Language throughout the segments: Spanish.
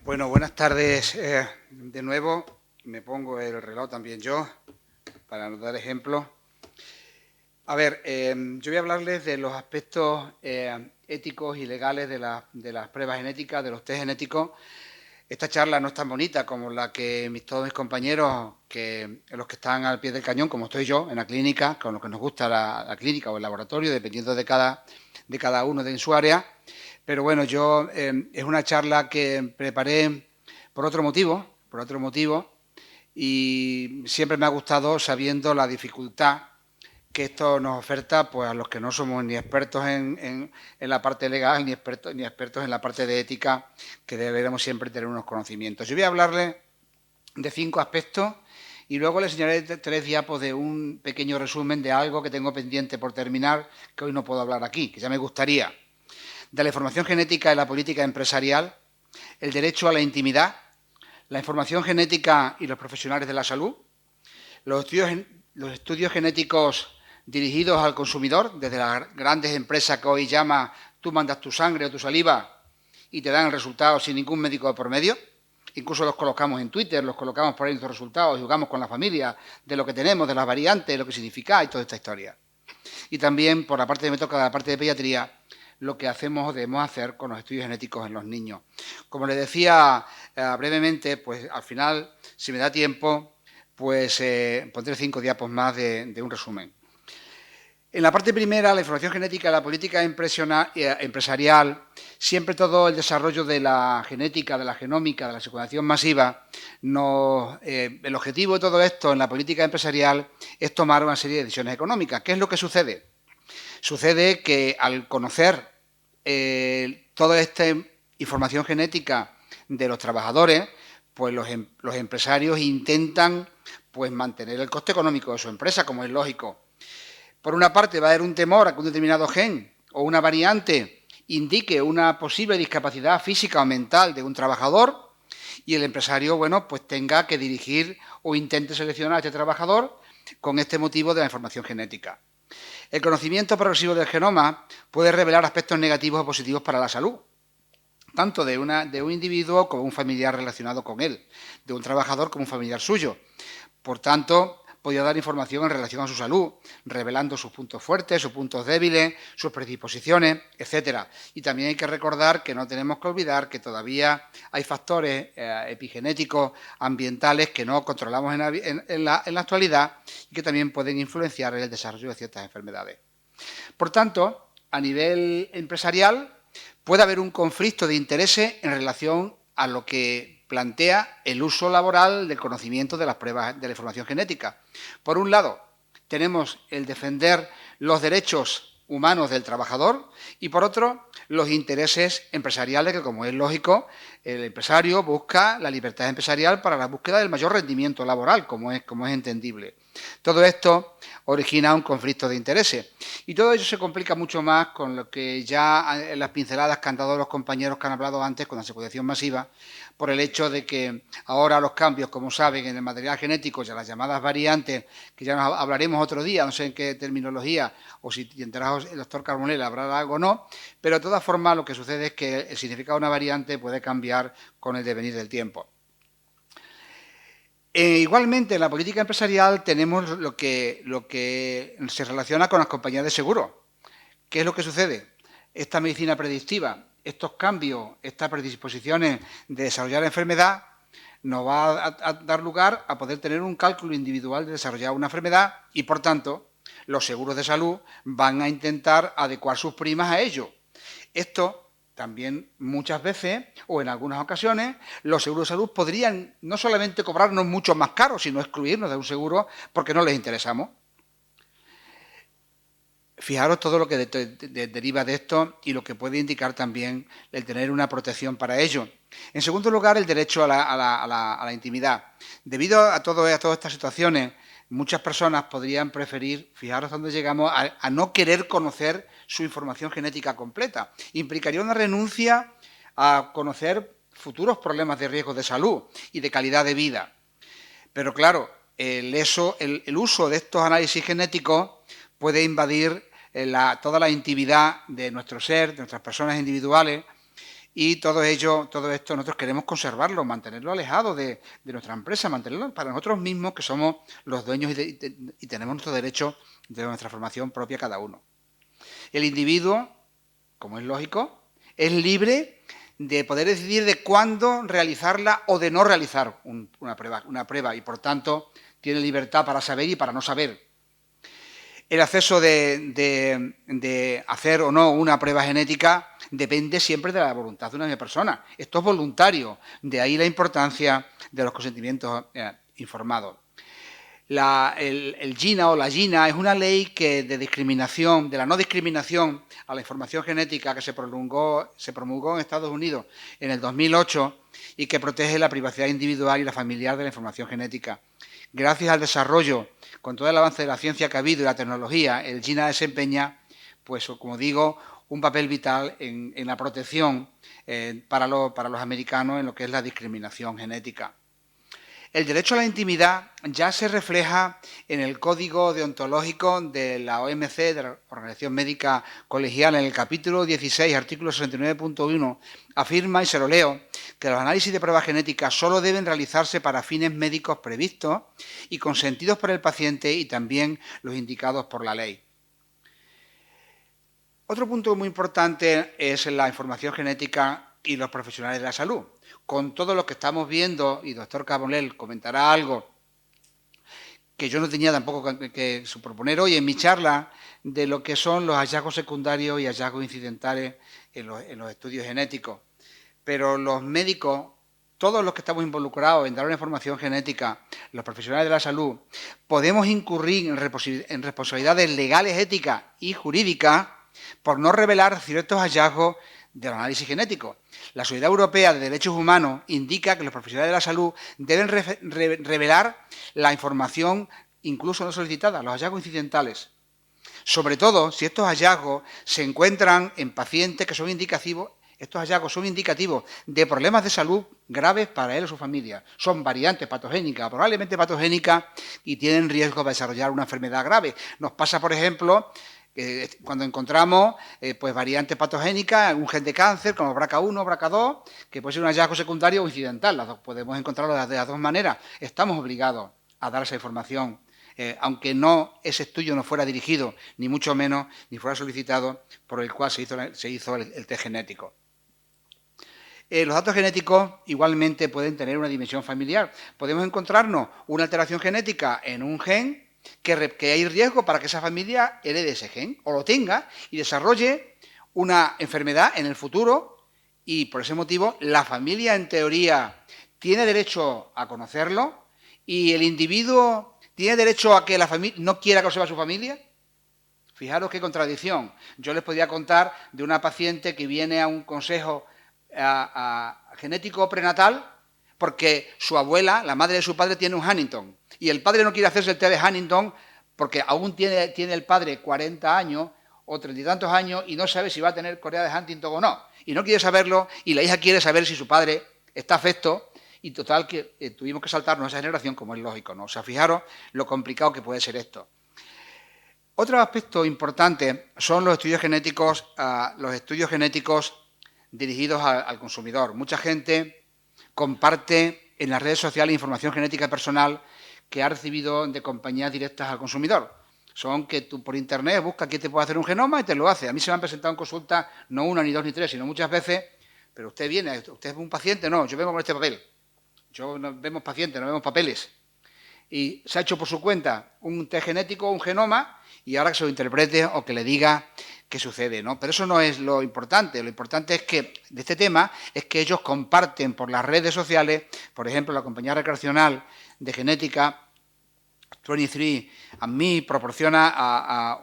Bueno, buenas tardes de nuevo. Me pongo el reloj también yo, para no dar ejemplo. A ver, yo voy a hablarles de los aspectos éticos y legales de las pruebas genéticas, de los test genéticos. Esta charla no es tan bonita como la que todos mis compañeros, los que están al pie del cañón, como estoy yo, en la clínica, con lo que nos gusta la clínica o el laboratorio, dependiendo de cada uno en su área. Pero bueno, es una charla que preparé por otro motivo, y siempre me ha gustado sabiendo la dificultad que esto nos oferta pues a los que no somos ni expertos en la parte legal ni expertos en la parte de ética, que deberemos siempre tener unos conocimientos. Yo voy a hablarles de 5 aspectos y luego les enseñaré 3 diapos de un pequeño resumen de algo que tengo pendiente por terminar, que hoy no puedo hablar aquí, que ya me gustaría. De la información genética y la política empresarial, el derecho a la intimidad, la información genética y los profesionales de la salud, los estudios genéticos dirigidos al consumidor, desde las grandes empresas que hoy llama tú mandas tu sangre o tu saliva y te dan el resultado sin ningún médico de por medio. Incluso los colocamos en Twitter, los colocamos por ahí estos resultados y jugamos con la familia de lo que tenemos, de las variantes, de lo que significa y toda esta historia. Y también, por la parte que me toca, la parte de pediatría, lo que hacemos o debemos hacer con los estudios genéticos en los niños. Como les decía brevemente, pues al final, si me da tiempo, pues pondré 5 diapos más de un resumen. En la parte primera, la información genética, la política empresarial, siempre todo el desarrollo de la genética, de la genómica, de la secuenciación masiva, el objetivo de todo esto en la política empresarial es tomar una serie de decisiones económicas. ¿Qué es lo que sucede? Sucede que al conocer toda esta información genética de los trabajadores, pues los empresarios intentan pues mantener el coste económico de su empresa, como es lógico. Por una parte, va a haber un temor a que un determinado gen o una variante indique una posible discapacidad física o mental de un trabajador y el empresario, bueno, pues tenga que dirigir o intente seleccionar a este trabajador con este motivo de la información genética. El conocimiento progresivo del genoma puede revelar aspectos negativos o positivos para la salud, tanto de un individuo como un familiar relacionado con él, de un trabajador como un familiar suyo. Por tanto, podría dar información en relación a su salud, revelando sus puntos fuertes, sus puntos débiles, sus predisposiciones, etcétera. Y también hay que recordar que no tenemos que olvidar que todavía hay factores epigenéticos ambientales que no controlamos en la actualidad y que también pueden influenciar en el desarrollo de ciertas enfermedades. Por tanto, a nivel empresarial, puede haber un conflicto de intereses en relación a lo que plantea el uso laboral del conocimiento de las pruebas de la información genética. Por un lado, tenemos el defender los derechos humanos del trabajador y, por otro, los intereses empresariales, que, como es lógico, el empresario busca la libertad empresarial para la búsqueda del mayor rendimiento laboral, como es entendible. Todo esto origina un conflicto de intereses y todo ello se complica mucho más con lo que ya en las pinceladas que han dado los compañeros que han hablado antes con la secuenciación masiva, por el hecho de que ahora los cambios, como saben, en el material genético, ya las llamadas variantes, que ya nos hablaremos otro día, no sé en qué terminología, o si tendrá el doctor Carbonell hablar algo o no, pero de todas formas lo que sucede es que el significado de una variante puede cambiar con el devenir del tiempo. Igualmente, en la política empresarial tenemos lo que se relaciona con las compañías de seguro. ¿Qué es lo que sucede? Esta medicina predictiva, estos cambios, estas predisposiciones de desarrollar enfermedad, nos va a dar lugar a poder tener un cálculo individual de desarrollar una enfermedad y, por tanto, los seguros de salud van a intentar adecuar sus primas a ello. Esto también muchas veces, o en algunas ocasiones, los seguros de salud podrían no solamente cobrarnos mucho más caro, sino excluirnos de un seguro porque no les interesamos. Fijaros todo lo que deriva de esto y lo que puede indicar también el tener una protección para ello. En segundo lugar, el derecho a la intimidad. Debido a todas estas situaciones, muchas personas podrían preferir, fijaros dónde llegamos, a no querer conocer su información genética completa. Implicaría una renuncia a conocer futuros problemas de riesgo de salud y de calidad de vida. Pero claro, el uso de estos análisis genéticos puede invadir toda la intimidad de nuestro ser, de nuestras personas individuales, y todo esto nosotros queremos conservarlo, mantenerlo alejado de nuestra empresa, mantenerlo para nosotros mismos, que somos los dueños y tenemos nuestro derecho de nuestra formación propia cada uno. El individuo, como es lógico, es libre de poder decidir de cuándo realizarla o de no realizar una prueba y, por tanto, tiene libertad para saber y para no saber. El acceso de hacer o no una prueba genética depende siempre de la voluntad de una persona. Esto es voluntario, de ahí la importancia de los consentimientos informados. El GINA o la GINA es una ley de discriminación, de la no discriminación a la información genética que se promulgó en Estados Unidos en el 2008 y que protege la privacidad individual y la familiar de la información genética. Gracias al desarrollo, con todo el avance de la ciencia que ha habido y la tecnología, el GINA desempeña, pues como digo, un papel vital en la protección para los americanos en lo que es la discriminación genética. El derecho a la intimidad ya se refleja en el Código Deontológico de la OMC, de la Organización Médica Colegial, en el capítulo 16, artículo 69.1, afirma, y se lo leo, que los análisis de pruebas genéticas solo deben realizarse para fines médicos previstos y consentidos por el paciente y también los indicados por la ley. Otro punto muy importante es la información genética y los profesionales de la salud. Con todo lo que estamos viendo, y doctor Carbonell comentará algo que yo no tenía tampoco que proponer hoy en mi charla, de lo que son los hallazgos secundarios y hallazgos incidentales en los estudios genéticos. Pero los médicos, todos los que estamos involucrados en dar una información genética, los profesionales de la salud, podemos incurrir en responsabilidades legales, éticas y jurídicas por no revelar ciertos hallazgos del análisis genético. La Sociedad Europea de Derechos Humanos indica que los profesionales de la salud deben revelar la información incluso no solicitada, los hallazgos incidentales. Sobre todo si estos hallazgos se encuentran en pacientes que son indicativos. Estos hallazgos son indicativos de problemas de salud graves para él o su familia. Son variantes patogénicas, probablemente patogénicas, y tienen riesgo de desarrollar una enfermedad grave. Nos pasa, por ejemplo, cuando encontramos pues variantes patogénicas, un gen de cáncer como BRCA1, BRCA2, que puede ser un hallazgo secundario o incidental. Las dos podemos encontrarlo de las dos maneras. Estamos obligados a dar esa información, aunque ese estudio no fuera dirigido, ni mucho menos, ni fuera solicitado, por el cual se hizo el test genético. Los datos genéticos igualmente pueden tener una dimensión familiar. Podemos encontrarnos una alteración genética en un gen que hay riesgo para que esa familia herede ese gen o lo tenga y desarrolle una enfermedad en el futuro, y por ese motivo la familia en teoría tiene derecho a conocerlo y el individuo tiene derecho a que la familia no quiera que lo sepa su familia. Fijaros qué contradicción. Yo les podía contar de una paciente que viene a un consejo genético prenatal porque su abuela, la madre de su padre, tiene un Huntington y el padre no quiere hacerse el test de Huntington porque aún tiene el padre 40 años o 30 y tantos años y no sabe si va a tener Corea de Huntington o no. Y no quiere saberlo y la hija quiere saber si su padre está afecto y total que tuvimos que saltarnos a esa generación, como es lógico, ¿no? O sea, fijaros lo complicado que puede ser esto. Otro aspecto importante son los estudios genéticos dirigidos al consumidor. Mucha gente comparte en las redes sociales información genética personal que ha recibido de compañías directas al consumidor. Son que tú por internet buscas quién te puede hacer un genoma y te lo hace. A mí se me han presentado en consulta no una, ni dos, ni tres, sino muchas veces, pero usted es un paciente, no, yo vengo con este papel. Yo no vemos pacientes, no vemos papeles. Y se ha hecho por su cuenta un test genético, un genoma, y ahora que se lo interprete o que le diga qué sucede, ¿no? Pero eso no es lo importante. Lo importante es que de este tema es que ellos comparten por las redes sociales, por ejemplo, la compañía recreacional de genética 23andMe proporciona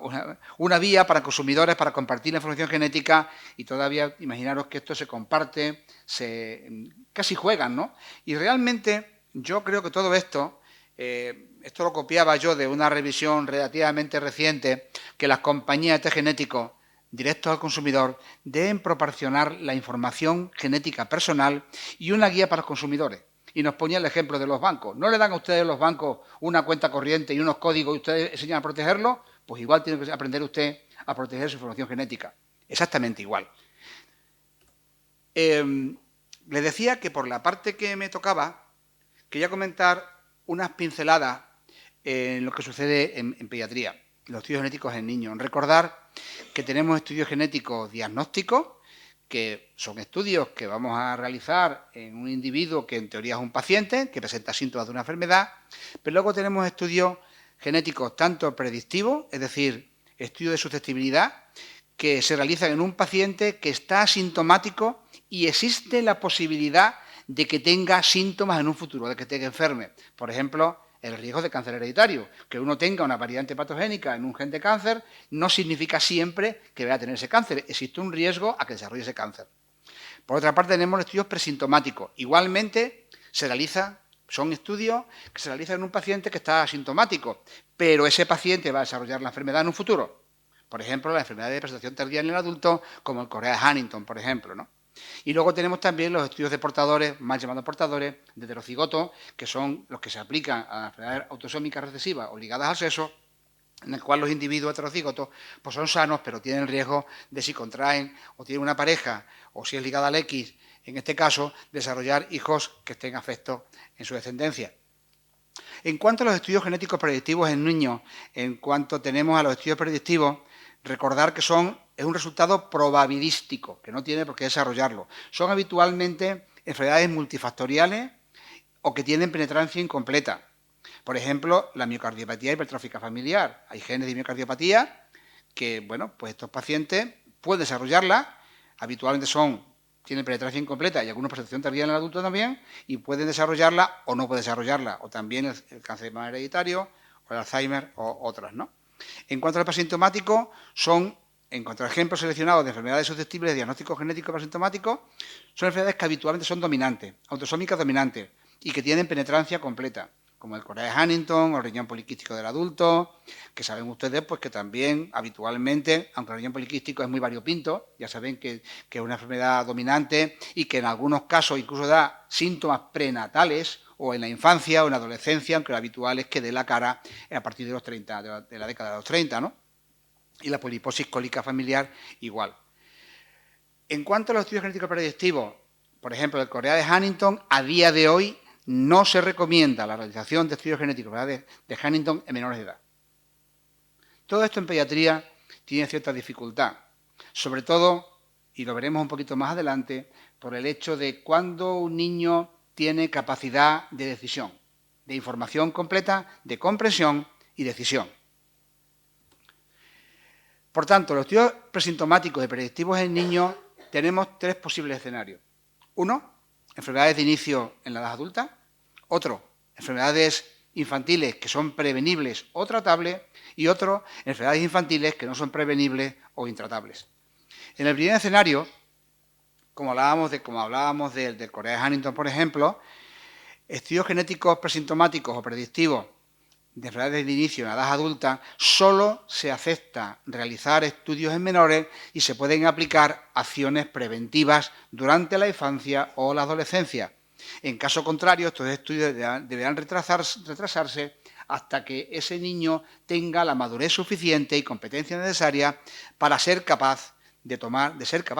una vía para consumidores para compartir la información genética, y todavía imaginaros que esto se comparte, casi juegan, ¿no? Y realmente yo creo que todo esto lo copiaba yo de una revisión relativamente reciente, que las compañías de test genéticos directos al consumidor deben proporcionar la información genética personal y una guía para los consumidores. Y nos ponía el ejemplo de los bancos. ¿No le dan a ustedes los bancos una cuenta corriente y unos códigos y ustedes enseñan a protegerlo? Pues igual tiene que aprender usted a proteger su información genética. Exactamente igual. Les decía que por la parte que me tocaba, quería comentar unas pinceladas en lo que sucede en pediatría, en los estudios genéticos en niños. Recordar que tenemos estudios genéticos diagnósticos, que son estudios que vamos a realizar en un individuo que en teoría es un paciente, que presenta síntomas de una enfermedad, pero luego tenemos estudios genéticos tanto predictivos, es decir, estudios de susceptibilidad, que se realizan en un paciente que está asintomático y existe la posibilidad de que tenga síntomas en un futuro, de que tenga enferme. Por ejemplo, el riesgo de cáncer hereditario. Que uno tenga una variante patogénica en un gen de cáncer no significa siempre que vaya a tener ese cáncer. Existe un riesgo a que desarrolle ese cáncer. Por otra parte, tenemos estudios presintomáticos. Igualmente, son estudios que se realizan en un paciente que está asintomático, pero ese paciente va a desarrollar la enfermedad en un futuro. Por ejemplo, la enfermedad de presentación tardía en el adulto, como el Corea de Huntington, por ejemplo, ¿no? Y luego tenemos también los estudios de portadores, mal llamados portadores, de heterocigoto, que son los que se aplican a enfermedades autosómicas recesivas o ligadas al sexo, en el cual los individuos heterocigotos pues son sanos, pero tienen el riesgo de, si contraen o tienen una pareja, o si es ligada al X, en este caso, desarrollar hijos que estén afectos en su descendencia. En cuanto a los estudios genéticos predictivos en niños, en cuanto tenemos a los estudios predictivos, recordar que es un resultado probabilístico, que no tiene por qué desarrollarlo. Son habitualmente enfermedades multifactoriales o que tienen penetrancia incompleta. Por ejemplo, la miocardiopatía hipertrófica familiar. Hay genes de miocardiopatía que, bueno, pues estos pacientes pueden desarrollarla, habitualmente tienen penetración incompleta y alguna presentación tardía en el adulto también, y pueden desarrollarla o no pueden desarrollarla, o también el cáncer de mama hereditario, o el Alzheimer, o otras, ¿no? En cuanto al asintomático, en cuanto a ejemplos seleccionados de enfermedades susceptibles de diagnóstico genético asintomático, son enfermedades que habitualmente son dominantes, autosómicas dominantes, y que tienen penetrancia completa, como el Corea de Huntington o el riñón poliquístico del adulto, que saben ustedes pues que también habitualmente, aunque el riñón poliquístico es muy variopinto, ya saben que es una enfermedad dominante y que en algunos casos incluso da síntomas prenatales o en la infancia o en la adolescencia, aunque lo habitual es que dé la cara a partir de los 30, de la década de los 30, ¿no? Y la poliposis cólica familiar igual. En cuanto a los estudios genéticos predictivos, por ejemplo, el Corea de Huntington, a día de hoy no se recomienda la realización de estudios genéticos de Huntington en menores de edad. Todo esto en pediatría tiene cierta dificultad, sobre todo, y lo veremos un poquito más adelante, por el hecho de cuando un niño tiene capacidad de decisión, de información completa, de comprensión y decisión. Por tanto, los estudios presintomáticos y predictivos en niños tenemos tres posibles escenarios. Uno, enfermedades de inicio en la edad adulta. Otro, enfermedades infantiles que son prevenibles o tratables. Y otro, enfermedades infantiles que no son prevenibles o intratables. En el primer escenario, como hablábamos del Corea de Huntington, por ejemplo, estudios genéticos presintomáticos o predictivos de enfermedades de inicio en la edad adulta, solo se acepta realizar estudios en menores y se pueden aplicar acciones preventivas durante la infancia o la adolescencia. En caso contrario, estos estudios deberán retrasarse hasta que ese niño tenga la madurez suficiente y competencia necesaria para ser capaz de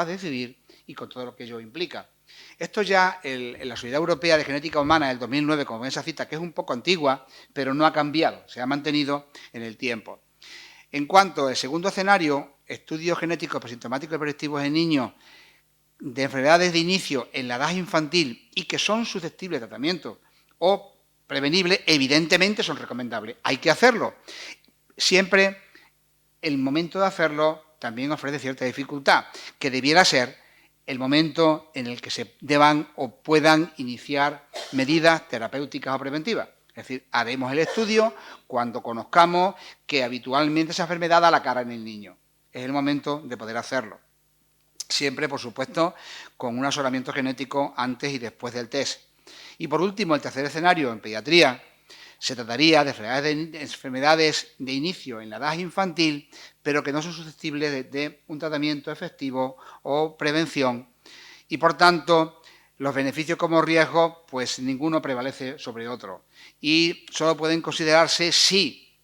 decidir, y con todo lo que ello implica. Esto ya en la Sociedad Europea de Genética Humana del 2009, como ven esa cita, que es un poco antigua, pero no ha cambiado, se ha mantenido en el tiempo. En cuanto al segundo escenario, estudios genéticos presintomáticos y predictivos en niños de enfermedades de inicio en la edad infantil y que son susceptibles de tratamiento o prevenibles, evidentemente son recomendables. Hay que hacerlo. Siempre el momento de hacerlo también ofrece cierta dificultad, que debiera ser el momento en el que se deban o puedan iniciar medidas terapéuticas o preventivas. Es decir, haremos el estudio cuando conozcamos que habitualmente esa enfermedad da la cara en el niño. Es el momento de poder hacerlo. Siempre, por supuesto, con un asesoramiento genético antes y después del test. Y por último, el tercer escenario, en pediatría, se trataría de enfermedades de inicio en la edad infantil, pero que no son susceptibles de un tratamiento efectivo o prevención. Y, por tanto, los beneficios como riesgos, pues ninguno prevalece sobre otro. Y solo pueden considerarse si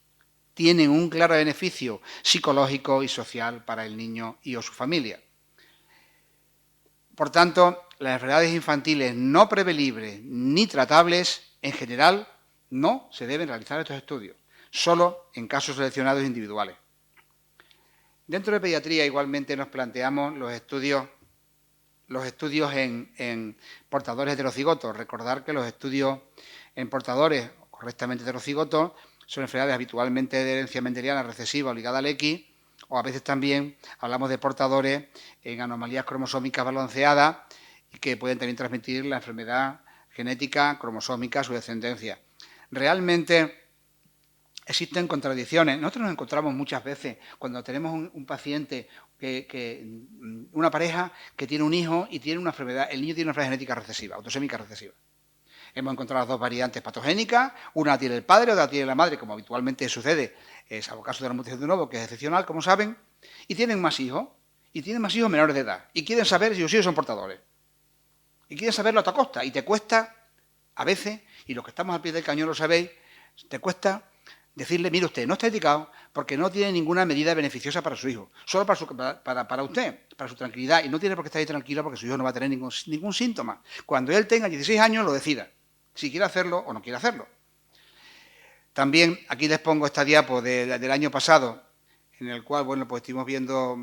tienen un claro beneficio psicológico y social para el niño y o su familia. Por tanto, las enfermedades infantiles no prevenibles ni tratables, en general, no se deben realizar estos estudios, solo en casos seleccionados individuales. Dentro de pediatría, igualmente, nos planteamos los estudios en portadores heterocigotos. Recordar que los estudios en portadores correctamente heterocigotos son enfermedades habitualmente de herencia mendeliana recesiva o ligada al X, o a veces también hablamos de portadores en anomalías cromosómicas balanceadas y que pueden también transmitir la enfermedad genética cromosómica a su descendencia. Realmente existen contradicciones. Nosotros nos encontramos muchas veces cuando tenemos un paciente, una pareja que tiene un hijo y tiene una enfermedad, el niño tiene una enfermedad genética recesiva, autosómica recesiva. Hemos encontrado las dos variantes patogénicas, una la tiene el padre, otra la tiene la madre, como habitualmente sucede, salvo caso de la mutación de nuevo, que es excepcional, como saben, y tienen más hijos menores de edad, y quieren saber si sus hijos son portadores. Y quieren saberlo a toda costa, y te cuesta, a veces, y los que estamos al pie del cañón lo sabéis, te cuesta decirle, mire usted, no está indicado porque no tiene ninguna medida beneficiosa para su hijo, solo para usted, para su tranquilidad, y no tiene por qué estar ahí tranquilo porque su hijo no va a tener ningún síntoma. Cuando él tenga 16 años lo decida, si quiere hacerlo o no quiere hacerlo. También aquí les pongo esta diapo del año pasado, en el cual, bueno, pues estuvimos viendo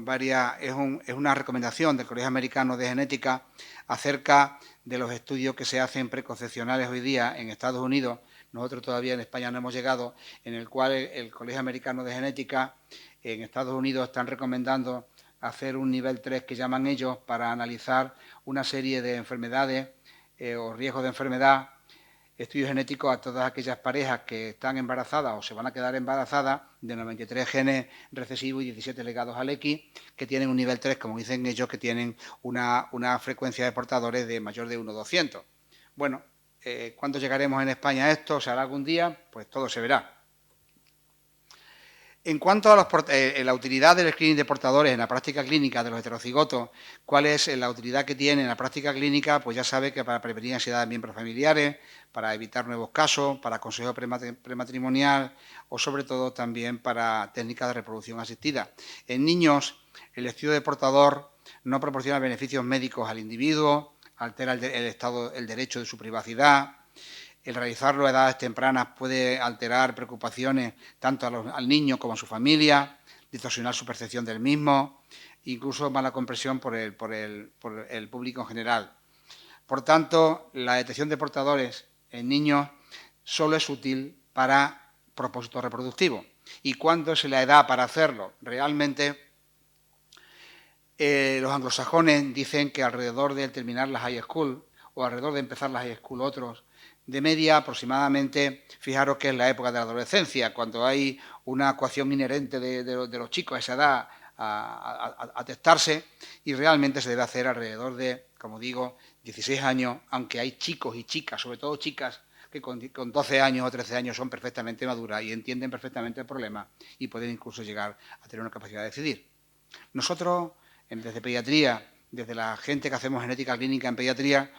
es una recomendación del Colegio Americano de Genética acerca de los estudios que se hacen preconcepcionales hoy día en Estados Unidos. Nosotros todavía en España no hemos llegado, en el cual el Colegio Americano de Genética en Estados Unidos están recomendando hacer un nivel 3 que llaman ellos para analizar una serie de enfermedades o riesgos de enfermedad, estudios genéticos a todas aquellas parejas que están embarazadas o se van a quedar embarazadas de 93 genes recesivos y 17 legados al X, que tienen un nivel 3, como dicen ellos, que tienen una frecuencia de portadores de mayor de 1,200. Bueno, ¿cuándo llegaremos en España a esto? ¿Se hará algún día? Pues todo se verá. En cuanto a la utilidad del screening de portadores en la práctica clínica de los heterocigotos, ¿cuál es la utilidad que tiene en la práctica clínica? Pues ya sabe que para prevenir ansiedad de miembros familiares, para evitar nuevos casos, para consejo prematrimonial o sobre todo también para técnicas de reproducción asistida. En niños, el estudio de portador no proporciona beneficios médicos al individuo, altera el derecho de su privacidad. El realizarlo a edades tempranas puede alterar preocupaciones tanto al niño como a su familia, distorsionar su percepción del mismo, incluso mala comprensión por el público en general. Por tanto, la detección de portadores en niños solo es útil para propósitos reproductivos. ¿Y cuándo es la edad para hacerlo? Realmente, los anglosajones dicen que alrededor de terminar la high school o alrededor de empezar la high school otros, de media aproximadamente, fijaros que es la época de la adolescencia, cuando hay una ecuación inherente de los chicos a esa edad a testarse, y realmente se debe hacer alrededor de, como digo, 16 años, aunque hay chicos y chicas, sobre todo chicas, que con 12 años o 13 años son perfectamente maduras y entienden perfectamente el problema y pueden incluso llegar a tener una capacidad de decidir. Nosotros, desde pediatría, desde la gente que hacemos genética clínica en pediatría,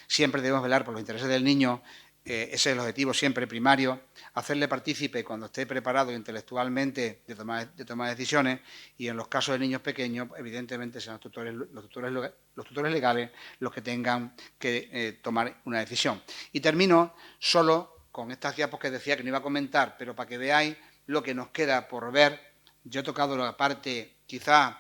siempre debemos velar por los intereses del niño. Ese es el objetivo siempre primario, hacerle partícipe cuando esté preparado intelectualmente de tomar decisiones, y en los casos de niños pequeños, evidentemente serán los tutores legales los que tengan que tomar una decisión. Y termino solo con estas diapos que decía que no iba a comentar, pero para que veáis lo que nos queda por ver. Yo he tocado la parte quizá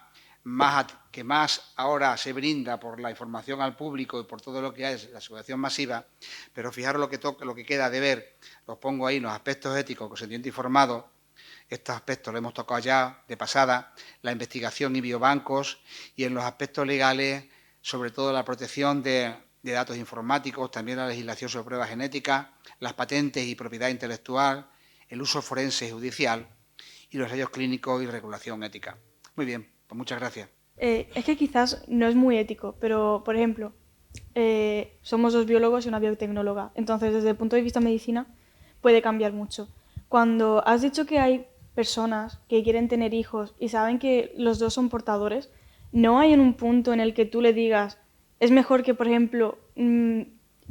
que más ahora se brinda por la información al público y por todo lo que es la asociación masiva, pero fijaros lo que queda de ver, los pongo ahí, los aspectos éticos, consentimiento informado. Estos aspectos los hemos tocado ya de pasada, la investigación y biobancos, y en los aspectos legales, sobre todo la protección de datos informáticos, también la legislación sobre pruebas genéticas, las patentes y propiedad intelectual, el uso forense y judicial, y los ensayos clínicos y regulación ética. Muy bien, pues muchas gracias. Es que quizás no es muy ético, pero, por ejemplo, somos dos biólogos y una biotecnóloga. Entonces, desde el punto de vista de medicina, puede cambiar mucho. Cuando has dicho que hay personas que quieren tener hijos y saben que los dos son portadores, ¿no hay en un punto en el que tú le digas, es mejor que, por ejemplo,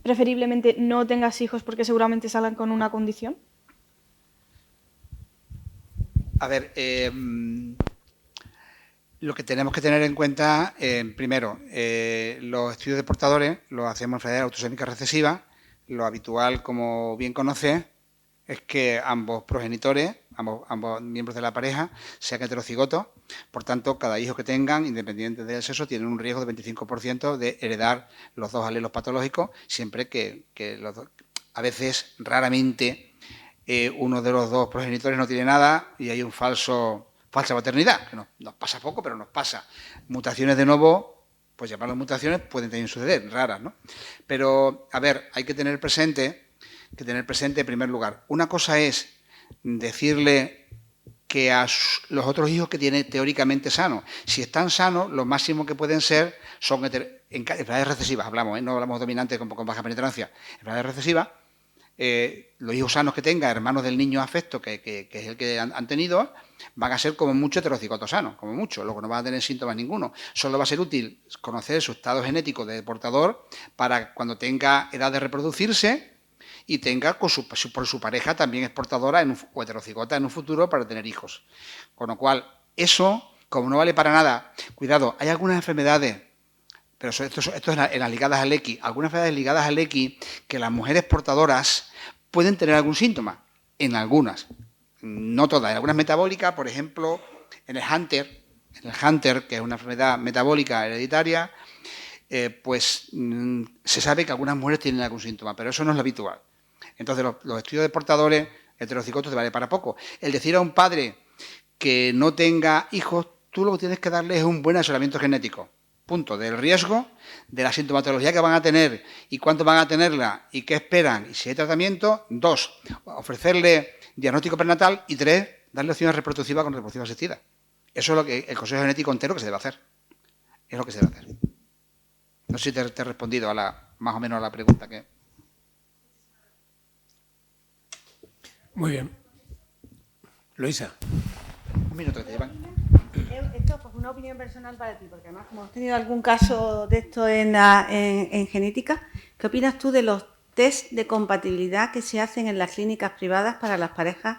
preferiblemente no tengas hijos porque seguramente salgan con una condición? A ver, Lo que tenemos que tener en cuenta, primero, los estudios de portadores los hacemos en enfermedad autosómica recesiva. Lo habitual, como bien conoces, es que ambos progenitores, ambos miembros de la pareja, sean heterocigotos. Por tanto, cada hijo que tengan, independiente del sexo, tienen un riesgo de 25% de heredar los dos alelos patológicos, siempre que los dos, a veces, raramente, uno de los dos progenitores no tiene nada y hay un falsa paternidad, que nos pasa poco, pero nos pasa. Mutaciones de nuevo, pues llamarlas mutaciones, pueden también suceder, raras, ¿no? Pero, a ver, hay que tener presente en primer lugar. Una cosa es decirle que a los otros hijos que tiene teóricamente sanos, si están sanos, lo máximo que pueden ser son enfermedades recesivas, hablamos, no hablamos dominantes con baja penetrancia, enfermedades recesivas. Los hijos sanos que tenga, hermanos del niño afecto, que es el que han tenido, van a ser como mucho heterocigotos sanos, como mucho, luego no van a tener síntomas ninguno. Solo va a ser útil conocer su estado genético de portador para cuando tenga edad de reproducirse y tenga por su pareja también es portadora o heterocigota en un futuro para tener hijos. Con lo cual, eso, como no vale para nada, cuidado, hay algunas enfermedades, pero esto es en las ligadas al X, algunas enfermedades ligadas al X que las mujeres portadoras pueden tener algún síntoma, en algunas, no todas, en algunas metabólicas, por ejemplo, en el Hunter, que es una enfermedad metabólica hereditaria, pues se sabe que algunas mujeres tienen algún síntoma, pero eso no es lo habitual. Entonces, los estudios de portadores heterocigotos te vale para poco. El decir a un padre que no tenga hijos, tú lo que tienes que darle es un buen asesoramiento genético. Punto. Del riesgo, de la sintomatología que van a tener y cuánto van a tenerla y qué esperan y si hay tratamiento. 2, ofrecerle diagnóstico prenatal y 3, darle opciones reproductivas con reproducción asistida. Eso es lo que el consejo genético entero que se debe hacer. Es lo que se debe hacer. No sé si te he respondido más o menos a la pregunta que... Muy bien. Luisa. Un minuto que te llevan. Esto es una opinión personal para ti, porque además como hemos tenido algún caso de esto en genética, ¿qué opinas tú de los test de compatibilidad que se hacen en las clínicas privadas para las parejas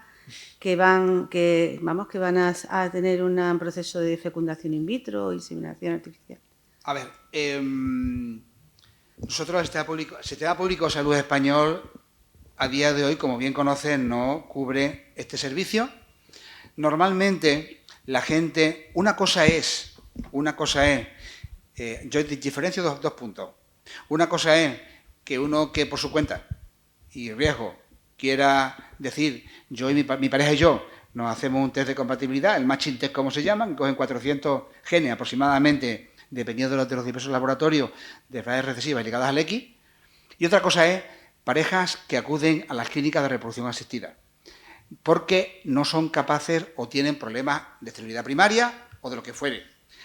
que van a tener un proceso de fecundación in vitro o inseminación artificial? A ver, nosotros el Sistema Público de Salud Español a día de hoy, como bien conocen, no cubre este servicio. Normalmente la gente, una cosa es, yo diferencio dos puntos. Una cosa es que uno que por su cuenta y riesgo quiera decir, yo y mi pareja y yo nos hacemos un test de compatibilidad, el matching test como se llaman, cogen 400 genes aproximadamente, dependiendo de los diversos laboratorios de enfermedades recesivas ligadas al X. Y otra cosa es parejas que acuden a las clínicas de reproducción asistida, porque no son capaces o tienen problemas de esterilidad primaria o de lo que fuere.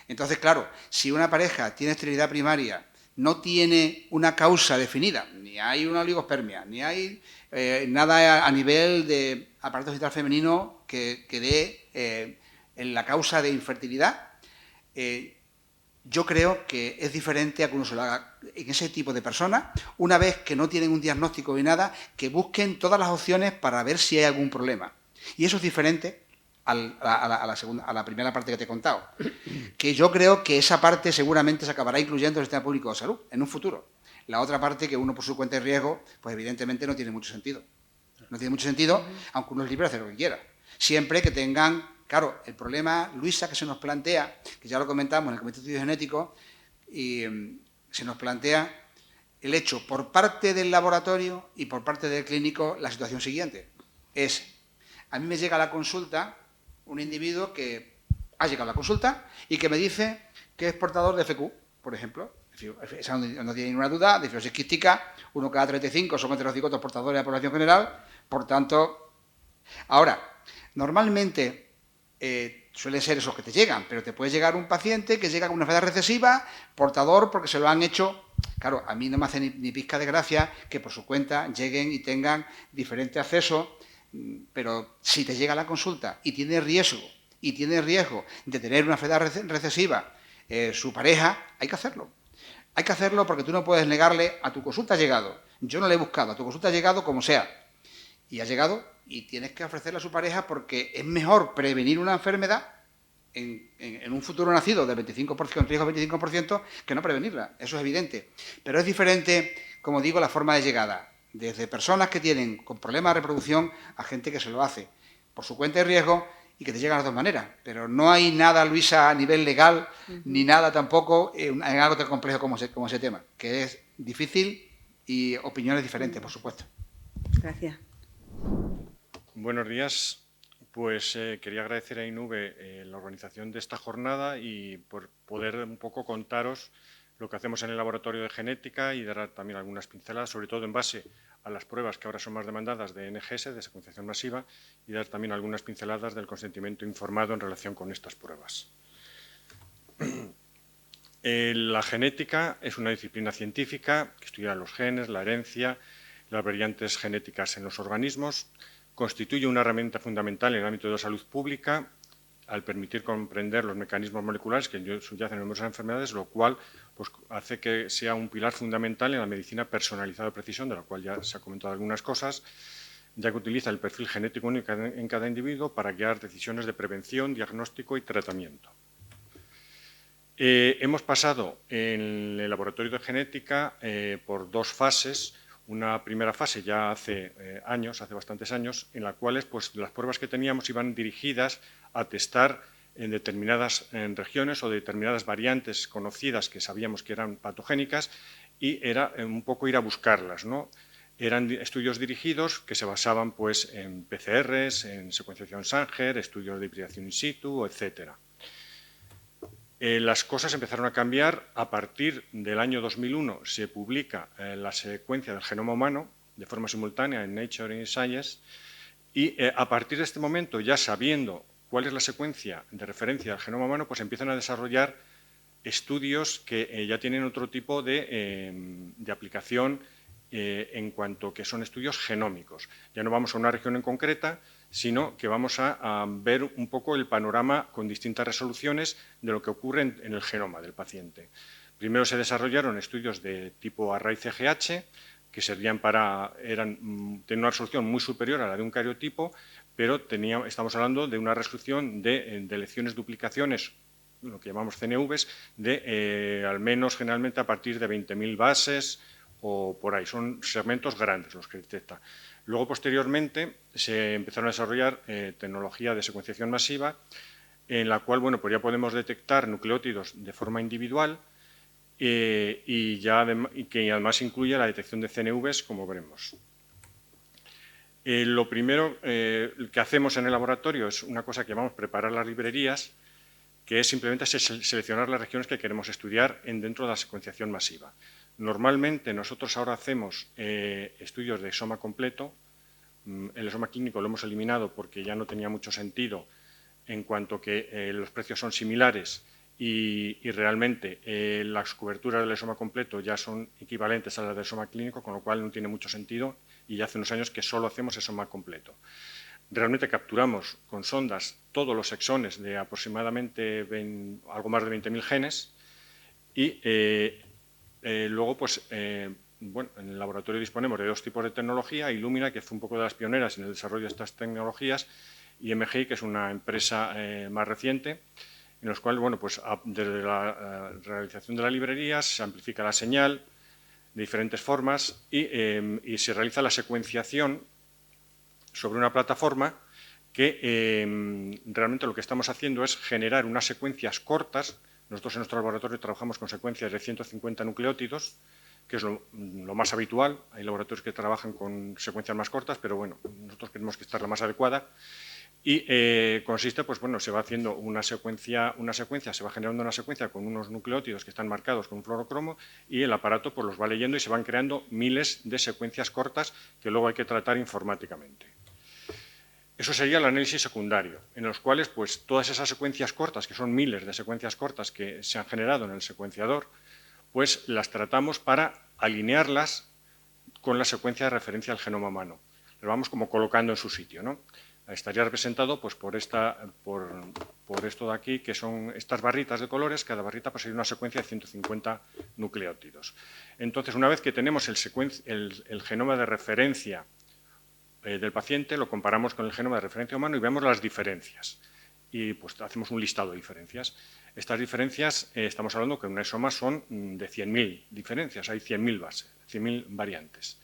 Entonces, claro, si una pareja tiene esterilidad primaria, no tiene una causa definida, ni hay una oligospermia, ni hay nada a nivel de aparato genital femenino que dé en la causa de infertilidad, yo creo que es diferente a que uno se lo haga en ese tipo de personas, una vez que no tienen un diagnóstico ni nada, que busquen todas las opciones para ver si hay algún problema. Y eso es diferente a la primera parte que te he contado, que yo creo que esa parte seguramente se acabará incluyendo en el sistema público de salud en un futuro. La otra parte, que uno por su cuenta de riesgo, pues evidentemente no tiene mucho sentido. No tiene mucho sentido, aunque uno es libre de hacer lo que quiera. Siempre que tengan... Claro, el problema, Luisa, que se nos plantea, que ya lo comentamos en el Comité de Estudios Genéticos, y se nos plantea el hecho por parte del laboratorio y por parte del clínico, la situación siguiente. Es, a mí me llega a la consulta un individuo que ha llegado a la consulta y que me dice que es portador de FQ, por ejemplo. Esa no tiene ninguna duda, de fibrosis quística, 1 cada 35 son heterocigotos portadores de la población general, por tanto... Ahora, normalmente... suelen ser esos que te llegan, pero te puede llegar un paciente que llega con una enfermedad recesiva, portador, porque se lo han hecho. Claro, a mí no me hace ni pizca de gracia que por su cuenta lleguen y tengan diferente acceso, pero si te llega a la consulta y tiene riesgo de tener una enfermedad recesiva su pareja, hay que hacerlo. Hay que hacerlo porque tú no puedes negarle a tu consulta ha llegado. Yo no le he buscado, a tu consulta ha llegado como sea. Y ha llegado y tienes que ofrecerle a su pareja porque es mejor prevenir una enfermedad en un futuro nacido de 25%, con riesgo de 25%, que no prevenirla. Eso es evidente. Pero es diferente, como digo, la forma de llegada. Desde personas que tienen con problemas de reproducción a gente que se lo hace por su cuenta de riesgo y que te llegan de las dos maneras. Pero no hay nada, Luisa, a nivel legal, ni nada tampoco en algo tan complejo como ese tema, que es difícil y opiniones diferentes, por supuesto. Gracias. Buenos días. Pues quería agradecer a INUVE la organización de esta jornada y por poder un poco contaros lo que hacemos en el laboratorio de genética y dar también algunas pinceladas, sobre todo en base a las pruebas que ahora son más demandadas de NGS, de secuenciación masiva, y dar también algunas pinceladas del consentimiento informado en relación con estas pruebas. La genética es una disciplina científica que estudia los genes, la herencia, las variantes genéticas en los organismos. Constituye una herramienta fundamental en el ámbito de la salud pública al permitir comprender los mecanismos moleculares que subyacen en numerosas enfermedades, lo cual pues, hace que sea un pilar fundamental en la medicina personalizada de precisión, de la cual ya se ha comentado algunas cosas, ya que utiliza el perfil genético único en cada individuo para guiar decisiones de prevención, diagnóstico y tratamiento. Hemos pasado en el laboratorio de genética por dos fases. Una primera fase ya hace hace bastantes años, en la cual pues, las pruebas que teníamos iban dirigidas a testar en determinadas regiones o determinadas variantes conocidas que sabíamos que eran patogénicas y era un poco ir a buscarlas, ¿no? Eran estudios dirigidos que se basaban pues, en PCRs, en secuenciación Sanger, estudios de hibridación in situ, etcétera. Las cosas empezaron a cambiar a partir del año 2001. Se publica la secuencia del genoma humano de forma simultánea en Nature y Science y a partir de este momento, ya sabiendo cuál es la secuencia de referencia del genoma humano, pues empiezan a desarrollar estudios que ya tienen otro tipo de aplicación en cuanto que son estudios genómicos. Ya no vamos a una región en concreta, sino que vamos a ver un poco el panorama con distintas resoluciones de lo que ocurre en el genoma del paciente. Primero se desarrollaron estudios de tipo array-CGH, que servían tenían una resolución muy superior a la de un cariotipo, pero estamos hablando de una resolución de lecciones, duplicaciones, lo que llamamos CNVs, de al menos generalmente a partir de 20.000 bases o por ahí. Son segmentos grandes los que detecta. Luego, posteriormente, se empezaron a desarrollar tecnología de secuenciación masiva, en la cual pues ya podemos detectar nucleótidos de forma individual y que además incluye la detección de CNVs, como veremos. Lo primero que hacemos en el laboratorio es una cosa que llamamos preparar las librerías, que es simplemente seleccionar las regiones que queremos estudiar dentro de la secuenciación masiva. Normalmente nosotros ahora hacemos estudios de exoma completo. El exoma clínico lo hemos eliminado porque ya no tenía mucho sentido en cuanto que los precios son similares y realmente las coberturas del exoma completo ya son equivalentes a las del exoma clínico, con lo cual no tiene mucho sentido y ya hace unos años que solo hacemos exoma completo. Realmente capturamos con sondas todos los exones de aproximadamente algo más de 20.000 genes y luego, pues, bueno, en el laboratorio disponemos de dos tipos de tecnología, Illumina, que fue un poco de las pioneras en el desarrollo de estas tecnologías, y MGI, que es una empresa más reciente, en los cuales, bueno, pues desde la realización de las librerías se amplifica la señal de diferentes formas y se realiza la secuenciación sobre una plataforma que realmente lo que estamos haciendo es generar unas secuencias cortas. Nosotros en nuestro laboratorio trabajamos con secuencias de 150 nucleótidos, que es lo más habitual. Hay laboratorios que trabajan con secuencias más cortas, pero bueno, nosotros queremos que esta es la más adecuada. Y consiste, pues bueno, se va haciendo una secuencia, se va generando una secuencia con unos nucleótidos que están marcados con un fluorocromo y el aparato pues los va leyendo y se van creando miles de secuencias cortas que luego hay que tratar informáticamente. Eso sería el análisis secundario, en los cuales pues, todas esas secuencias cortas, que son miles de secuencias cortas que se han generado en el secuenciador, pues las tratamos para alinearlas con la secuencia de referencia al genoma humano. Las vamos como colocando en su sitio, ¿no? Estaría representado pues, por esto de aquí, que son estas barritas de colores. Cada barrita pues, sería una secuencia de 150 nucleótidos. Entonces, una vez que tenemos el genoma de referencia del paciente, lo comparamos con el genoma de referencia humano y vemos las diferencias. y pues hacemos un listado de diferencias. Estas diferencias, estamos hablando que en una exoma son de 100.000 diferencias, hay 100.000 bases, 100.000 variantes.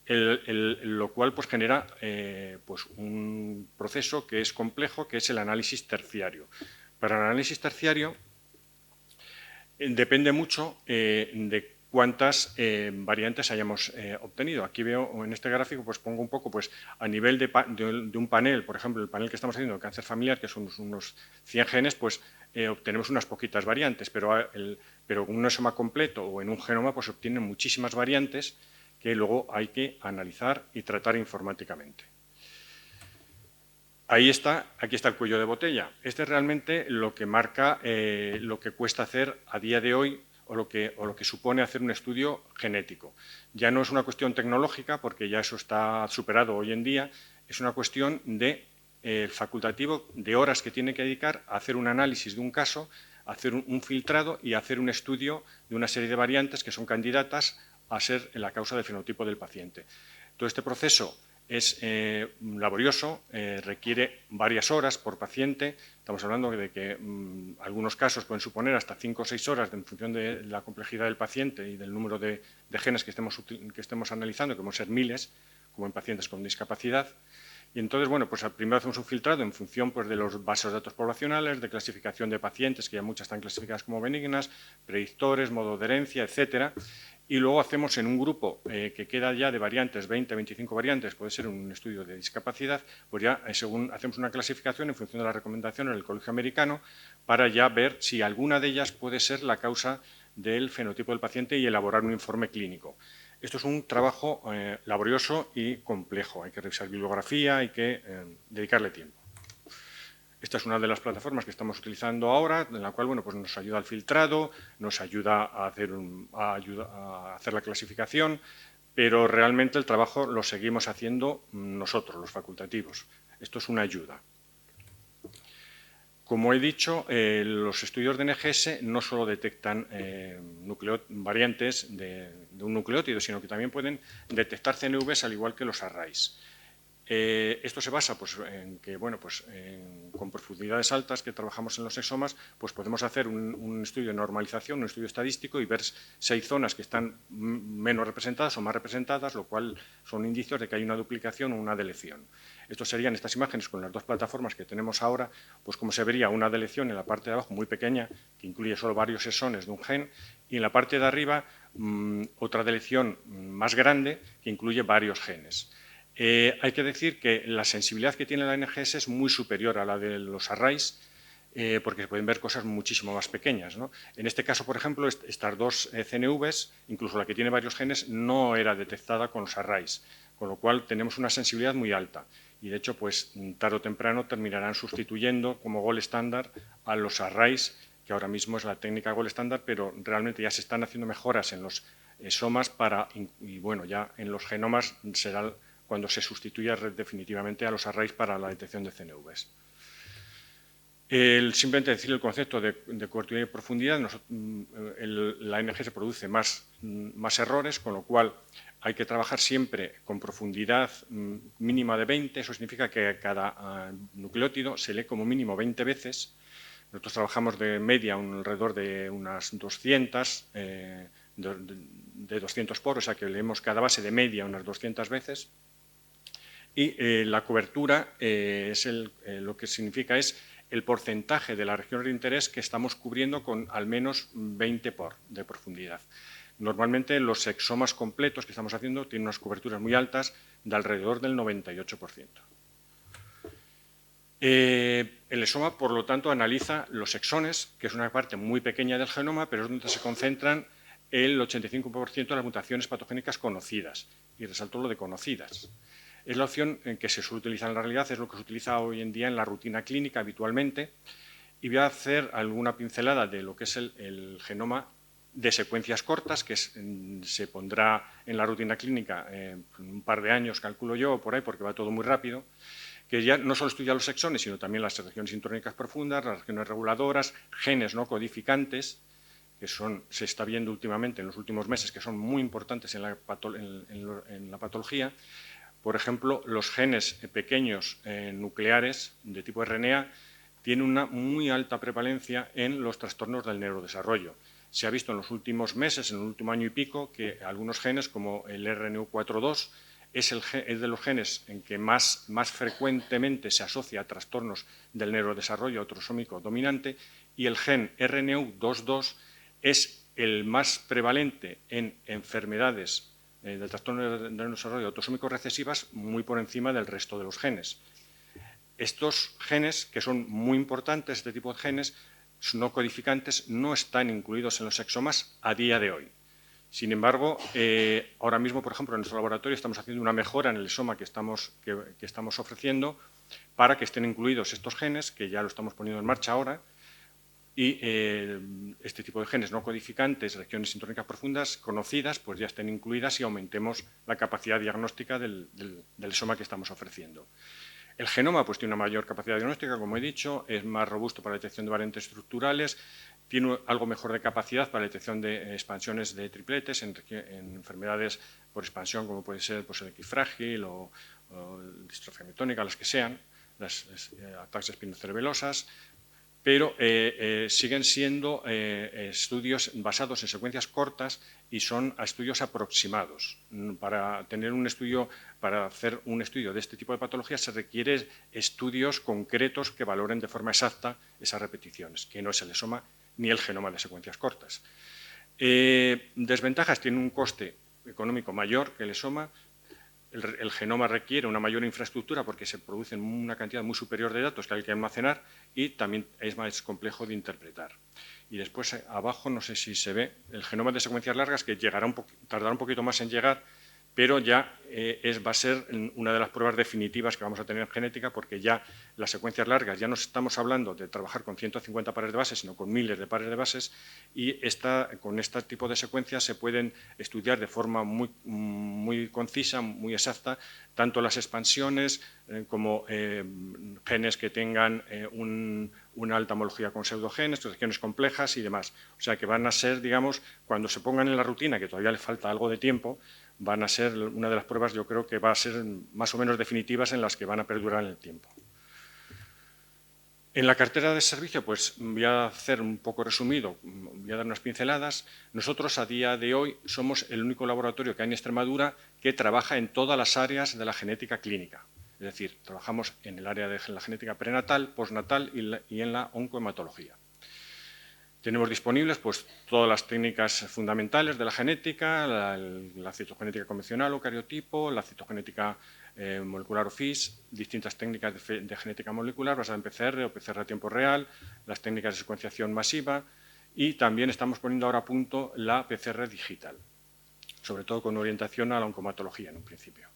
Lo cual pues, genera pues, un proceso que es complejo, que es el análisis terciario. Para el análisis terciario depende mucho de cuántas variantes hayamos obtenido. Aquí veo, en este gráfico, pues pongo un poco pues, a nivel de un panel, por ejemplo, el panel que estamos haciendo de cáncer familiar, que son unos 100 genes, pues obtenemos unas poquitas variantes, pero en un exoma completo o en un genoma pues obtienen muchísimas variantes que luego hay que analizar y tratar informáticamente. Aquí está el cuello de botella. Este es realmente lo que marca lo que cuesta hacer a día de hoy o lo que supone hacer un estudio genético. Ya no es una cuestión tecnológica, porque ya eso está superado hoy en día, es una cuestión de facultativo, de horas que tiene que dedicar a hacer un análisis de un caso, a hacer un filtrado y a hacer un estudio de una serie de variantes que son candidatas a ser la causa del fenotipo del paciente. Todo este proceso es laborioso, requiere varias horas por paciente. Estamos hablando de que algunos casos pueden suponer hasta 5 o 6 horas en función de la complejidad del paciente y del número de genes que estemos analizando, que pueden ser miles, como en pacientes con discapacidad. Y entonces, bueno, pues primero hacemos un filtrado en función pues, de los bases de datos poblacionales, de clasificación de pacientes, que ya muchas están clasificadas como benignas, predictores, modo de herencia, etcétera. Y luego hacemos en un grupo que queda ya de variantes, 20, 25 variantes, puede ser un estudio de discapacidad, pues ya según hacemos una clasificación en función de la recomendación del Colegio Americano para ya ver si alguna de ellas puede ser la causa del fenotipo del paciente y elaborar un informe clínico. Esto es un trabajo laborioso y complejo, hay que revisar bibliografía, hay que dedicarle tiempo. Esta es una de las plataformas que estamos utilizando ahora, en la cual bueno, pues nos ayuda al filtrado, nos ayuda a hacer la clasificación, pero realmente el trabajo lo seguimos haciendo nosotros, los facultativos. Esto es una ayuda. Como he dicho, los estudios de NGS no solo detectan variantes de un nucleótido, sino que también pueden detectar CNVs al igual que los arrays. Esto se basa pues, en que bueno, pues, con profundidades altas que trabajamos en los exomas, pues podemos hacer un estudio de normalización, un estudio estadístico y ver si hay zonas que están menos representadas o más representadas, lo cual son indicios de que hay una duplicación o una deleción. Estos serían estas imágenes con las dos plataformas que tenemos ahora, pues como se vería una deleción en la parte de abajo muy pequeña, que incluye solo varios exones de un gen, y en la parte de arriba otra deleción más grande que incluye varios genes. Hay que decir que la sensibilidad que tiene la NGS es muy superior a la de los arrays, porque se pueden ver cosas muchísimo más pequeñas, ¿no? En este caso, por ejemplo, estas dos CNVs, incluso la que tiene varios genes, no era detectada con los arrays, con lo cual tenemos una sensibilidad muy alta. Y de hecho, pues tarde o temprano terminarán sustituyendo como gold estándar a los arrays, que ahora mismo es la técnica gold estándar, pero realmente ya se están haciendo mejoras en los somas y bueno, ya en los genomas será cuando se sustituya definitivamente a los arrays para la detección de CNVs. Simplemente decir el concepto de cobertura y profundidad, la NGS produce más errores, con lo cual hay que trabajar siempre con profundidad mínima de 20, eso significa que cada nucleótido se lee como mínimo 20 veces. Nosotros trabajamos de media alrededor de unas 200, de 200 por, o sea que leemos cada base de media unas 200 veces. Y la cobertura lo que significa es el porcentaje de la región de interés que estamos cubriendo con al menos 20 por de profundidad. Normalmente los exomas completos que estamos haciendo tienen unas coberturas muy altas de alrededor del 98%. El exoma, por lo tanto, analiza los exones, que es una parte muy pequeña del genoma, pero es donde se concentran el 85% de las mutaciones patogénicas conocidas. Y resalto lo de conocidas. Es la opción en que se suele utilizar en la realidad, es lo que se utiliza hoy en día en la rutina clínica habitualmente. Y voy a hacer alguna pincelada de lo que es el genoma de secuencias cortas, que se pondrá en la rutina clínica en un par de años, calculo yo, por ahí, porque va todo muy rápido, que ya no solo estudia los exones, sino también las regiones intrónicas profundas, las regiones reguladoras, genes no codificantes, que se está viendo últimamente en los últimos meses, que son muy importantes en la patología. por ejemplo, los genes pequeños nucleares de tipo RNA tienen una muy alta prevalencia en los trastornos del neurodesarrollo. Se ha visto en los últimos meses, en el último año y pico, que algunos genes, como el RNU42, es de los genes en que más frecuentemente se asocia a trastornos del neurodesarrollo autosómico dominante, y el gen RNU22 es el más prevalente en enfermedades del trastorno del neurodesarrollo autosómico recesivas, muy por encima del resto de los genes. Estos genes, que son muy importantes, este tipo de genes no codificantes, no están incluidos en los exomas a día de hoy. Sin embargo, ahora mismo, por ejemplo, en nuestro laboratorio estamos haciendo una mejora en el exoma que estamos ofreciendo para que estén incluidos estos genes, que ya lo estamos poniendo en marcha ahora, y este tipo de genes no codificantes, regiones sintrónicas profundas conocidas, pues ya estén incluidas y aumentemos la capacidad diagnóstica del exoma que estamos ofreciendo. El genoma pues tiene una mayor capacidad diagnóstica, como he dicho, es más robusto para la detección de variantes estructurales, tiene algo mejor de capacidad para la detección de expansiones de tripletes en enfermedades por expansión, como puede ser pues, el X frágil o distrofia miotónica, las que sean, las ataxias espinocerebelosas, pero siguen siendo estudios basados en secuencias cortas y son estudios aproximados. Para hacer un estudio de este tipo de patologías se requieren estudios concretos que valoren de forma exacta esas repeticiones, que no es el exoma ni el genoma de secuencias cortas. Desventajas: tiene un coste económico mayor que el exoma. El genoma requiere una mayor infraestructura porque se producen una cantidad muy superior de datos que hay que almacenar y también es más complejo de interpretar. Y después, abajo, no sé si se ve, el genoma de secuencias largas, que tardará un poquito más en llegar, pero ya va a ser una de las pruebas definitivas que vamos a tener en genética, porque ya las secuencias largas, ya no estamos hablando de trabajar con 150 pares de bases, sino con miles de pares de bases, y con este tipo de secuencias se pueden estudiar de forma muy concisa, muy exacta, tanto las expansiones como genes que tengan una alta homología con pseudogenes, regiones complejas y demás. O sea que van a ser, digamos, cuando se pongan en la rutina, que todavía le falta algo de tiempo, van a ser una de las pruebas, yo creo que va a ser más o menos definitivas, en las que van a perdurar en el tiempo. En la cartera de servicio, pues voy a hacer un poco resumido, voy a dar unas pinceladas. Nosotros a día de hoy somos el único laboratorio que hay en Extremadura que trabaja en todas las áreas de la genética clínica. Es decir, trabajamos en el área de la genética prenatal, postnatal y en la oncohematología. Tenemos disponibles pues, todas las técnicas fundamentales de la genética, la citogenética convencional o cariotipo, la citogenética molecular o FIS, distintas técnicas de genética molecular basada en PCR o PCR a tiempo real, las técnicas de secuenciación masiva, y también estamos poniendo ahora a punto la PCR digital, sobre todo con orientación a la oncomatología en un principio.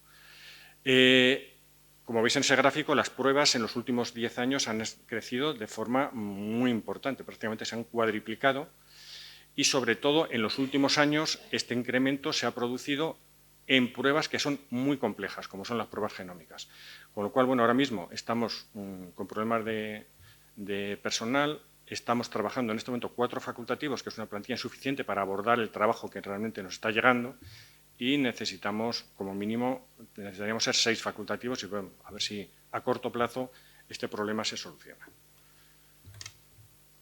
Como veis en ese gráfico, las pruebas en los últimos 10 años han crecido de forma muy importante, prácticamente se han cuadriplicado, y sobre todo en los últimos años este incremento se ha producido en pruebas que son muy complejas, como son las pruebas genómicas. Con lo cual, bueno, ahora mismo estamos con problemas de personal, estamos trabajando en este momento 4 facultativos, que es una plantilla insuficiente para abordar el trabajo que realmente nos está llegando, y necesitamos, como mínimo, necesitaríamos ser 6 facultativos y bueno, a ver si a corto plazo este problema se soluciona.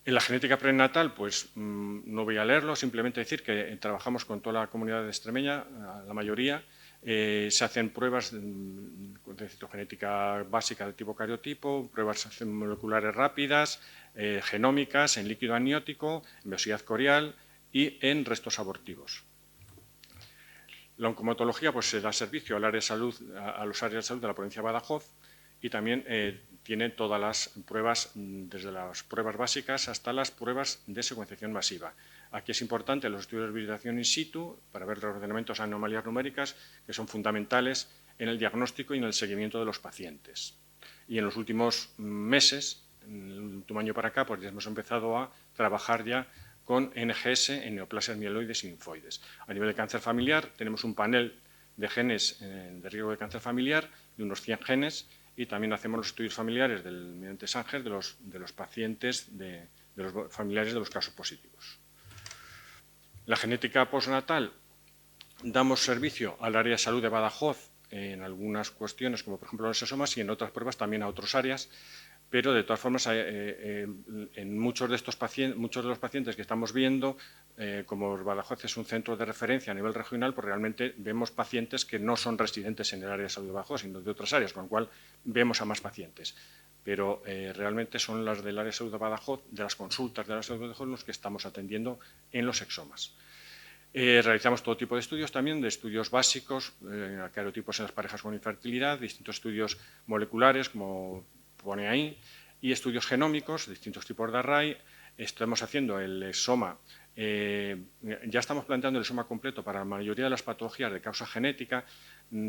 En la genética prenatal, pues no voy a leerlo, simplemente decir que trabajamos con toda la comunidad de extremeña, la mayoría. Se hacen pruebas de citogenética básica de tipo cariotipo, pruebas moleculares rápidas, genómicas, en líquido amniótico, en velocidad corial y en restos abortivos. La oncomatología pues, se da servicio al área de salud, a los áreas de salud de la provincia de Badajoz, y también tiene todas las pruebas, desde las pruebas básicas hasta las pruebas de secuenciación masiva. Aquí es importante los estudios de validación in situ para ver los ordenamientos de anomalías numéricas, que son fundamentales en el diagnóstico y en el seguimiento de los pacientes. Y en los últimos meses, en el último año para acá, pues ya hemos empezado a trabajar ya con NGS en neoplasias mieloides y linfoides. A nivel de cáncer familiar tenemos un panel de genes de riesgo de cáncer familiar de unos 100 genes, y también hacemos los estudios familiares mediante Sanger de los pacientes, de los familiares de los casos positivos. La genética postnatal, damos servicio al área de salud de Badajoz en algunas cuestiones, como por ejemplo los exomas, y en otras pruebas también a otras áreas, pero de todas formas, en muchos de los pacientes que estamos viendo, como Badajoz es un centro de referencia a nivel regional, pues realmente vemos pacientes que no son residentes en el área de salud de Badajoz, sino de otras áreas, con lo cual vemos a más pacientes. Pero realmente son las del área de salud de Badajoz, de las consultas de la salud de Badajoz, los que estamos atendiendo en los exomas. Realizamos todo tipo de estudios también, de estudios básicos, carotipos en las parejas con infertilidad, distintos estudios moleculares, como pone ahí, y estudios genómicos, distintos tipos de array. Estamos haciendo el exoma, ya estamos planteando el exoma completo para la mayoría de las patologías de causa genética,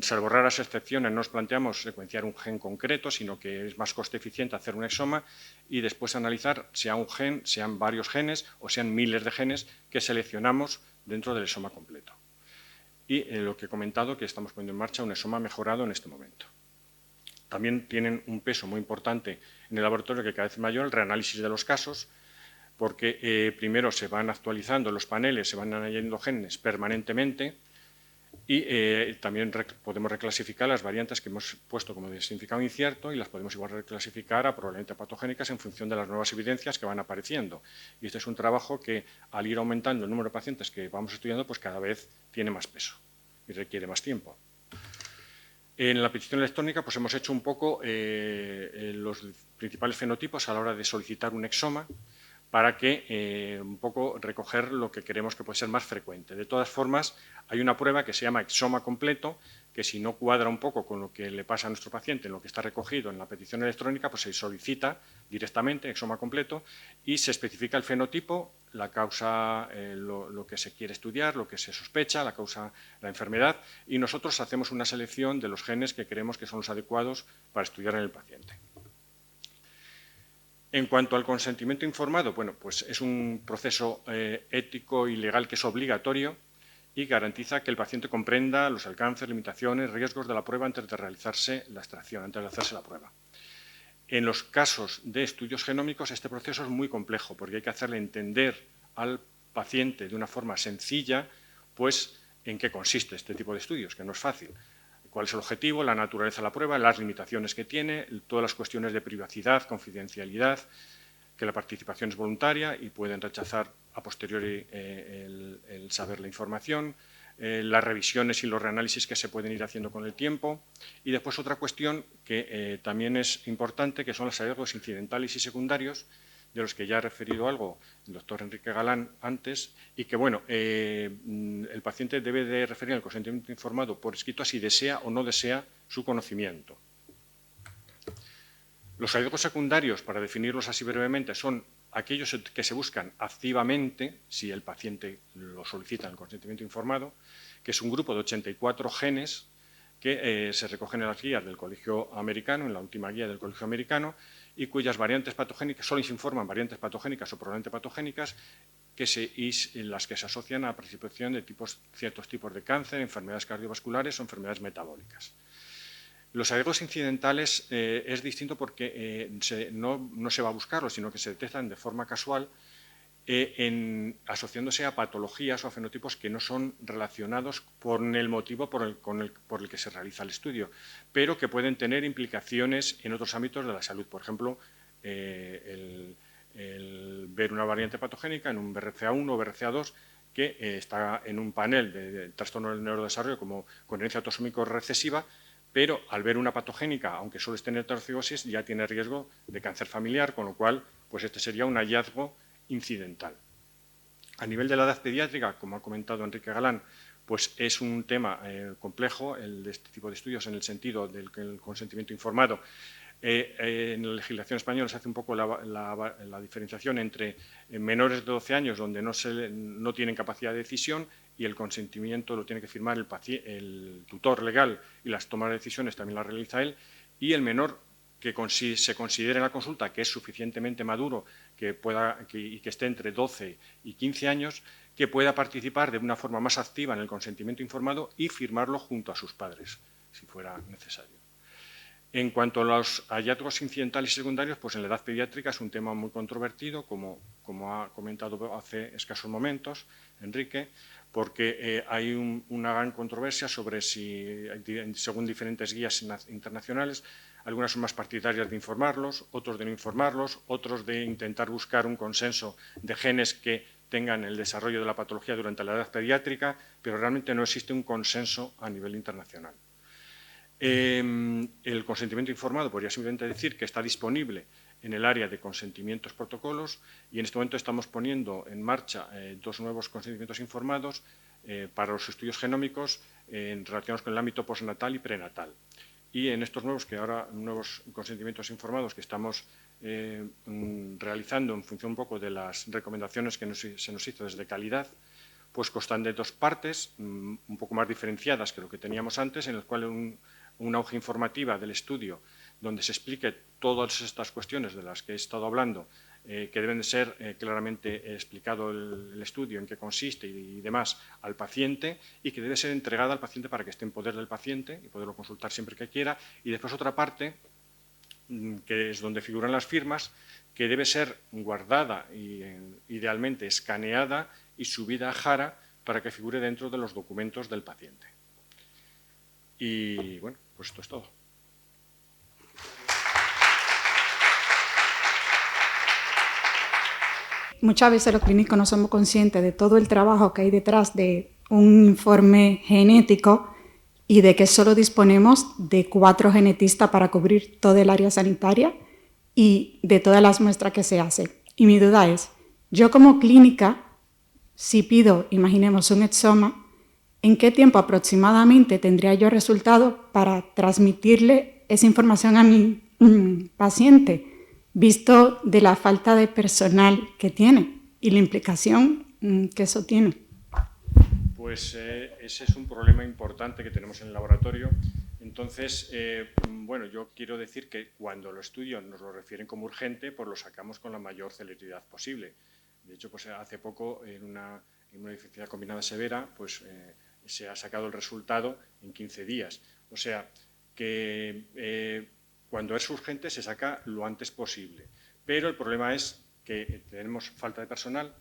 salvo raras excepciones, no nos planteamos secuenciar un gen concreto, sino que es más coste eficiente hacer un exoma y después analizar sea un gen, sean varios genes o sean miles de genes que seleccionamos dentro del exoma completo. Y lo que he comentado, que estamos poniendo en marcha un exoma mejorado en este momento. También tienen un peso muy importante en el laboratorio, que cada vez es mayor, el reanálisis de los casos, porque primero se van actualizando los paneles, se van añadiendo genes permanentemente y también podemos reclasificar las variantes que hemos puesto como de significado incierto y las podemos igual reclasificar a probablemente patogénicas en función de las nuevas evidencias que van apareciendo. Y este es un trabajo que, al ir aumentando el número de pacientes que vamos estudiando, pues cada vez tiene más peso y requiere más tiempo. En la petición electrónica pues hemos hecho un poco los principales fenotipos a la hora de solicitar un exoma para que un poco recoger lo que queremos que puede ser más frecuente. De todas formas, hay una prueba que se llama exoma completo, que si no cuadra un poco con lo que le pasa a nuestro paciente, en lo que está recogido en la petición electrónica, pues se solicita directamente exoma completo y se especifica el fenotipo, la causa, lo que se quiere estudiar, lo que se sospecha, la causa, la enfermedad, y nosotros hacemos una selección de los genes que creemos que son los adecuados para estudiar en el paciente. En cuanto al consentimiento informado, bueno, pues es un proceso ético y legal que es obligatorio y garantiza que el paciente comprenda los alcances, limitaciones, riesgos de la prueba antes de realizarse la extracción, antes de hacerse la prueba. En los casos de estudios genómicos este proceso es muy complejo porque hay que hacerle entender al paciente de una forma sencilla pues en qué consiste este tipo de estudios, que no es fácil. Cuál es el objetivo, la naturaleza de la prueba, las limitaciones que tiene, todas las cuestiones de privacidad, confidencialidad, que la participación es voluntaria y pueden rechazar a posteriori el saber la información, las revisiones y los reanálisis que se pueden ir haciendo con el tiempo. Y después otra cuestión que también es importante, que son los hallazgos incidentales y secundarios, de los que ya ha referido algo el doctor Enrique Galán antes, y que, bueno, el paciente debe de referir el consentimiento informado por escrito si desea o no desea su conocimiento. Los hallazgos secundarios, para definirlos así brevemente, son aquellos que se buscan activamente, si el paciente lo solicita en el consentimiento informado, que es un grupo de 84 genes que se recogen en las guías del Colegio Americano, en la última guía del Colegio Americano, y cuyas variantes patogénicas, solo se informan variantes patogénicas o probablemente patogénicas, en las que se asocian a la participación de ciertos tipos de cáncer, enfermedades cardiovasculares o enfermedades metabólicas. Los hallazgos incidentales es distinto porque no se va a buscarlos, sino que se detectan de forma casual asociándose a patologías o a fenotipos que no son relacionados con el motivo por el que se realiza el estudio, pero que pueden tener implicaciones en otros ámbitos de la salud. Por ejemplo, el ver una variante patogénica en un BRCA1 o BRCA2 que está en un panel de trastorno del neurodesarrollo como con herencia autosómico recesiva, pero al ver una patogénica, aunque solo esté en heterocigosis, ya tiene riesgo de cáncer familiar, con lo cual pues este sería un hallazgo incidental. A nivel de la edad pediátrica, como ha comentado Enrique Galán, pues es un tema complejo el de este tipo de estudios en el sentido del que el consentimiento informado. En la legislación española se hace un poco la diferenciación entre menores de 12 años donde no tienen capacidad de decisión y el consentimiento lo tiene que firmar el tutor legal y las tomas de decisiones también las realiza él, y el menor que se considere en la consulta que es suficientemente maduro y que esté entre 12 y 15 años, que pueda participar de una forma más activa en el consentimiento informado y firmarlo junto a sus padres, si fuera necesario. En cuanto a los hallazgos incidentales y secundarios, pues en la edad pediátrica es un tema muy controvertido, como ha comentado hace escasos momentos Enrique, porque hay una gran controversia sobre si, según diferentes guías internacionales, algunas son más partidarias de informarlos, otros de no informarlos, otros de intentar buscar un consenso de genes que tengan el desarrollo de la patología durante la edad pediátrica, pero realmente no existe un consenso a nivel internacional. El consentimiento informado podría simplemente decir que está disponible en el área de consentimientos protocolos y en este momento estamos poniendo en marcha 2 nuevos consentimientos informados para los estudios genómicos relacionados con el ámbito postnatal y prenatal. Y en estos nuevos consentimientos informados que estamos realizando en función un poco de las recomendaciones que se nos hizo desde calidad, pues constan de 2 partes, un poco más diferenciadas que lo que teníamos antes, en el cual una hoja informativa del estudio donde se explique todas estas cuestiones de las que he estado hablando, que deben de ser claramente explicado el estudio, en qué consiste y demás al paciente, y que debe ser entregada al paciente para que esté en poder del paciente y poderlo consultar siempre que quiera. Y después otra parte, que es donde figuran las firmas, que debe ser guardada y idealmente escaneada y subida a Jara para que figure dentro de los documentos del paciente. Y bueno, pues esto es todo. Muchas veces los clínicos no somos conscientes de todo el trabajo que hay detrás de un informe genético y de que solo disponemos de 4 genetistas para cubrir todo el área sanitaria y de todas las muestras que se hacen. Y mi duda es, yo como clínica, si pido, imaginemos, un exoma, ¿en qué tiempo aproximadamente tendría yo resultado para transmitirle esa información a mi paciente, visto de la falta de personal que tiene y la implicación que eso tiene? Pues ese es un problema importante que tenemos en el laboratorio. Entonces, bueno, yo quiero decir que cuando los estudios nos lo refieren como urgente, pues lo sacamos con la mayor celeridad posible. De hecho, pues hace poco en una deficiencia combinada severa, pues se ha sacado el resultado en 15 días. O sea, que cuando es urgente se saca lo antes posible. Pero el problema es que tenemos falta de personal.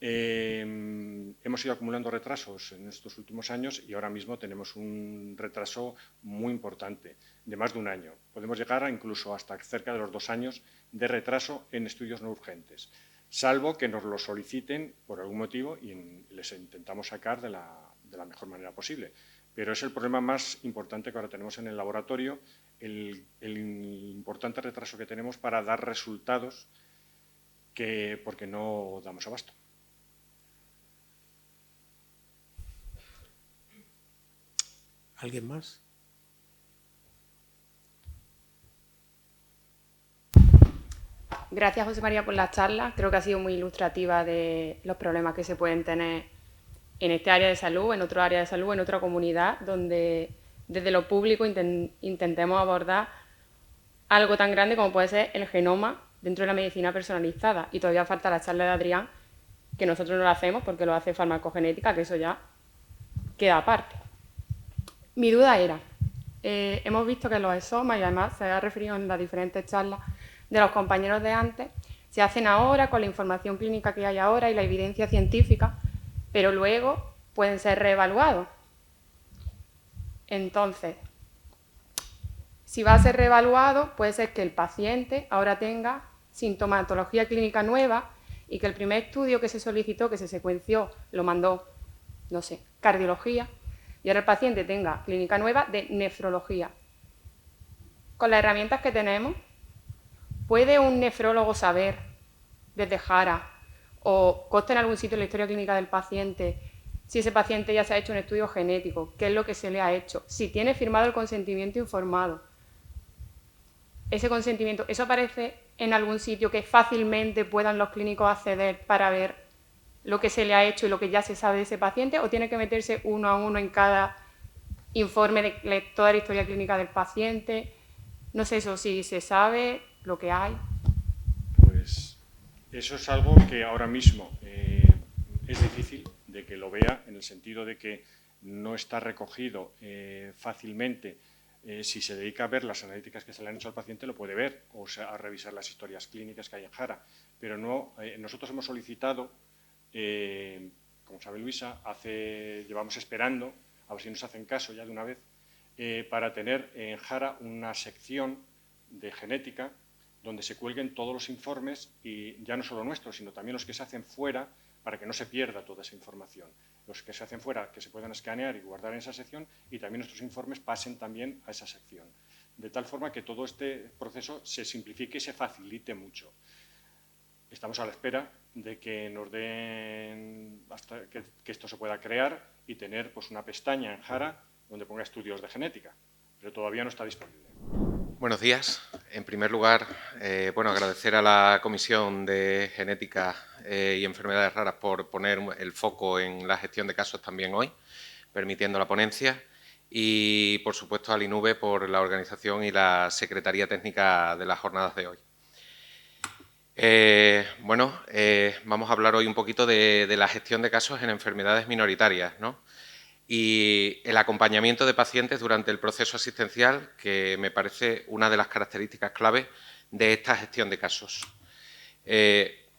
Hemos ido acumulando retrasos en estos últimos años y ahora mismo tenemos un retraso muy importante, de más de 1 año. Podemos llegar incluso hasta cerca de los 2 años de retraso en estudios no urgentes, salvo que nos lo soliciten por algún motivo y les intentamos sacar de la mejor manera posible. Pero es el problema más importante que ahora tenemos en el laboratorio, el importante retraso que tenemos para dar resultados porque no damos abasto. ¿Alguien más? Gracias, José María, por la charla. Creo que ha sido muy ilustrativa de los problemas que se pueden tener en este área de salud, en otro área de salud, en otra comunidad, donde desde lo público intentemos abordar algo tan grande como puede ser el genoma dentro de la medicina personalizada. Y todavía falta la charla de Adrián, que nosotros no la hacemos porque lo hace farmacogenética, que eso ya queda aparte. Mi duda era, hemos visto que los exomas, y además se ha referido en las diferentes charlas de los compañeros de antes, se hacen ahora con la información clínica que hay ahora y la evidencia científica, pero luego pueden ser reevaluados. Entonces, si va a ser reevaluado, puede ser que el paciente ahora tenga sintomatología clínica nueva y que el primer estudio que se solicitó, que se secuenció, lo mandó, no sé, cardiología, y ahora el paciente tenga clínica nueva de nefrología. Con las herramientas que tenemos, ¿puede un nefrólogo saber desde Jara o consta en algún sitio en la historia clínica del paciente si ese paciente ya se ha hecho un estudio genético, qué es lo que se le ha hecho, si tiene firmado el consentimiento informado? Ese consentimiento, ¿eso aparece en algún sitio que fácilmente puedan los clínicos acceder para ver lo que se le ha hecho y lo que ya se sabe de ese paciente, o tiene que meterse uno a uno en cada informe de toda la historia clínica del paciente? No sé eso, si se sabe lo que hay. Pues eso es algo que ahora mismo es difícil de que lo vea, en el sentido de que no está recogido fácilmente si se dedica a ver las analíticas que se le han hecho al paciente, lo puede ver, o sea, a revisar las historias clínicas que hay en Jara. Pero no, nosotros hemos solicitado, como sabe Luisa, llevamos esperando, a ver si nos hacen caso ya de una vez, para tener en Jara una sección de genética donde se cuelguen todos los informes, y ya no solo nuestros, sino también los que se hacen fuera, para que no se pierda toda esa información. Los que se hacen fuera, que se puedan escanear y guardar en esa sección, y también nuestros informes pasen también a esa sección. De tal forma que todo este proceso se simplifique y se facilite mucho. Estamos a la espera de que nos den hasta que esto se pueda crear y tener pues, una pestaña en Jara donde ponga estudios de genética, pero todavía no está disponible. Buenos días. En primer lugar, agradecer a la Comisión de Genética y Enfermedades Raras por poner el foco en la gestión de casos también hoy, permitiendo la ponencia, y, por supuesto, al INUVE por la organización y la Secretaría Técnica de las jornadas de hoy. Vamos a hablar hoy un poquito de la gestión de casos en enfermedades minoritarias, ¿no? Y el acompañamiento de pacientes durante el proceso asistencial, que me parece una de las características clave de esta gestión de casos.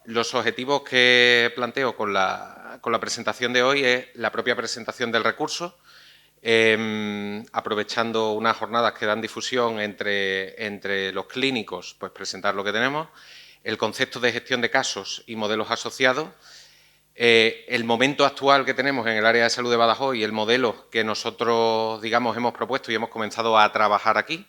Los objetivos que planteo con la presentación de hoy es la propia presentación del recurso, aprovechando unas jornadas que dan difusión entre los clínicos, pues presentar lo que tenemos, el concepto de gestión de casos y modelos asociados, el momento actual que tenemos en el área de salud de Badajoz y el modelo que nosotros, digamos, hemos propuesto y hemos comenzado a trabajar aquí,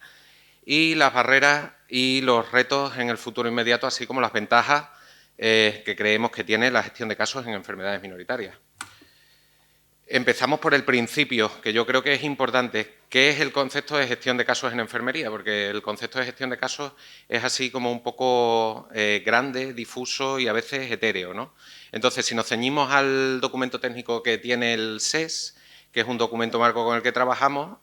y las barreras y los retos en el futuro inmediato, así como las ventajas que creemos que tiene la gestión de casos en enfermedades minoritarias. Empezamos por el principio, que yo creo que es importante. ¿Qué es el concepto de gestión de casos en enfermería? Porque el concepto de gestión de casos es así como un poco grande, difuso y a veces etéreo, ¿no? Entonces, si nos ceñimos al documento técnico que tiene el SES, que es un documento marco con el que trabajamos,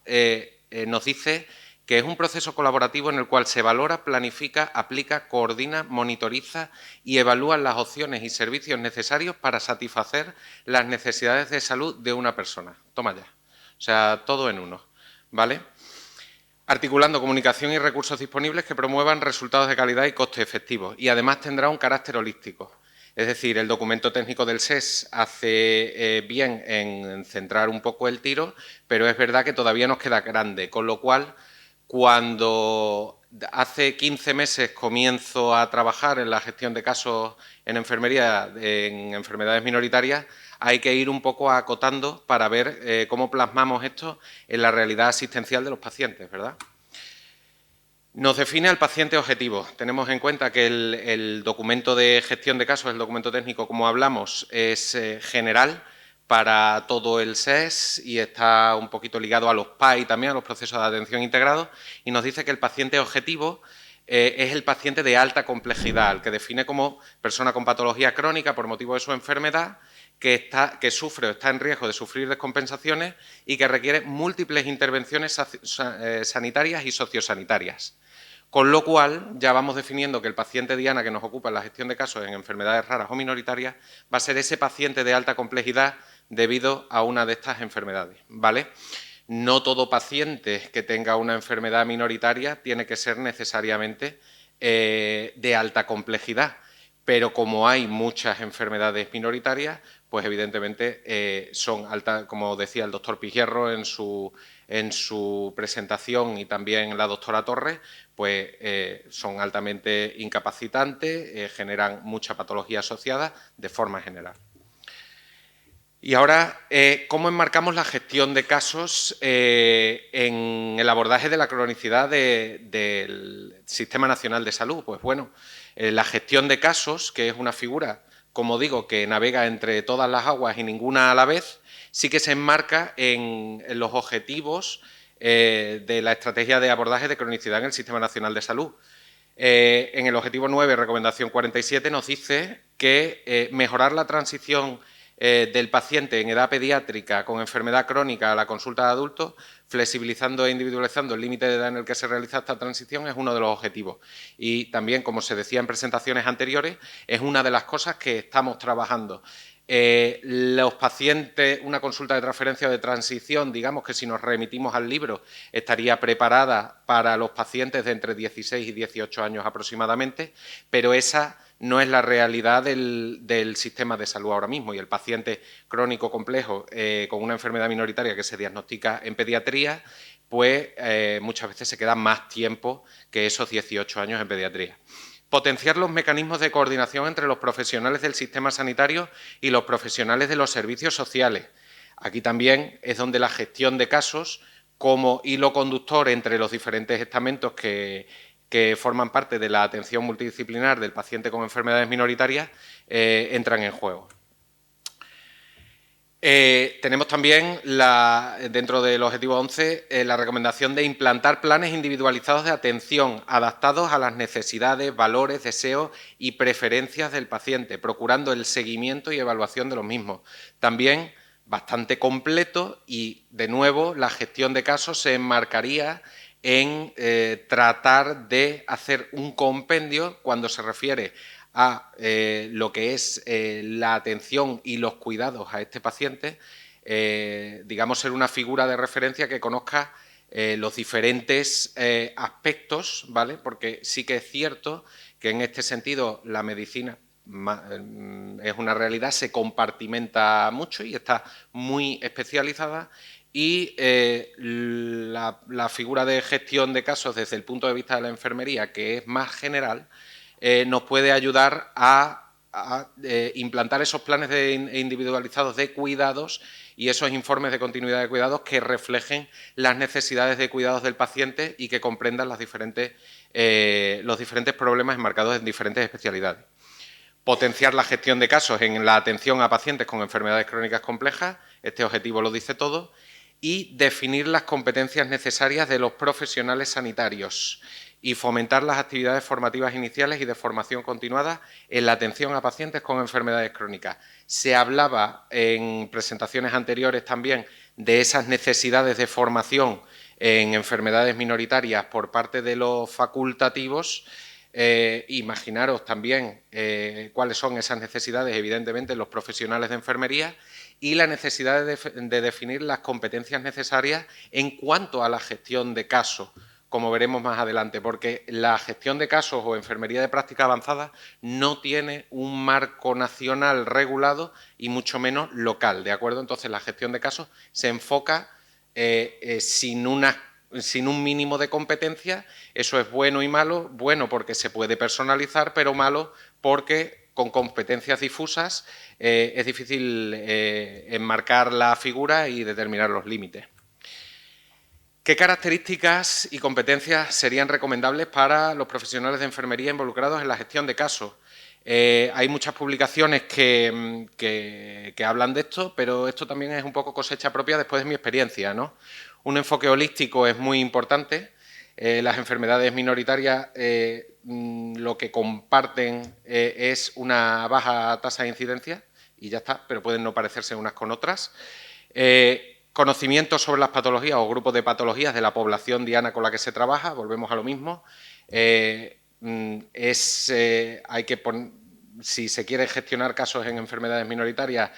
nos dice que es un proceso colaborativo en el cual se valora, planifica, aplica, coordina, monitoriza y evalúa las opciones y servicios necesarios para satisfacer las necesidades de salud de una persona. Toma ya. O sea, todo en uno, ¿vale? Articulando comunicación y recursos disponibles que promuevan resultados de calidad y coste efectivos, y además tendrá un carácter holístico. Es decir, el documento técnico del SES hace bien en centrar un poco el tiro, pero es verdad que todavía nos queda grande, con lo cual, cuando hace 15 meses comienzo a trabajar en la gestión de casos en enfermería, en enfermedades minoritarias, hay que ir un poco acotando para ver cómo plasmamos esto en la realidad asistencial de los pacientes, ¿verdad? Nos define al paciente objetivo. Tenemos en cuenta que el documento de gestión de casos, el documento técnico, como hablamos, es general para todo el SES y está un poquito ligado a los PAI también, a los procesos de atención integrados, y nos dice que el paciente objetivo es el paciente de alta complejidad, el que define como persona con patología crónica por motivo de su enfermedad, que sufre o está en riesgo de sufrir descompensaciones y que requiere múltiples intervenciones sanitarias y sociosanitarias. Con lo cual, ya vamos definiendo que el paciente diana que nos ocupa en la gestión de casos en enfermedades raras o minoritarias va a ser ese paciente de alta complejidad debido a una de estas enfermedades, ¿vale? No todo paciente que tenga una enfermedad minoritaria tiene que ser necesariamente de alta complejidad, pero como hay muchas enfermedades minoritarias, pues evidentemente son altas, como decía el doctor Pizierro en su presentación y también la doctora Torres, pues son altamente incapacitantes, generan mucha patología asociada de forma general. Y ahora, ¿cómo enmarcamos la gestión de casos en el abordaje de la cronicidad del Sistema Nacional de Salud? Pues bueno, la gestión de casos, que es una figura, como digo, que navega entre todas las aguas y ninguna a la vez, sí que se enmarca en los objetivos de la estrategia de abordaje de cronicidad en el Sistema Nacional de Salud. En el objetivo 9, recomendación 47, nos dice que mejorar la transición del paciente en edad pediátrica con enfermedad crónica a la consulta de adultos, flexibilizando e individualizando el límite de edad en el que se realiza esta transición, es uno de los objetivos. Y también, como se decía en presentaciones anteriores, es una de las cosas que estamos trabajando. Los pacientes, una consulta de transferencia o de transición, digamos que si nos remitimos al libro, estaría preparada para los pacientes de entre 16 y 18 años aproximadamente, pero esa no es la realidad del sistema de salud ahora mismo, y el paciente crónico complejo con una enfermedad minoritaria que se diagnostica en pediatría, pues muchas veces se queda más tiempo que esos 18 años en pediatría. Potenciar los mecanismos de coordinación entre los profesionales del sistema sanitario y los profesionales de los servicios sociales. Aquí también es donde la gestión de casos, como hilo conductor entre los diferentes estamentos que forman parte de la atención multidisciplinar del paciente con enfermedades minoritarias, entran en juego. Tenemos también, dentro del objetivo 11, la recomendación de implantar planes individualizados de atención adaptados a las necesidades, valores, deseos y preferencias del paciente, procurando el seguimiento y evaluación de los mismos. También bastante completo y, de nuevo, la gestión de casos se enmarcaría en tratar de hacer un compendio cuando se refiere a lo que es la atención y los cuidados a este paciente, digamos, ser una figura de referencia que conozca los diferentes aspectos, ¿vale? Porque sí que es cierto que en este sentido la medicina es una realidad, se compartimenta mucho y está muy especializada, y la figura de gestión de casos desde el punto de vista de la enfermería, que es más general, nos puede ayudar a implantar esos planes individualizados de cuidados y esos informes de continuidad de cuidados que reflejen las necesidades de cuidados del paciente y que comprendan los diferentes problemas enmarcados en diferentes especialidades. Potenciar la gestión de casos en la atención a pacientes con enfermedades crónicas complejas, este objetivo lo dice todo, y definir las competencias necesarias de los profesionales sanitarios y fomentar las actividades formativas iniciales y de formación continuada en la atención a pacientes con enfermedades crónicas. Se hablaba en presentaciones anteriores también de esas necesidades de formación en enfermedades minoritarias por parte de los facultativos. Imaginaros también cuáles son esas necesidades, evidentemente, en los profesionales de enfermería, y la necesidad de definir las competencias necesarias en cuanto a la gestión de casos, como veremos más adelante, porque la gestión de casos o enfermería de práctica avanzada no tiene un marco nacional regulado y mucho menos local, ¿de acuerdo? Entonces, la gestión de casos se enfoca sin un mínimo de competencia. Eso es bueno y malo. Bueno porque se puede personalizar, pero malo porque con competencias difusas es difícil enmarcar la figura y determinar los límites. ¿Qué características y competencias serían recomendables para los profesionales de enfermería involucrados en la gestión de casos? Hay muchas publicaciones que hablan de esto, pero esto también es un poco cosecha propia después de mi experiencia, ¿no? Un enfoque holístico es muy importante. Las enfermedades minoritarias lo que comparten es una baja tasa de incidencia y ya está, pero pueden no parecerse unas con otras. Conocimiento sobre las patologías o grupos de patologías de la población diana con la que se trabaja, volvemos a lo mismo. Si se quiere gestionar casos en enfermedades minoritarias,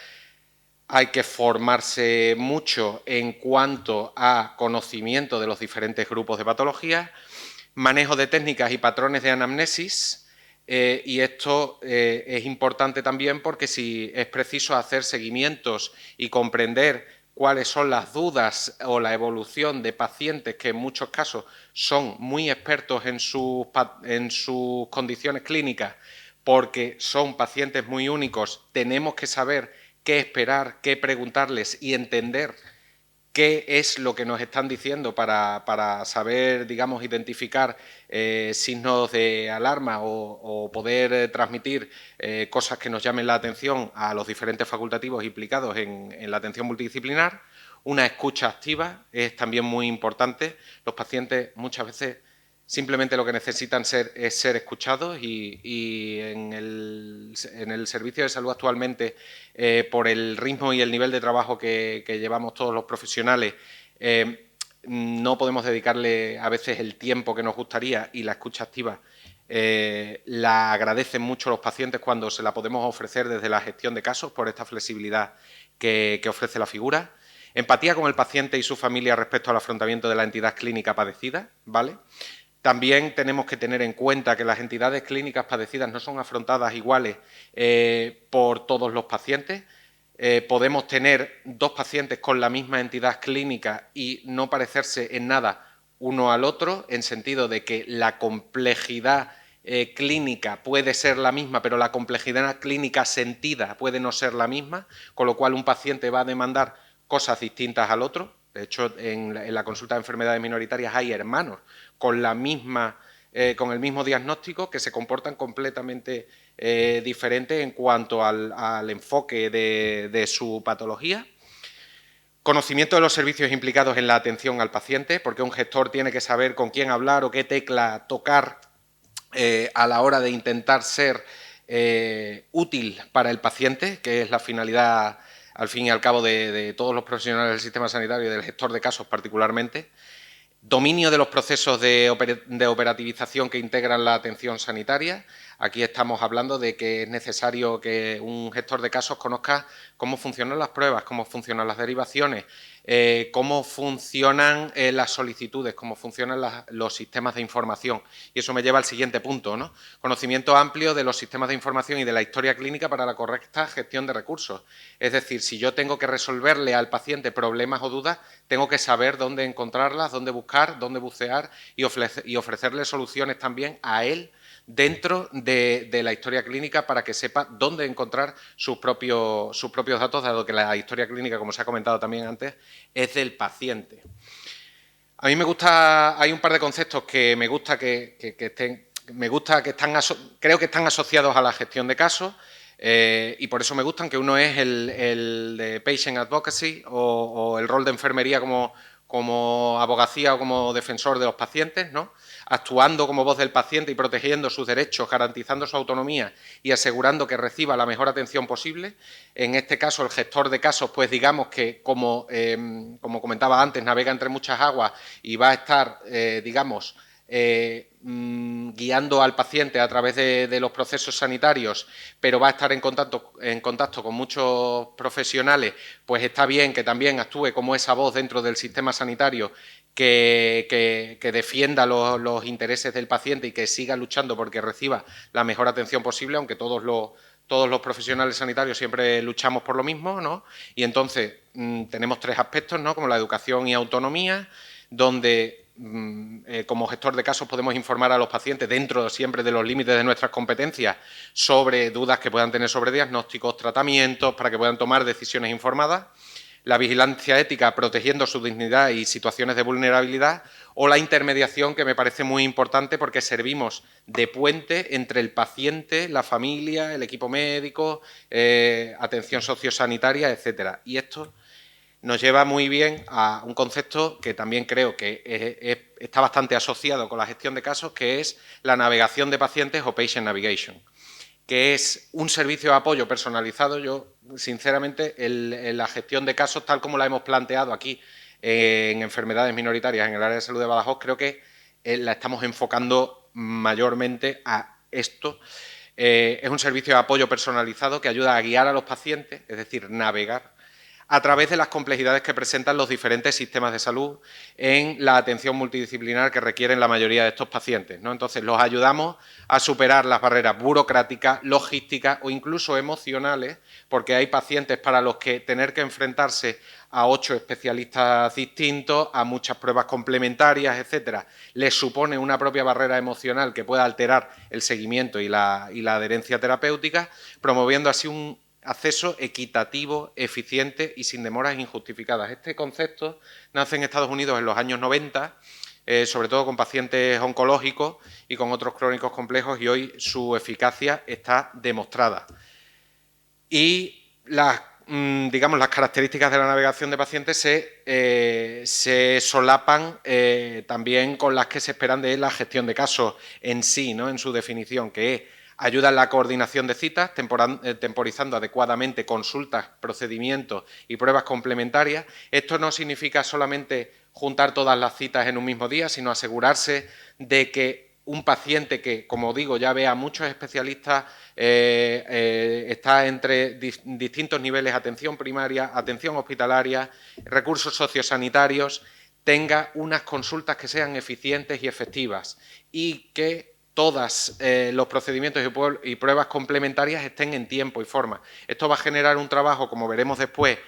hay que formarse mucho en cuanto a conocimiento de los diferentes grupos de patologías, manejo de técnicas y patrones de anamnesis, y esto es importante también porque si es preciso hacer seguimientos y comprender cuáles son las dudas o la evolución de pacientes que en muchos casos son muy expertos en sus condiciones clínicas, porque son pacientes muy únicos, tenemos que saber qué esperar, qué preguntarles y entender qué es lo que nos están diciendo para saber, digamos, identificar signos de alarma o poder transmitir cosas que nos llamen la atención a los diferentes facultativos implicados en la atención multidisciplinar. Una escucha activa es también muy importante. Los pacientes muchas veces simplemente lo que necesitan es ser escuchados y en el servicio de salud actualmente, por el ritmo y el nivel de trabajo que llevamos todos los profesionales, no podemos dedicarle a veces el tiempo que nos gustaría, y la escucha activa la agradecen mucho los pacientes cuando se la podemos ofrecer desde la gestión de casos por esta flexibilidad que ofrece la figura. Empatía con el paciente y su familia respecto al afrontamiento de la entidad clínica padecida, ¿vale? También tenemos que tener en cuenta que las entidades clínicas padecidas no son afrontadas iguales por todos los pacientes. Podemos tener dos pacientes con la misma entidad clínica y no parecerse en nada uno al otro, en sentido de que la complejidad clínica puede ser la misma, pero la complejidad clínica sentida puede no ser la misma, con lo cual un paciente va a demandar cosas distintas al otro. De hecho, en la consulta de enfermedades minoritarias hay hermanos con el mismo diagnóstico que se comportan completamente diferentes en cuanto al enfoque de su patología. Conocimiento de los servicios implicados en la atención al paciente, porque un gestor tiene que saber con quién hablar o qué tecla tocar a la hora de intentar ser útil para el paciente, que es la finalidad, al fin y al cabo, de todos los profesionales del sistema sanitario y del gestor de casos particularmente. Dominio de los procesos de operativización que integran la atención sanitaria. Aquí estamos hablando de que es necesario que un gestor de casos conozca cómo funcionan las pruebas, cómo funcionan las derivaciones, cómo funcionan las solicitudes, cómo funcionan los sistemas de información. Y eso me lleva al siguiente punto, ¿no? Conocimiento amplio de los sistemas de información y de la historia clínica para la correcta gestión de recursos. Es decir, si yo tengo que resolverle al paciente problemas o dudas, tengo que saber dónde encontrarlas, dónde buscar, dónde bucear y ofrecerle soluciones también a él dentro de la historia clínica para que sepa dónde encontrar sus propios datos, dado que la historia clínica, como se ha comentado también antes, es del paciente. A mí me gusta, hay un par de conceptos que me gusta creo que están asociados a la gestión de casos y por eso me gustan, que uno es el de patient advocacy o el rol de enfermería como abogacía o como defensor de los pacientes, ¿no? Actuando como voz del paciente y protegiendo sus derechos, garantizando su autonomía y asegurando que reciba la mejor atención posible. En este caso, el gestor de casos, pues digamos que, como comentaba antes, navega entre muchas aguas y va a estar, guiando al paciente a través de los procesos sanitarios, pero va a estar en contacto con muchos profesionales, pues está bien que también actúe como esa voz dentro del sistema sanitario que defienda los intereses del paciente y que siga luchando porque reciba la mejor atención posible, aunque todos los profesionales sanitarios siempre luchamos por lo mismo, ¿no? Y entonces tenemos tres aspectos, ¿no? Como la educación y autonomía, donde como gestor de casos podemos informar a los pacientes dentro siempre de los límites de nuestras competencias sobre dudas que puedan tener sobre diagnósticos, tratamientos, para que puedan tomar decisiones informadas. La vigilancia ética protegiendo su dignidad y situaciones de vulnerabilidad, o la intermediación, que me parece muy importante porque servimos de puente entre el paciente, la familia, el equipo médico, atención sociosanitaria, etcétera. Y esto nos lleva muy bien a un concepto que también creo que está bastante asociado con la gestión de casos, que es la navegación de pacientes o patient navigation, que es un servicio de apoyo personalizado. Yo, sinceramente, la gestión de casos, tal como la hemos planteado aquí en enfermedades minoritarias en el área de salud de Badajoz, creo que la estamos enfocando mayormente a esto. Es un servicio de apoyo personalizado que ayuda a guiar a los pacientes, es decir, navegar a través de las complejidades que presentan los diferentes sistemas de salud en la atención multidisciplinar que requieren la mayoría de estos pacientes, ¿no? Entonces, los ayudamos a superar las barreras burocráticas, logísticas o incluso emocionales, porque hay pacientes para los que tener que enfrentarse a 8 especialistas distintos, a muchas pruebas complementarias, etcétera, les supone una propia barrera emocional que pueda alterar el seguimiento y la adherencia terapéutica, promoviendo así un acceso equitativo, eficiente y sin demoras injustificadas. Este concepto nace en Estados Unidos en los años 90, sobre todo con pacientes oncológicos y con otros crónicos complejos, y hoy su eficacia está demostrada. Y las características de la navegación de pacientes se solapan también con las que se esperan de la gestión de casos en sí, ¿no? En su definición, que es ayuda en la coordinación de citas, temporizando adecuadamente consultas, procedimientos y pruebas complementarias. Esto no significa solamente juntar todas las citas en un mismo día, sino asegurarse de que un paciente que, como digo, ya ve a muchos especialistas, está entre distintos niveles, atención primaria, atención hospitalaria, recursos sociosanitarios, tenga unas consultas que sean eficientes y efectivas y que todos los procedimientos y pruebas complementarias estén en tiempo y forma. Esto va a generar un trabajo, como veremos después,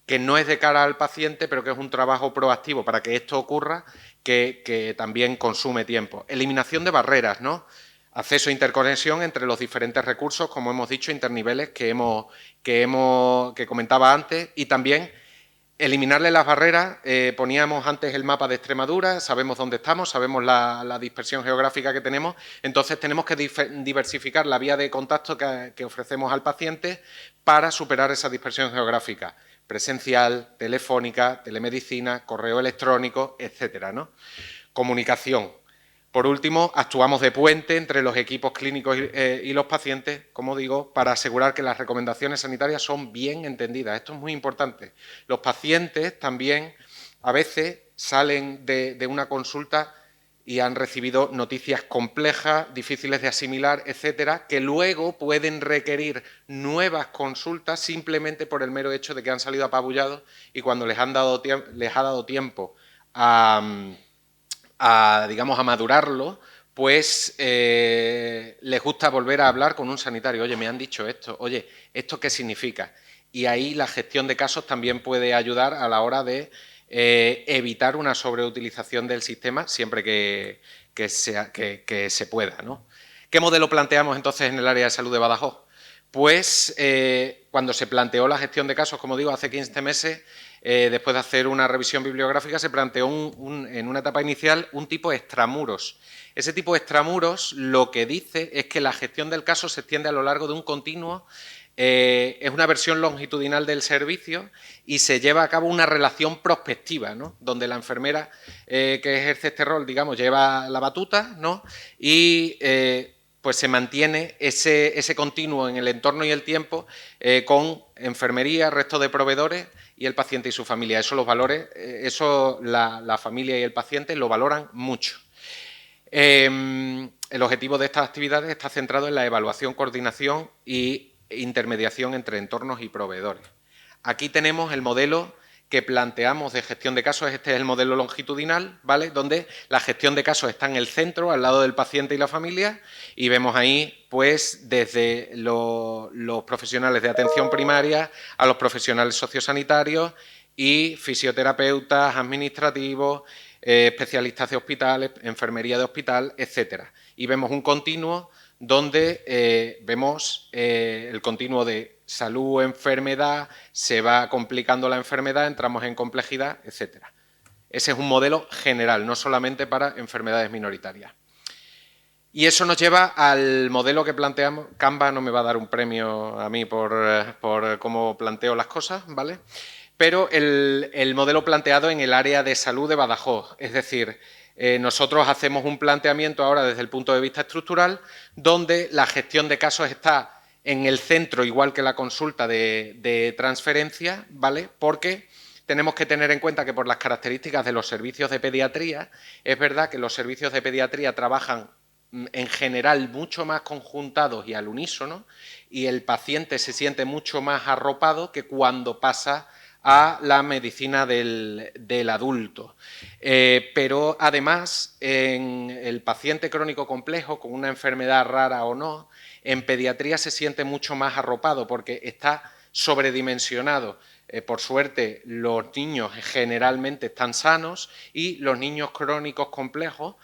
que no es de cara al paciente, pero que es un trabajo proactivo para que esto ocurra, que también consume tiempo. Eliminación de barreras, ¿no? Acceso e interconexión entre los diferentes recursos, como hemos dicho, interniveles que comentaba antes, y también eliminarle las barreras. Poníamos antes el mapa de Extremadura, sabemos dónde estamos, sabemos la dispersión geográfica que tenemos, entonces tenemos que diversificar la vía de contacto que ofrecemos al paciente para superar esa dispersión geográfica. Presencial, telefónica, telemedicina, correo electrónico, etcétera, ¿no? Comunicación. Por último, actuamos de puente entre los equipos clínicos y los pacientes, como digo, para asegurar que las recomendaciones sanitarias son bien entendidas. Esto es muy importante. Los pacientes también a veces salen de una consulta y han recibido noticias complejas, difíciles de asimilar, etcétera, que luego pueden requerir nuevas consultas simplemente por el mero hecho de que han salido apabullados y cuando les ha dado tiempo digamos, a madurarlo, pues les gusta volver a hablar con un sanitario. Oye, me han dicho esto, oye, ¿esto qué significa? Y ahí la gestión de casos también puede ayudar a la hora de evitar una sobreutilización del sistema siempre que se pueda, ¿no? ¿Qué modelo planteamos entonces en el área de salud de Badajoz? Pues cuando se planteó la gestión de casos, como digo, hace 15 meses, después de hacer una revisión bibliográfica, se planteó en una etapa inicial un tipo extramuros. Ese tipo extramuros lo que dice es que la gestión del caso se extiende a lo largo de un continuo, es una versión longitudinal del servicio y se lleva a cabo una relación prospectiva, ¿no? Donde la enfermera que ejerce este rol, digamos, lleva la batuta, ¿no? Y pues se mantiene ese continuo en el entorno y el tiempo con enfermería, resto de proveedores y el paciente y su familia. Eso los valores, la familia y el paciente lo valoran mucho. El objetivo de estas actividades está centrado en la evaluación, coordinación y intermediación entre entornos y proveedores. Aquí tenemos el modelo que planteamos de gestión de casos. Este es el modelo longitudinal, ¿vale? Donde la gestión de casos está en el centro, al lado del paciente y la familia, y vemos ahí, pues, desde los profesionales de atención primaria a los profesionales sociosanitarios y fisioterapeutas, administrativos, especialistas de hospitales, enfermería de hospital, etcétera. Y vemos un continuo donde vemos el continuo de salud, enfermedad, se va complicando la enfermedad, entramos en complejidad, etcétera. Ese es un modelo general, no solamente para enfermedades minoritarias. Y eso nos lleva al modelo que planteamos. Canva no me va a dar un premio a mí por cómo planteo las cosas, ¿vale? Pero el modelo planteado en el área de salud de Badajoz, es decir, nosotros hacemos un planteamiento ahora desde el punto de vista estructural, donde la gestión de casos está en el centro, igual que la consulta de transferencia, ¿vale? Porque tenemos que tener en cuenta que por las características de los servicios de pediatría, es verdad que los servicios de pediatría trabajan en general mucho más conjuntados y al unísono, y el paciente se siente mucho más arropado que cuando pasa a la medicina del adulto. Pero además, en el paciente crónico complejo, con una enfermedad rara o no, en pediatría se siente mucho más arropado porque está sobredimensionado. Por suerte, los niños generalmente están sanos y los niños crónicos complejos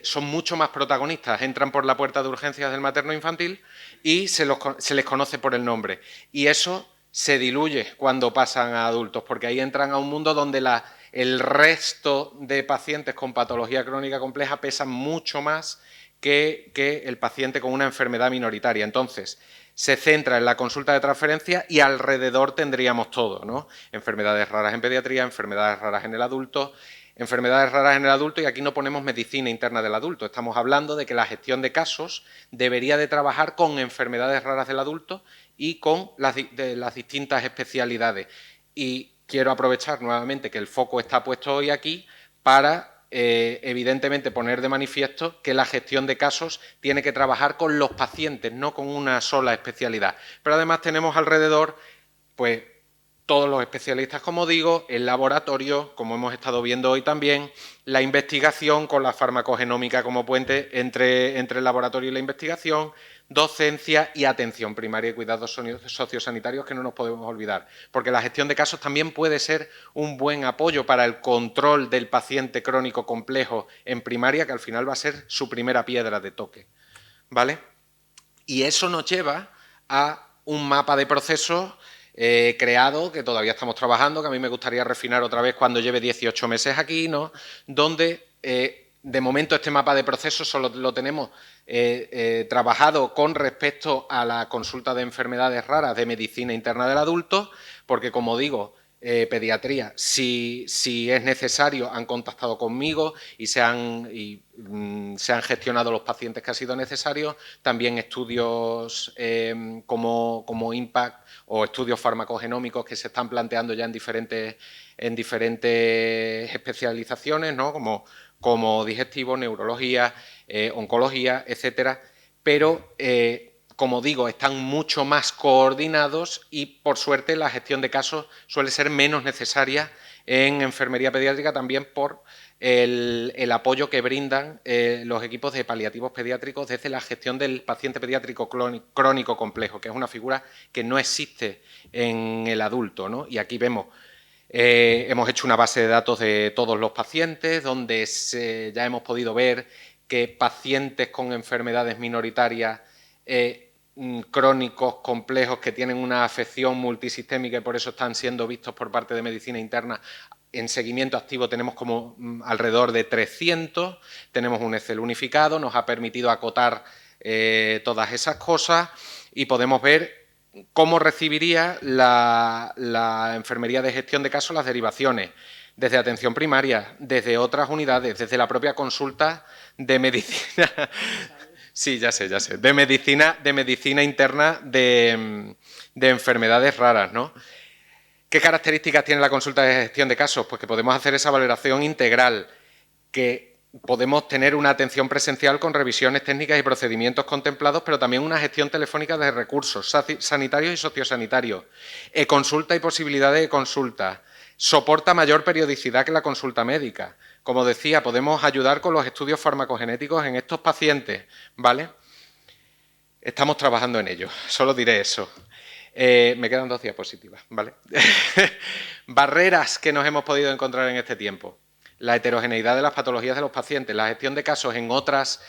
son mucho más protagonistas, entran por la puerta de urgencias del materno-infantil y se les conoce por el nombre. Y eso se diluye cuando pasan a adultos, porque ahí entran a un mundo donde el resto de pacientes con patología crónica compleja pesan mucho más que el paciente con una enfermedad minoritaria. Entonces, se centra en la consulta de transferencia y alrededor tendríamos todo, ¿no? Enfermedades raras en pediatría, enfermedades raras en el adulto, y aquí no ponemos medicina interna del adulto. Estamos hablando de que la gestión de casos debería de trabajar con enfermedades raras del adulto y con las distintas especialidades. Y quiero aprovechar nuevamente que el foco está puesto hoy aquí para evidentemente, poner de manifiesto que la gestión de casos tiene que trabajar con los pacientes, no con una sola especialidad. Pero además tenemos alrededor, pues, todos los especialistas, como digo, el laboratorio, como hemos estado viendo hoy también, la investigación con la farmacogenómica como puente entre el laboratorio y la investigación, docencia y atención primaria y cuidados sociosanitarios, que no nos podemos olvidar, porque la gestión de casos también puede ser un buen apoyo para el control del paciente crónico complejo en primaria, que al final va a ser su primera piedra de toque, ¿vale? Y eso nos lleva a un mapa de procesos creado, que todavía estamos trabajando, que a mí me gustaría refinar otra vez cuando lleve 18 meses aquí, ¿no? Donde de momento este mapa de procesos solo lo tenemos trabajado con respecto a la consulta de enfermedades raras de medicina interna del adulto, porque, como digo, pediatría, si es necesario, han contactado conmigo y se han gestionado los pacientes que ha sido necesario. También estudios como IMPACT o estudios farmacogenómicos que se están planteando ya en diferentes especializaciones, ¿no? como digestivo, neurología, oncología, etcétera. Pero como digo, están mucho más coordinados y, por suerte, la gestión de casos suele ser menos necesaria en enfermería pediátrica, también por el apoyo que brindan los equipos de paliativos pediátricos desde la gestión del paciente pediátrico crónico complejo, que es una figura que no existe en el adulto, ¿no? Y aquí vemos, hemos hecho una base de datos de todos los pacientes, donde ya hemos podido ver que pacientes con enfermedades minoritarias crónicos, complejos, que tienen una afección multisistémica y por eso están siendo vistos por parte de medicina interna, en seguimiento activo tenemos como alrededor de 300, tenemos un Excel unificado, nos ha permitido acotar todas esas cosas y podemos ver cómo recibiría la enfermería de gestión de casos las derivaciones, desde atención primaria, desde otras unidades, desde la propia consulta de medicina... Sí, ya sé, de medicina interna de enfermedades raras, ¿no? ¿Qué características tiene la consulta de gestión de casos? Pues que podemos hacer esa valoración integral, que podemos tener una atención presencial con revisiones técnicas y procedimientos contemplados, pero también una gestión telefónica de recursos sanitarios y sociosanitarios, consulta y posibilidades de consulta, soporta mayor periodicidad que la consulta médica. Como decía, podemos ayudar con los estudios farmacogenéticos en estos pacientes, ¿vale? Estamos trabajando en ello, solo diré eso. Me quedan 2 diapositivas, ¿vale? Barreras que nos hemos podido encontrar en este tiempo. La heterogeneidad de las patologías de los pacientes, la gestión de casos en otras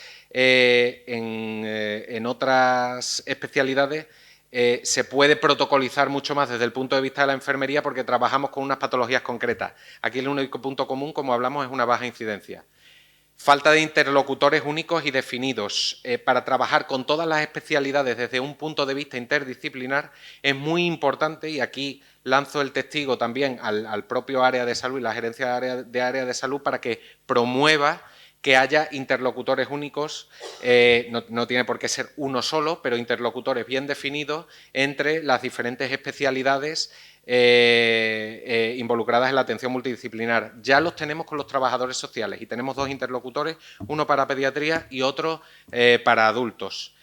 especialidades se puede protocolizar mucho más desde el punto de vista de la enfermería porque trabajamos con unas patologías concretas. Aquí el único punto común, como hablamos, es una baja incidencia. Falta de interlocutores únicos y definidos. Para trabajar con todas las especialidades desde un punto de vista interdisciplinar es muy importante, y aquí lanzo el testigo también al propio área de salud y la gerencia de área de salud para que promueva que haya interlocutores únicos, no tiene por qué ser uno solo, pero interlocutores bien definidos entre las diferentes especialidades involucradas en la atención multidisciplinar. Ya los tenemos con los trabajadores sociales y tenemos 2 interlocutores, uno para pediatría y otro para adultos.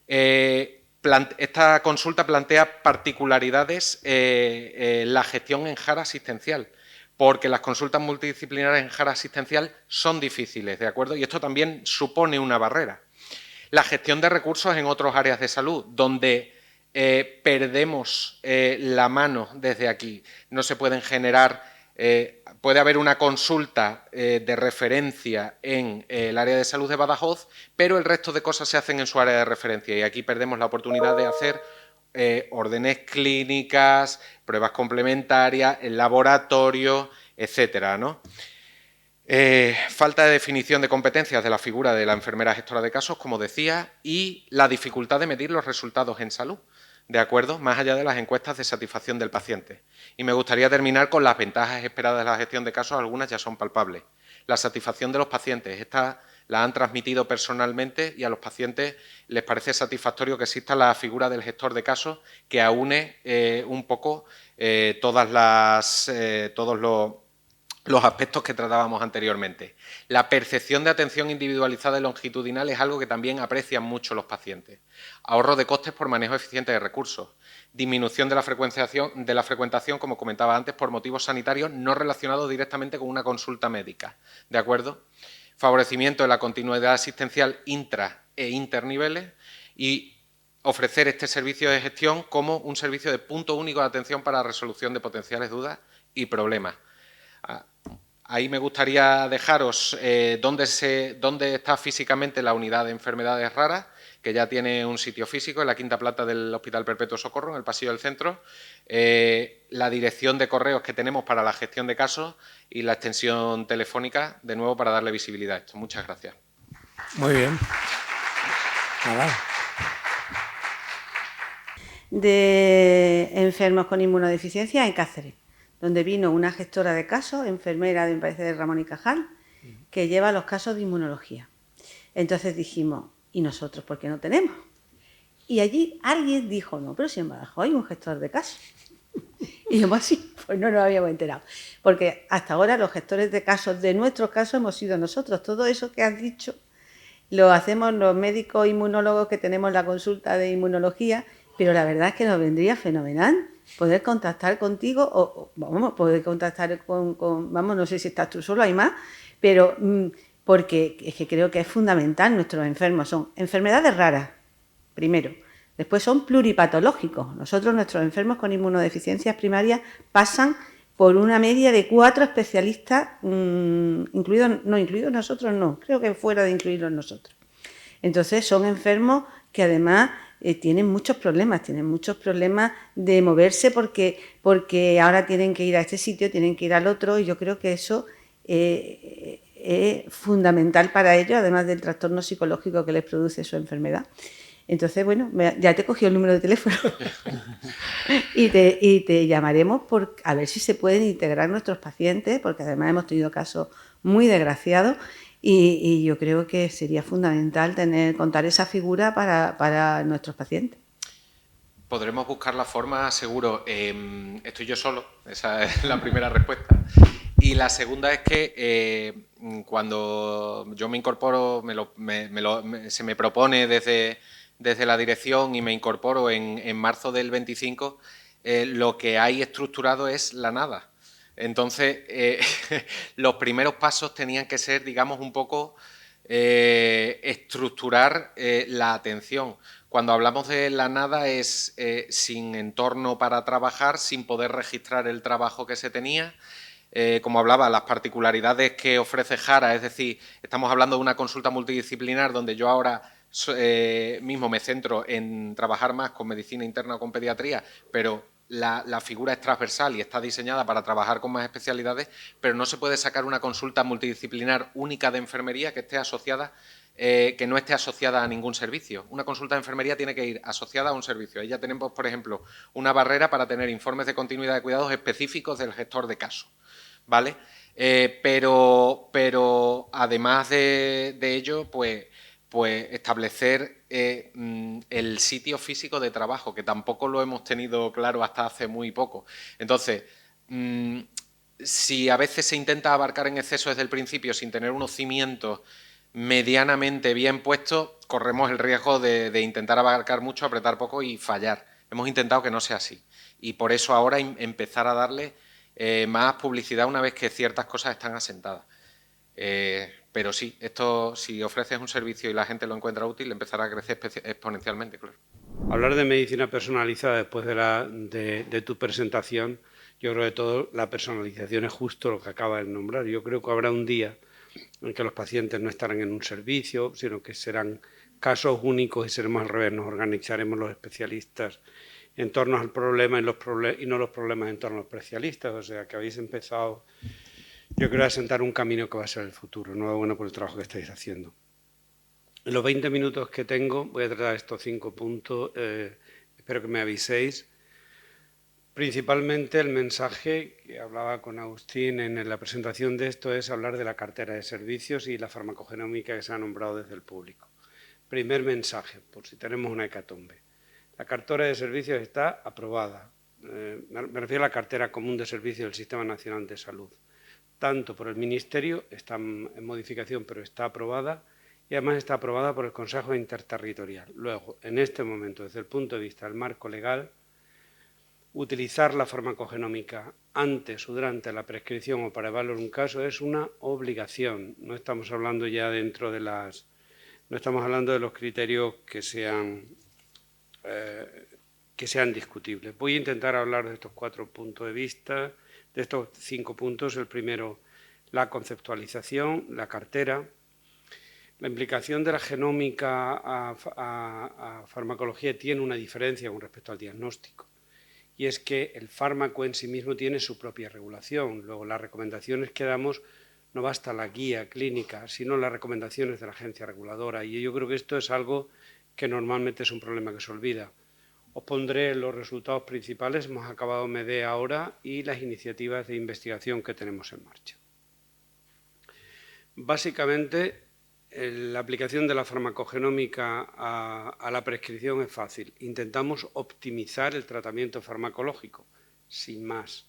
Esta consulta plantea particularidades en la gestión en JAR asistencial, porque las consultas multidisciplinares en JAR asistencial son difíciles, ¿de acuerdo? Y esto también supone una barrera. La gestión de recursos en otras áreas de salud, donde perdemos la mano desde aquí. No se pueden generar, puede haber una consulta de referencia en el área de salud de Badajoz, pero el resto de cosas se hacen en su área de referencia y aquí perdemos la oportunidad de hacer órdenes clínicas, pruebas complementarias, el laboratorio, etcétera, ¿no? Falta de definición de competencias de la figura de la enfermera gestora de casos, como decía, y la dificultad de medir los resultados en salud, ¿de acuerdo? Más allá de las encuestas de satisfacción del paciente. Y me gustaría terminar con las ventajas esperadas de la gestión de casos, algunas ya son palpables. La satisfacción de los pacientes, esta la han transmitido personalmente y a los pacientes les parece satisfactorio que exista la figura del gestor de casos que aúne un poco todos los aspectos que tratábamos anteriormente. La percepción de atención individualizada y longitudinal es algo que también aprecian mucho los pacientes. Ahorro de costes por manejo eficiente de recursos. Disminución de la frecuentación, como comentaba antes, por motivos sanitarios no relacionados directamente con una consulta médica. ¿De acuerdo? Favorecimiento de la continuidad asistencial intra e interniveles y ofrecer este servicio de gestión como un servicio de punto único de atención para la resolución de potenciales dudas y problemas. Ahí me gustaría dejaros dónde está físicamente la unidad de enfermedades raras, que ya tiene un sitio físico en la quinta planta del Hospital Perpetuo Socorro, en el pasillo del centro, la dirección de correos que tenemos para la gestión de casos y la extensión telefónica, de nuevo, para darle visibilidad a esto. Muchas gracias. Muy bien. Nada. De enfermos con inmunodeficiencia en Cáceres, donde vino una gestora de casos, enfermera, me parece, de Ramón y Cajal, que lleva los casos de inmunología. Entonces dijimos, ¿y nosotros por qué no tenemos? Y allí alguien dijo, no, pero si en Badajoz hay un gestor de casos. Y yo, así, pues no nos habíamos enterado. Porque hasta ahora los gestores de casos, de nuestros casos, hemos sido nosotros. Todo eso que has dicho lo hacemos los médicos inmunólogos que tenemos la consulta de inmunología, pero la verdad es que nos vendría fenomenal poder contactar contigo o vamos, poder contactar vamos, no sé si estás tú solo, hay más, pero porque es que creo que es fundamental. Nuestros enfermos son enfermedades raras, primero, después son pluripatológicos. Nuestros enfermos con inmunodeficiencias primarias pasan por una media de 4 especialistas, incluidos nosotros, no, creo que fuera de incluirlos nosotros. Entonces son enfermos que además tienen muchos problemas de moverse porque ahora tienen que ir a este sitio, tienen que ir al otro, y yo creo que eso es fundamental para ellos, además del trastorno psicológico que les produce su enfermedad. Entonces, bueno, ya te he cogido el número de teléfono y te llamaremos a ver si se pueden integrar nuestros pacientes, porque además hemos tenido casos muy desgraciados. Y yo creo que sería fundamental contar esa figura para nuestros pacientes. Podremos buscar la forma, seguro. Estoy yo solo, esa es la primera respuesta. Y la segunda es que cuando yo me incorporo, se me propone desde la dirección y me incorporo en marzo del 25, lo que hay estructurado es la nada. Entonces, los primeros pasos tenían que ser, digamos, un poco estructurar la atención. Cuando hablamos de la nada es sin entorno para trabajar, sin poder registrar el trabajo que se tenía. Como hablaba, las particularidades que ofrece Jara, es decir, estamos hablando de una consulta multidisciplinar donde yo ahora mismo me centro en trabajar más con medicina interna o con pediatría, pero la figura es transversal y está diseñada para trabajar con más especialidades, pero no se puede sacar una consulta multidisciplinar única de enfermería que esté asociada, que no esté asociada a ningún servicio. Una consulta de enfermería tiene que ir asociada a un servicio. Ahí ya tenemos, por ejemplo, una barrera para tener informes de continuidad de cuidados específicos del gestor de caso, ¿vale? Pero además de ello, pues establecer el sitio físico de trabajo, que tampoco lo hemos tenido claro hasta hace muy poco. Entonces, si a veces se intenta abarcar en exceso desde el principio sin tener unos cimientos medianamente bien puestos, corremos el riesgo de intentar abarcar mucho, apretar poco y fallar. Hemos intentado que no sea así. Y por eso ahora empezar a darle más publicidad una vez que ciertas cosas están asentadas. Pero sí, esto, si ofreces un servicio y la gente lo encuentra útil, empezará a crecer exponencialmente, claro. Hablar de medicina personalizada después de tu presentación, yo creo que todo la personalización es justo lo que acaba de nombrar. Yo creo que habrá un día en que los pacientes no estarán en un servicio, sino que serán casos únicos y seremos al revés, nos organizaremos los especialistas en torno al problema y no los problemas en torno a los especialistas. O sea, que habéis empezado, yo creo, a sentar un camino que va a ser el futuro. Enhorabuena por el trabajo que estáis haciendo. En los 20 minutos que tengo voy a tratar estos 5 puntos. Espero que me aviséis. Principalmente el mensaje que hablaba con Agustín en la presentación de esto es hablar de la cartera de servicios y la farmacogenómica que se ha nombrado desde el público. Primer mensaje, por si tenemos una hecatombe. La cartera de servicios está aprobada. Me refiero a la cartera común de servicios del Sistema Nacional de Salud. tanto por el Ministerio, está en modificación, pero está aprobada, y además está aprobada por el Consejo Interterritorial. Luego, en este momento, desde el punto de vista del marco legal, utilizar la farmacogenómica antes o durante la prescripción o para evaluar un caso es una obligación. No estamos hablando ya dentro de las... No estamos hablando de los criterios que sean discutibles. Voy a intentar hablar de estos 4 puntos de vista, de estos 5 puntos. El primero, la conceptualización, la cartera. La implicación de la genómica a farmacología tiene una diferencia con respecto al diagnóstico, y es que el fármaco en sí mismo tiene su propia regulación. Luego, las recomendaciones que damos no basta la guía clínica, sino las recomendaciones de la agencia reguladora, y yo creo que esto es algo que normalmente es un problema que se olvida. Os pondré los resultados principales, hemos acabado MEDE ahora, y las iniciativas de investigación que tenemos en marcha. Básicamente, la aplicación de la farmacogenómica a la prescripción es fácil. Intentamos optimizar el tratamiento farmacológico, sin más.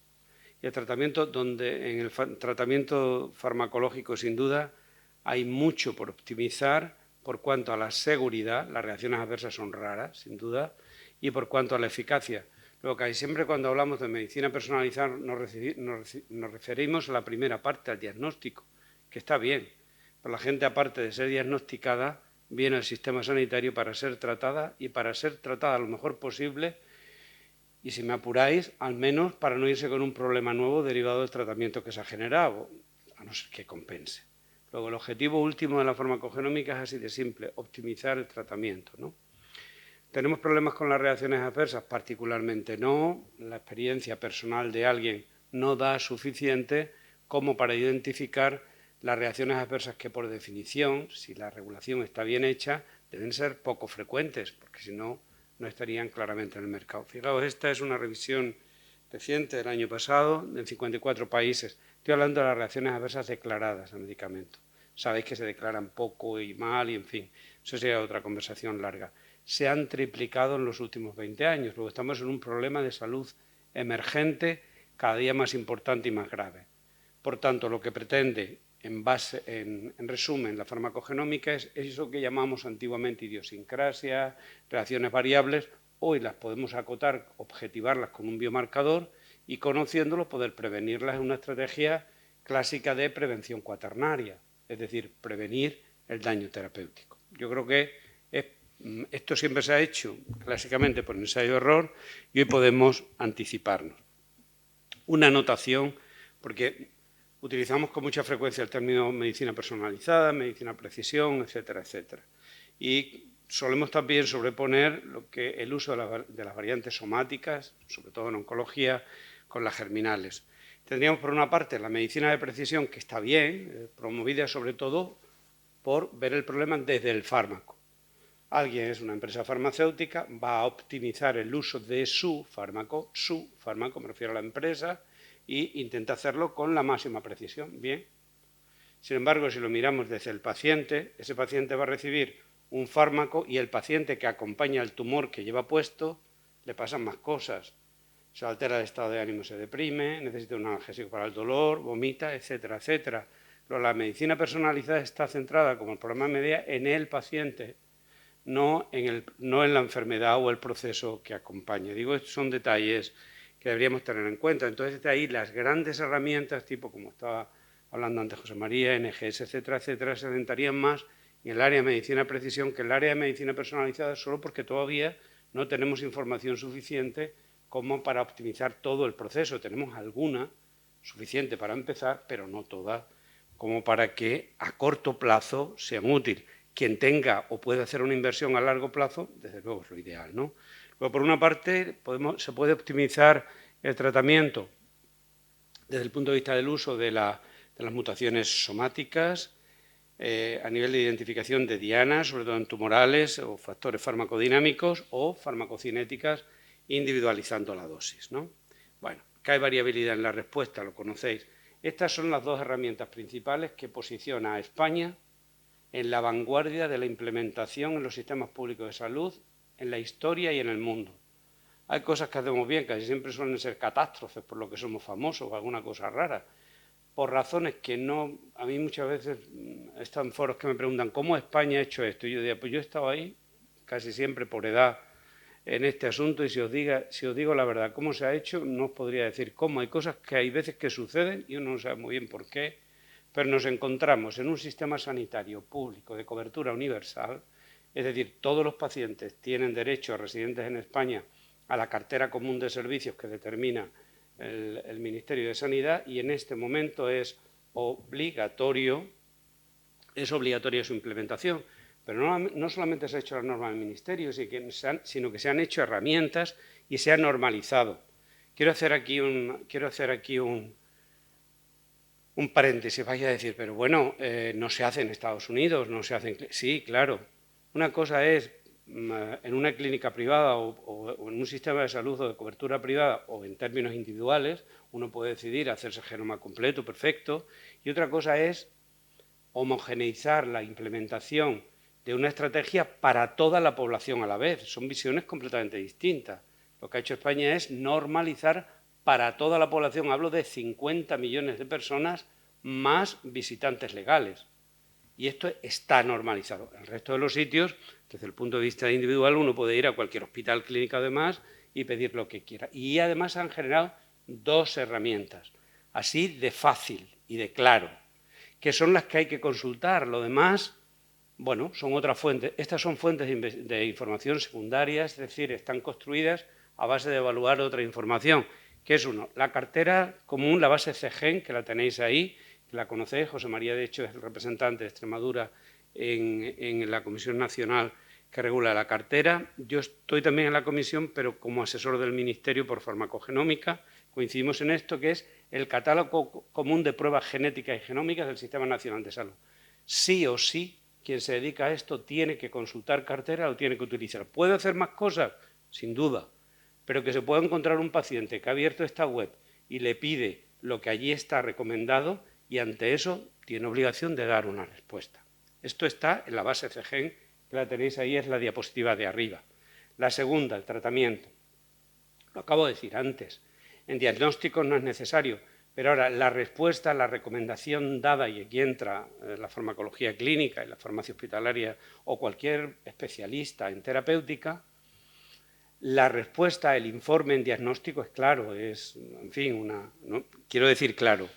Y en el tratamiento farmacológico, sin duda, hay mucho por optimizar por cuanto a la seguridad, las reacciones adversas son raras, sin duda, y por cuanto a la eficacia. Lo que hay siempre cuando hablamos de medicina personalizada nos referimos a la primera parte, al diagnóstico, que está bien. Pero la gente, aparte de ser diagnosticada, viene al sistema sanitario para ser tratada, y para ser tratada lo mejor posible, y si me apuráis, al menos para no irse con un problema nuevo derivado del tratamiento que se ha generado, a no ser que compense. Luego, el objetivo último de la farmacogenómica es así de simple, optimizar el tratamiento, ¿no? ¿Tenemos problemas con las reacciones adversas? Particularmente no. La experiencia personal de alguien no da suficiente como para identificar las reacciones adversas que, por definición, si la regulación está bien hecha, deben ser poco frecuentes, porque si no, no estarían claramente en el mercado. Fijaos, esta es una revisión reciente del año pasado, en 54 países. Estoy hablando de las reacciones adversas declaradas al medicamento. Sabéis que se declaran poco y mal, y en fin, eso sería otra conversación larga. Se han triplicado en los últimos 20 años. Luego estamos en un problema de salud emergente, cada día más importante y más grave. Por tanto, lo que pretende, en resumen, la farmacogenómica es eso que llamamos antiguamente idiosincrasia, reacciones variables. Hoy las podemos acotar, objetivarlas con un biomarcador y, conociéndolo, poder prevenirlas en una estrategia clásica de prevención cuaternaria, es decir, prevenir el daño terapéutico. Yo creo que esto siempre se ha hecho clásicamente por ensayo-error y hoy podemos anticiparnos. Una anotación, porque utilizamos con mucha frecuencia el término medicina personalizada, medicina precisión, etcétera, etcétera. Y solemos también sobreponer el uso de las variantes somáticas, sobre todo en oncología, con las germinales. Tendríamos, por una parte, la medicina de precisión, que está bien, promovida sobre todo por ver el problema desde el fármaco. Alguien es una empresa farmacéutica, va a optimizar el uso de su fármaco, me refiero a la empresa, y intenta hacerlo con la máxima precisión. Bien. Sin embargo, si lo miramos desde el paciente, ese paciente va a recibir un fármaco y el paciente que acompaña el tumor que lleva puesto le pasan más cosas. Se altera el estado de ánimo, se deprime, necesita un analgésico para el dolor, vomita, etcétera, etcétera. Pero la medicina personalizada está centrada, como el programa MEDEA, en el paciente, no en la enfermedad o el proceso que acompaña. Digo, estos son detalles que deberíamos tener en cuenta. Entonces, de ahí las grandes herramientas, tipo como estaba hablando antes José María, NGS, etcétera, etcétera, se centrarían más en el área de medicina de precisión que en el área de medicina personalizada, solo porque todavía no tenemos información suficiente como para optimizar todo el proceso. Tenemos alguna suficiente para empezar, pero no toda, como para que a corto plazo sean útiles. Quien tenga o puede hacer una inversión a largo plazo, desde luego es lo ideal, ¿no? Luego, por una parte, se puede optimizar el tratamiento desde el punto de vista del uso de las mutaciones somáticas, a nivel de identificación de dianas, sobre todo en tumorales o factores farmacodinámicos o farmacocinéticas, individualizando la dosis, ¿no? Bueno, que hay variabilidad en la respuesta, lo conocéis. Estas son las dos herramientas principales que posiciona a España en la vanguardia de la implementación en los sistemas públicos de salud, en la historia y en el mundo. Hay cosas que hacemos bien, casi siempre suelen ser catástrofes por lo que somos famosos o alguna cosa rara, por razones que no... A mí muchas veces están foros que me preguntan ¿cómo España ha hecho esto? Y yo diría, pues yo he estado ahí, casi siempre por edad, en este asunto, y si os digo la verdad, cómo se ha hecho, no os podría decir cómo. Hay cosas que hay veces que suceden y uno no sabe muy bien por qué, pero nos encontramos en un sistema sanitario público de cobertura universal, es decir, todos los pacientes tienen derecho, residentes en España, a la cartera común de servicios que determina el Ministerio de Sanidad, y en este momento es obligatoria su implementación. Pero no solamente se ha hecho la norma del Ministerio, sino que se han hecho herramientas y se ha normalizado. Quiero hacer aquí un paréntesis. Vais a decir, pero bueno, no se hace en Estados Unidos, no se hace... Sí, claro. Una cosa es en una clínica privada o en un sistema de salud o de cobertura privada o en términos individuales, uno puede decidir hacerse genoma completo, perfecto, y otra cosa es homogeneizar la implementación de una estrategia para toda la población a la vez. Son visiones completamente distintas. Lo que ha hecho España es normalizar para toda la población. Hablo de 50 millones de personas más visitantes legales. Y esto está normalizado. En el resto de los sitios, desde el punto de vista individual, uno puede ir a cualquier hospital, clínica, además, y pedir lo que quiera. Y además han generado dos herramientas, así de fácil y de claro, que son las que hay que consultar. Lo demás, bueno, son otras fuentes. Estas son fuentes de información secundarias, es decir, están construidas a base de evaluar otra información, que es uno, la cartera común, la base CGEN, que la tenéis ahí, que la conocéis. José María, de hecho, es el representante de Extremadura en la Comisión Nacional que regula la cartera. Yo estoy también en la comisión, pero como asesor del Ministerio por farmacogenómica. Coincidimos en esto, que es el catálogo común de pruebas genéticas y genómicas del Sistema Nacional de Salud. Sí o sí, quien se dedica a esto tiene que consultar cartera, lo tiene que utilizar. ¿Puede hacer más cosas? Sin duda. Pero que se pueda encontrar un paciente que ha abierto esta web y le pide lo que allí está recomendado, y ante eso tiene obligación de dar una respuesta. Esto está en la base CGEN, que la tenéis ahí, es la diapositiva de arriba. La segunda, el tratamiento. Lo acabo de decir antes. En diagnósticos no es necesario, pero ahora la respuesta, la recomendación dada, y aquí entra la farmacología clínica y la farmacia hospitalaria o cualquier especialista en terapéutica, la respuesta, el informe en diagnóstico es claro, es, en fin, quiero decir claro,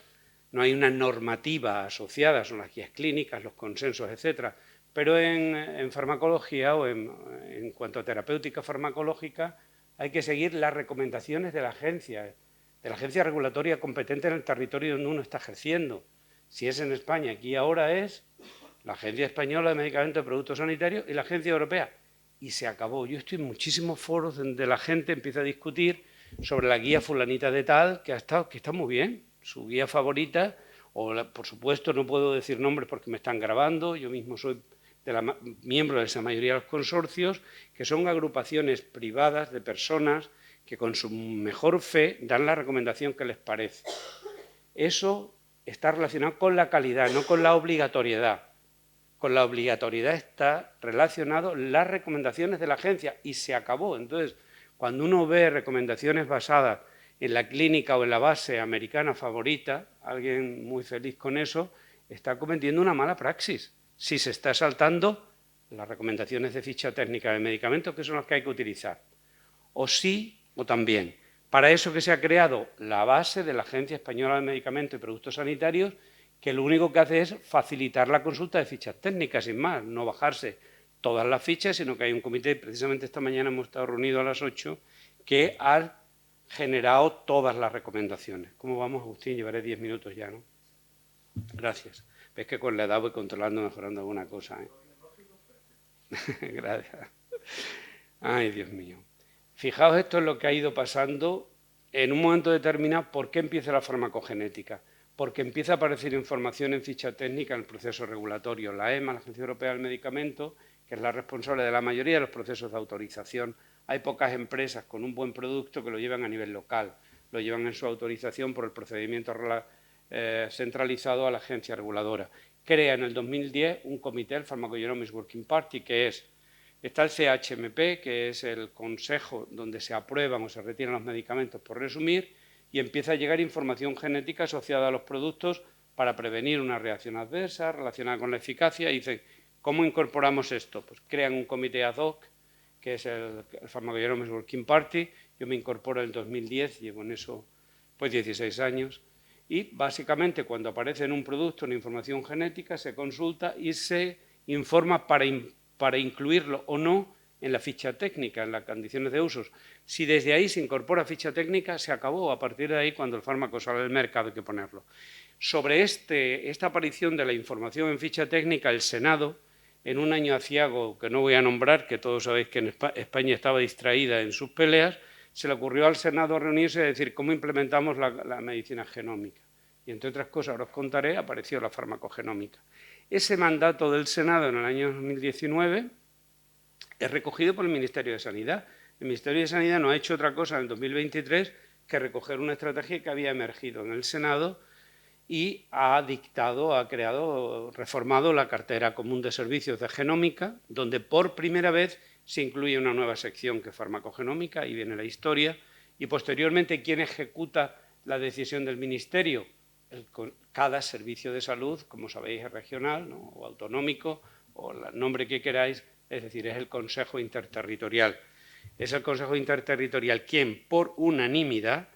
no hay una normativa asociada, son las guías clínicas, los consensos, etcétera, pero en farmacología o en cuanto a terapéutica farmacológica hay que seguir las recomendaciones de la agencia regulatoria competente en el territorio donde uno está ejerciendo. Si es en España, aquí ahora es la Agencia Española de Medicamentos y Productos Sanitarios y la Agencia Europea. Y se acabó. Yo estoy en muchísimos foros donde la gente empieza a discutir sobre la guía fulanita de tal, que está muy bien, su guía favorita, por supuesto no puedo decir nombres porque me están grabando, yo mismo soy miembro de esa mayoría de los consorcios, que son agrupaciones privadas de personas que con su mejor fe dan la recomendación que les parece. Eso está relacionado con la calidad, no con la obligatoriedad. Con la obligatoriedad está relacionado las recomendaciones de la agencia y se acabó. Entonces, cuando uno ve recomendaciones basadas en la clínica o en la base americana favorita, alguien muy feliz con eso, está cometiendo una mala praxis. Si se está saltando las recomendaciones de ficha técnica de medicamentos, que son las que hay que utilizar. O sí o también. Para eso que se ha creado la base de la Agencia Española de Medicamentos y Productos Sanitarios, que lo único que hace es facilitar la consulta de fichas técnicas, sin más, no bajarse todas las fichas, sino que hay un comité, precisamente esta mañana hemos estado reunidos a las 8, que ha generado todas las recomendaciones. ¿Cómo vamos, Agustín? Llevaré 10 minutos ya, ¿no? Gracias. Ves que con la edad voy controlando, mejorando alguna cosa, ¿eh? Gracias. Ay, Dios mío. Fijaos, esto es lo que ha ido pasando en un momento determinado. ¿Por qué empieza la farmacogenética? Porque empieza a aparecer información en ficha técnica en el proceso regulatorio. La EMA, la Agencia Europea del Medicamento, que es la responsable de la mayoría de los procesos de autorización. Hay pocas empresas con un buen producto que lo llevan a nivel local, lo llevan en su autorización por el procedimiento centralizado a la agencia reguladora. Crea en el 2010 un comité, el Pharmacogenomics Working Party, está el CHMP, que es el consejo donde se aprueban o se retiran los medicamentos, por resumir, y empieza a llegar información genética asociada a los productos para prevenir una reacción adversa relacionada con la eficacia. Y dicen, ¿cómo incorporamos esto? Pues crean un comité ad hoc, que es el Pharmacogenomics Working Party. Yo me incorporo en el 2010, llevo en eso pues 16 años. Y básicamente cuando aparece en un producto una información genética se consulta y se informa para incluirlo o no en la ficha técnica, en las condiciones de usos. Si desde ahí se incorpora ficha técnica, se acabó. A partir de ahí, cuando el fármaco sale del mercado, hay que ponerlo. Sobre esta aparición de la información en ficha técnica, el Senado, en un año aciago que no voy a nombrar, que todos sabéis que en España estaba distraída en sus peleas, se le ocurrió al Senado reunirse y decir cómo implementamos la medicina genómica. Y entre otras cosas, ahora os contaré, apareció la farmacogenómica. Ese mandato del Senado en el año 2019 es recogido por el Ministerio de Sanidad. El Ministerio de Sanidad no ha hecho otra cosa en el 2023 que recoger una estrategia que había emergido en el Senado y ha reformado la cartera común de servicios de genómica, donde por primera vez se incluye una nueva sección que es farmacogenómica, ahí viene la historia, y posteriormente, ¿quién ejecuta la decisión del Ministerio? Cada servicio de salud, como sabéis, es regional, ¿no? O autonómico, o el nombre que queráis, es decir, es el Consejo Interterritorial. Es el Consejo Interterritorial quien, por unanimidad,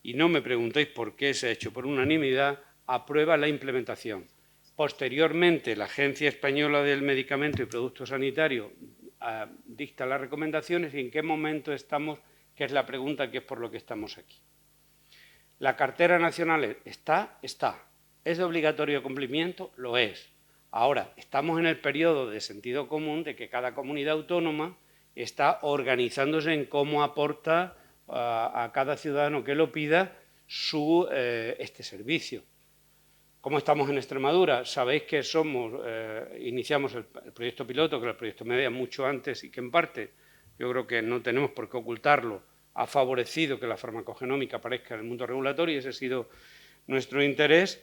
y no me preguntéis por qué se ha hecho por unanimidad, aprueba la implementación. Posteriormente, la Agencia Española del Medicamento y Productos Sanitarios dicta las recomendaciones y en qué momento estamos, que es la pregunta que es por lo que estamos aquí. ¿La cartera nacional está? Está. ¿Es de obligatorio cumplimiento? Lo es. Ahora, estamos en el periodo de sentido común de que cada comunidad autónoma está organizándose en cómo aporta a cada ciudadano que lo pida este servicio. ¿Cómo estamos en Extremadura? Sabéis que iniciamos el proyecto piloto, que era el proyecto MEDEA, mucho antes y que en parte, yo creo que no tenemos por qué ocultarlo, ha favorecido que la farmacogenómica aparezca en el mundo regulatorio y ese ha sido nuestro interés.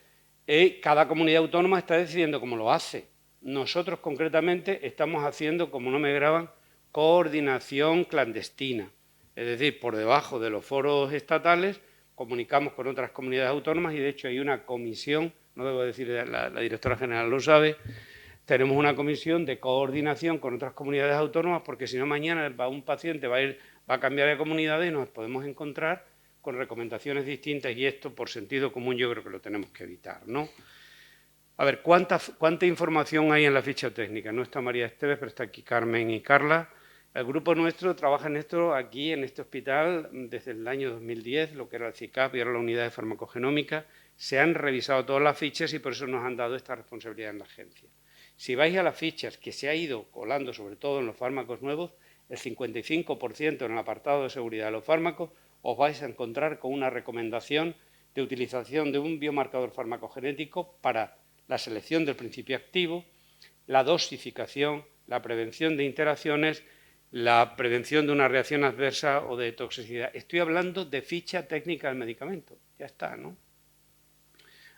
Cada comunidad autónoma está decidiendo cómo lo hace. Nosotros concretamente estamos haciendo, como no me graban, coordinación clandestina. Es decir, por debajo de los foros estatales comunicamos con otras comunidades autónomas y de hecho hay una comisión, no debo decir, la directora general lo sabe, tenemos una comisión de coordinación con otras comunidades autónomas porque si no mañana un paciente va a cambiar de comunidad y nos podemos encontrar con recomendaciones distintas y esto por sentido común yo creo que lo tenemos que evitar, ¿no? A ver, ¿cuánta información hay en la ficha técnica? No está María Esteves, pero está aquí Carmen y Carla. El grupo nuestro trabaja en esto aquí, en este hospital, desde el año 2010, lo que era el CICAP y ahora la unidad de farmacogenómica. Se han revisado todas las fichas y por eso nos han dado esta responsabilidad en la agencia. Si vais a las fichas que se ha ido colando, sobre todo en los fármacos nuevos, el 55% en el apartado de seguridad de los fármacos, os vais a encontrar con una recomendación de utilización de un biomarcador farmacogenético para la selección del principio activo, la dosificación, la prevención de interacciones, la prevención de una reacción adversa o de toxicidad. Estoy hablando de ficha técnica del medicamento. Ya está, ¿no?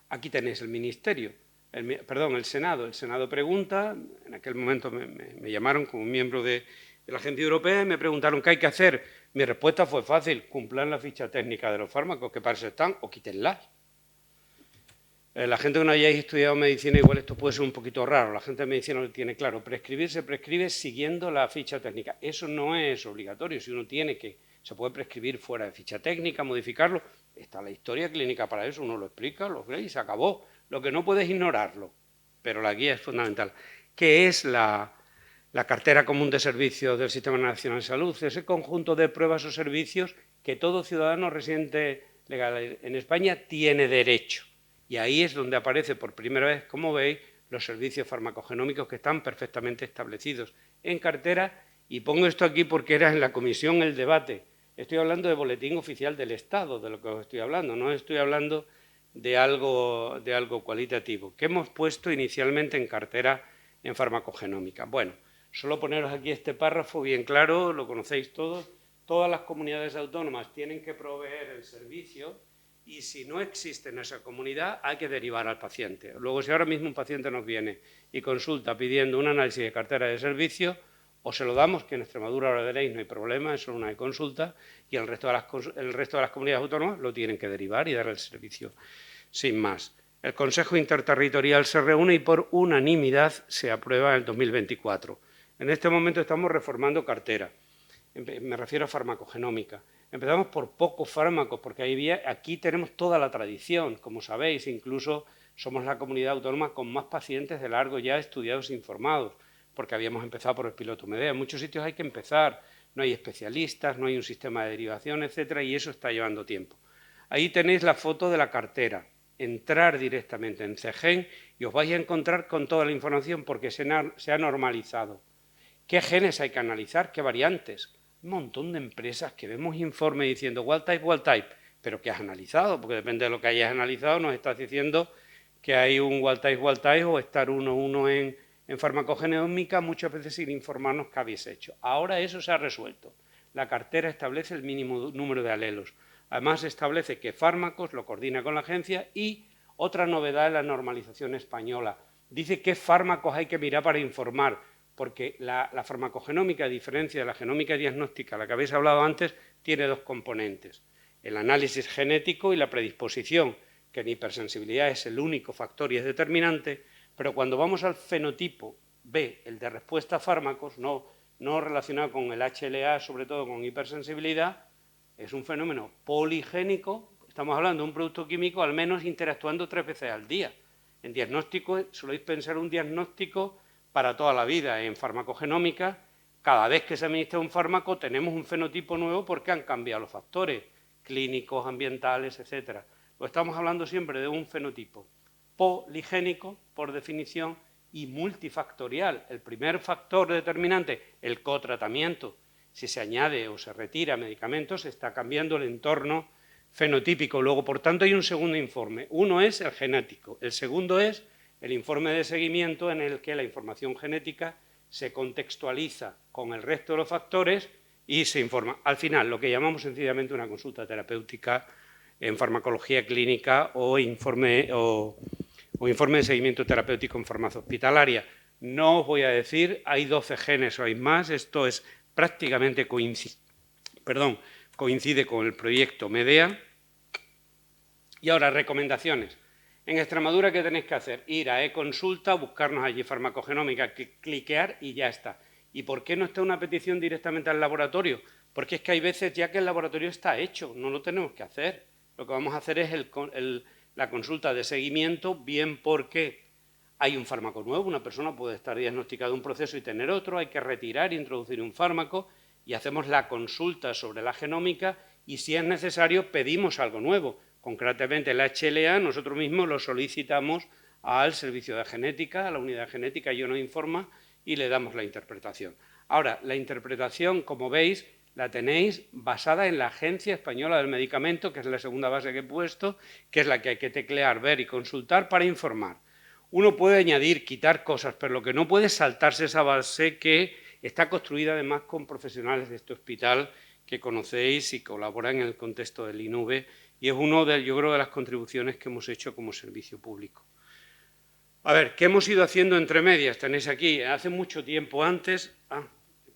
Aquí tenéis el Ministerio, el Senado. El Senado pregunta, en aquel momento me llamaron como miembro de la Agencia Europea y me preguntaron qué hay que hacer. Mi respuesta fue fácil, cumplan la ficha técnica de los fármacos, que para eso están, o quítenlas. La gente que no hayáis estudiado medicina, igual esto puede ser un poquito raro, la gente de medicina lo tiene claro, prescribir se prescribe siguiendo la ficha técnica. Eso no es obligatorio, si uno tiene se puede prescribir fuera de ficha técnica, modificarlo, está la historia clínica para eso, uno lo explica, lo ve y se acabó. Lo que no puede es ignorarlo, pero la guía es fundamental. ¿Qué es la cartera común de servicios del Sistema Nacional de Salud? Ese conjunto de pruebas o servicios que todo ciudadano residente legal en España tiene derecho. Y ahí es donde aparece por primera vez, como veis, los servicios farmacogenómicos que están perfectamente establecidos en cartera. Y pongo esto aquí porque era en la comisión el debate. Estoy hablando de boletín oficial del Estado, de lo que os estoy hablando. No estoy hablando de algo cualitativo, que hemos puesto inicialmente en cartera en farmacogenómica. Bueno, solo poneros aquí este párrafo bien claro, lo conocéis todos. Todas las comunidades autónomas tienen que proveer el servicio y si no existe en esa comunidad hay que derivar al paciente. Luego, si ahora mismo un paciente nos viene y consulta pidiendo un análisis de cartera de servicios, o se lo damos, que en Extremadura, ahora veréis, no hay problema, es solo una consulta, y el resto de las comunidades autónomas lo tienen que derivar y dar el servicio sin más. El Consejo Interterritorial se reúne y por unanimidad se aprueba en el 2024. En este momento estamos reformando cartera, me refiero a farmacogenómica. Empezamos por pocos fármacos, porque aquí tenemos toda la tradición, como sabéis, incluso somos la comunidad autónoma con más pacientes de largo ya estudiados e informados, porque habíamos empezado por el piloto Medea. En muchos sitios hay que empezar, no hay especialistas, no hay un sistema de derivación, etcétera, y eso está llevando tiempo. Ahí tenéis la foto de la cartera. Entrar directamente en CGEN y os vais a encontrar con toda la información porque se ha normalizado. ¿Qué genes hay que analizar? ¿Qué variantes? Un montón de empresas que vemos informes diciendo wild type, pero ¿qué has analizado? Porque depende de lo que hayas analizado, nos estás diciendo que hay un wild type o estar 1-1 en farmacogenómica, muchas veces sin informarnos qué habéis hecho. Ahora eso se ha resuelto. La cartera establece el mínimo número de alelos. Además, establece qué fármacos, lo coordina con la agencia y otra novedad es la normalización española. Dice qué fármacos hay que mirar para informar, porque la farmacogenómica, a diferencia de la genómica diagnóstica, la que habéis hablado antes, tiene dos componentes. El análisis genético y la predisposición, que en hipersensibilidad es el único factor y es determinante, pero cuando vamos al fenotipo B, el de respuesta a fármacos, no relacionado con el HLA, sobre todo con hipersensibilidad, es un fenómeno poligénico, estamos hablando de un producto químico al menos interactuando 3 veces al día. En diagnóstico, soléis pensar un diagnóstico para toda la vida. En farmacogenómica, cada vez que se administra un fármaco tenemos un fenotipo nuevo porque han cambiado los factores clínicos, ambientales, etcétera. Pues estamos hablando siempre de un fenotipo poligénico, por definición, y multifactorial. El primer factor determinante, el cotratamiento. Si se añade o se retira medicamentos, se está cambiando el entorno fenotípico. Luego, por tanto, hay un segundo informe. Uno es el genético, el segundo es el informe de seguimiento en el que la información genética se contextualiza con el resto de los factores y se informa. Al final, lo que llamamos sencillamente una consulta terapéutica en farmacología clínica o informe de seguimiento terapéutico en farmacia hospitalaria. No os voy a decir, hay 12 genes o hay más, esto es prácticamente coincide con el proyecto Medea. Y ahora, recomendaciones. En Extremadura, ¿qué tenéis que hacer? Ir a e-consulta, buscarnos allí farmacogenómica, cliquear y ya está. ¿Y por qué no está una petición directamente al laboratorio? Porque es que hay veces ya que el laboratorio está hecho, no lo tenemos que hacer. Lo que vamos a hacer es la consulta de seguimiento, bien porque hay un fármaco nuevo, una persona puede estar diagnosticada de un proceso y tener otro, hay que retirar e introducir un fármaco y hacemos la consulta sobre la genómica y si es necesario pedimos algo nuevo. Concretamente el HLA nosotros mismos lo solicitamos al servicio de genética, a la unidad de genética, ellos nos informa y le damos la interpretación. Ahora, la interpretación, como veis, la tenéis basada en la Agencia Española del Medicamento, que es la segunda base que he puesto, que es la que hay que teclear, ver y consultar para informar. Uno puede añadir, quitar cosas, pero lo que no puede es saltarse esa base que está construida además con profesionales de este hospital que conocéis y colaboran en el contexto del INUVE y es uno de, yo creo, de las contribuciones que hemos hecho como servicio público. A ver, ¿qué hemos ido haciendo entre medias? Tenéis aquí, hace mucho tiempo antes,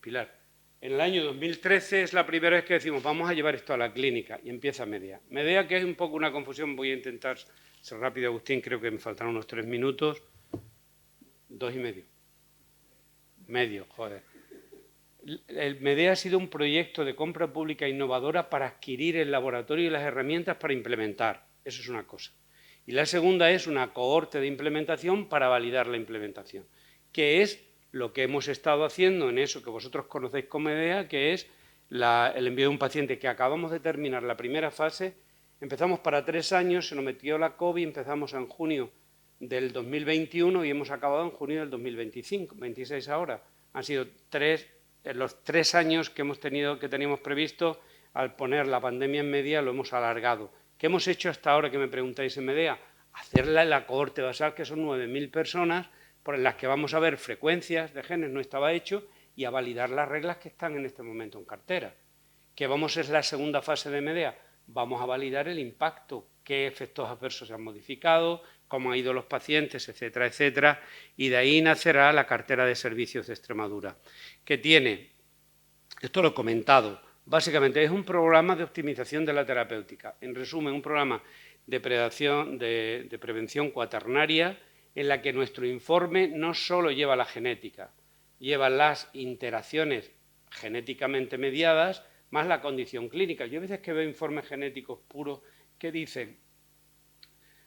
Pilar, en el año 2013 es la primera vez que decimos vamos a llevar esto a la clínica y empieza Medea. Medea, que es un poco una confusión, voy a intentar ser rápido, Agustín, creo que me faltan unos 3 minutos. 2,5. Medio, joder. El Medea ha sido un proyecto de compra pública innovadora para adquirir el laboratorio y las herramientas para implementar. Eso es una cosa. Y la segunda es una cohorte de implementación para validar la implementación, que es lo que hemos estado haciendo en eso que vosotros conocéis como Medea, que es el envío de un paciente que acabamos de terminar la primera fase. Empezamos para 3 años, se nos metió la COVID, empezamos en junio del 2021 y hemos acabado en junio del 2025, 26 ahora. Han sido los 3 años que teníamos previsto, al poner la pandemia en Medea lo hemos alargado. ¿Qué hemos hecho hasta ahora que me preguntáis en Medea? Hacerla en la cohorte basal, que son 9.000 personas, por las que vamos a ver frecuencias de genes, no estaba hecho, y a validar las reglas que están en este momento en cartera. ¿Qué es la segunda fase de Medea? Vamos a validar el impacto, qué efectos adversos se han modificado, cómo han ido los pacientes, etcétera, etcétera, y de ahí nacerá la cartera de servicios de Extremadura, que tiene, esto lo he comentado, básicamente es un programa de optimización de la terapéutica, en resumen, un programa de prevención cuaternaria en la que nuestro informe no solo lleva la genética, lleva las interacciones genéticamente mediadas, más la condición clínica. Yo a veces que veo informes genéticos puros que dicen,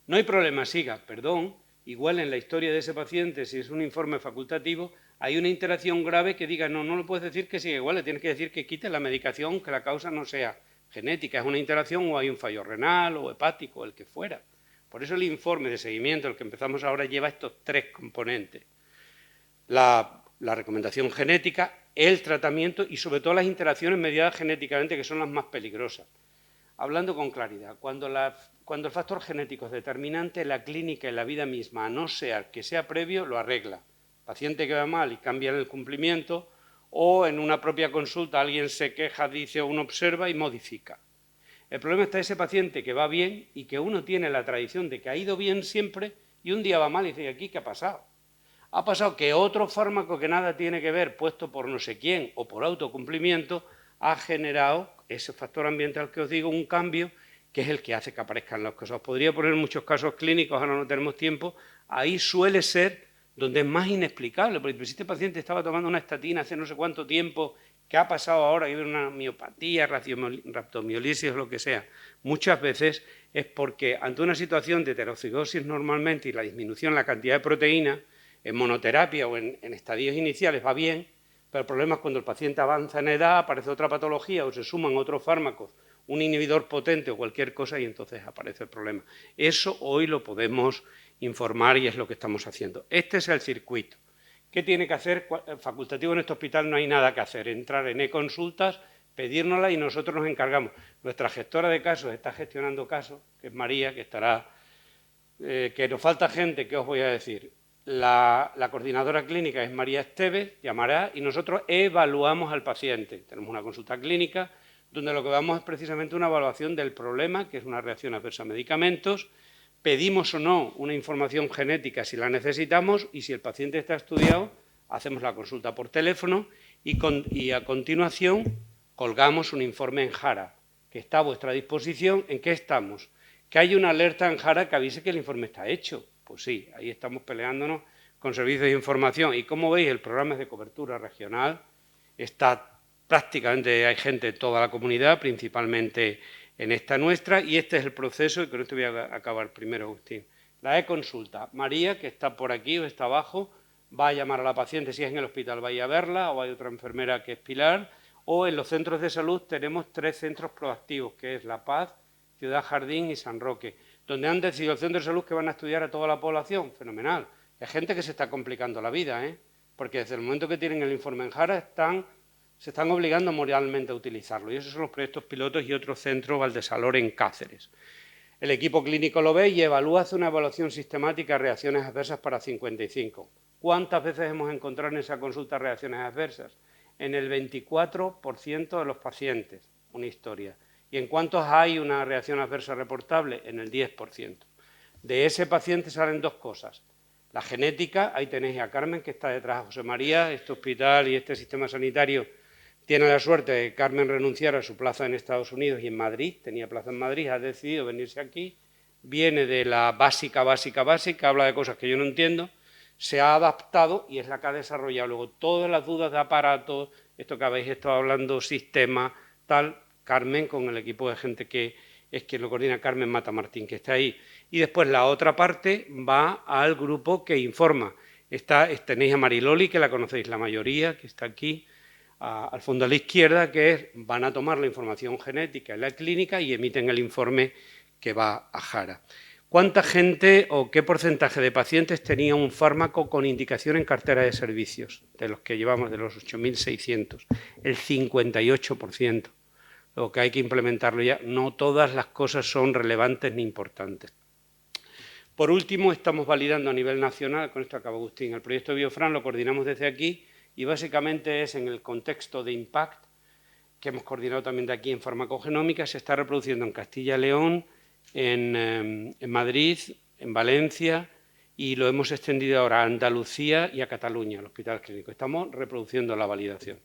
no hay problema, siga, perdón, igual en la historia de ese paciente, si es un informe facultativo, hay una interacción grave que diga, no lo puedes decir que siga igual, le tienes que decir que quite la medicación, que la causa no sea genética, es una interacción o hay un fallo renal o hepático, el que fuera. Por eso el informe de seguimiento, el que empezamos ahora, lleva estos 3 componentes. La recomendación genética, el tratamiento y sobre todo las interacciones mediadas genéticamente, que son las más peligrosas. Hablando con claridad, cuando el factor genético es determinante, la clínica y la vida misma, a no ser que sea previo, lo arregla. Paciente que va mal y cambia el cumplimiento, o en una propia consulta alguien se queja, dice o uno observa y modifica. El problema está ese paciente que va bien y que uno tiene la tradición de que ha ido bien siempre y un día va mal y dice, ¿aquí qué ha pasado? Ha pasado que otro fármaco que nada tiene que ver, puesto por no sé quién o por autocumplimiento, ha generado ese factor ambiental que os digo, un cambio que es el que hace que aparezcan las cosas. Os podría poner muchos casos clínicos, ahora no tenemos tiempo, ahí suele ser donde es más inexplicable, porque si este paciente estaba tomando una estatina hace no sé cuánto tiempo, ¿qué ha pasado ahora? Hay una miopatía, rhabdomiolisis o lo que sea. Muchas veces es porque ante una situación de heterocigosis normalmente y la disminución en la cantidad de proteína, en monoterapia o en estadios iniciales va bien, pero el problema es cuando el paciente avanza en edad, aparece otra patología o se suman otros fármacos, un inhibidor potente o cualquier cosa y entonces aparece el problema. Eso hoy lo podemos informar y es lo que estamos haciendo. Este es el circuito. ¿Qué tiene que hacer? Facultativo en este hospital no hay nada que hacer, entrar en e-consultas, pedírnosla y nosotros nos encargamos. Nuestra gestora de casos está gestionando casos, que es María, que estará, que nos falta gente, ¿qué os voy a decir? La coordinadora clínica es María Esteves, llamará y nosotros evaluamos al paciente. Tenemos una consulta clínica donde lo que damos es precisamente una evaluación del problema, que es una reacción adversa a medicamentos, pedimos o no una información genética si la necesitamos y si el paciente está estudiado, hacemos la consulta por teléfono y a continuación colgamos un informe en Jara, que está a vuestra disposición. ¿En qué estamos? Que hay una alerta en Jara que avise que el informe está hecho. Pues sí, ahí estamos peleándonos con servicios de información. Y como veis, el programa es de cobertura regional, está prácticamente, hay gente de toda la comunidad, principalmente en esta nuestra, y este es el proceso, y con esto voy a acabar primero, Agustín. La e-consulta. María, que está por aquí o está abajo, va a llamar a la paciente, si es en el hospital, vaya a verla, o hay otra enfermera que es Pilar, o en los centros de salud tenemos 3 centros proactivos, que es La Paz, Ciudad Jardín y San Roque, donde han decidido el centro de salud que van a estudiar a toda la población. Fenomenal. Hay gente que se está complicando la vida, porque desde el momento que tienen el informe en Jara se están obligando moralmente a utilizarlo. Y esos son los proyectos pilotos y otro centro, Valdesalor, en Cáceres. El equipo clínico lo ve y evalúa, hace una evaluación sistemática de reacciones adversas para 55. ¿Cuántas veces hemos encontrado en esa consulta reacciones adversas? En el 24% de los pacientes, una historia. ¿Y en cuántos hay una reacción adversa reportable? En el 10%. De ese paciente salen 2 cosas. La genética, ahí tenéis a Carmen, que está detrás de José María. Este hospital y este sistema sanitario tiene la suerte de que Carmen renunciara a su plaza en Estados Unidos y en Madrid, tenía plaza en Madrid, ha decidido venirse aquí, viene de la básica, habla de cosas que yo no entiendo, se ha adaptado y es la que ha desarrollado luego todas las dudas de aparatos, esto que habéis estado hablando, sistema, tal, Carmen con el equipo de gente que es quien lo coordina, Carmen Mata Martín, que está ahí. Y después la otra parte va al grupo que informa. Tenéis a Mariloli, que la conocéis la mayoría, que está aquí, al fondo a la izquierda, que van a tomar la información genética en la clínica y emiten el informe que va a Jara. ¿Cuánta gente o qué porcentaje de pacientes tenía un fármaco con indicación en cartera de servicios? De los que llevamos, de los 8.600, el 58%. Lo que hay que implementarlo ya. No todas las cosas son relevantes ni importantes. Por último, estamos validando a nivel nacional, con esto acaba Agustín, el proyecto Biofran lo coordinamos desde aquí y básicamente es en el contexto de IMPACT, que hemos coordinado también de aquí en farmacogenómica, se está reproduciendo en Castilla y León, en Madrid, en Valencia y lo hemos extendido ahora a Andalucía y a Cataluña, el Hospital Clínico. Estamos reproduciendo la validación.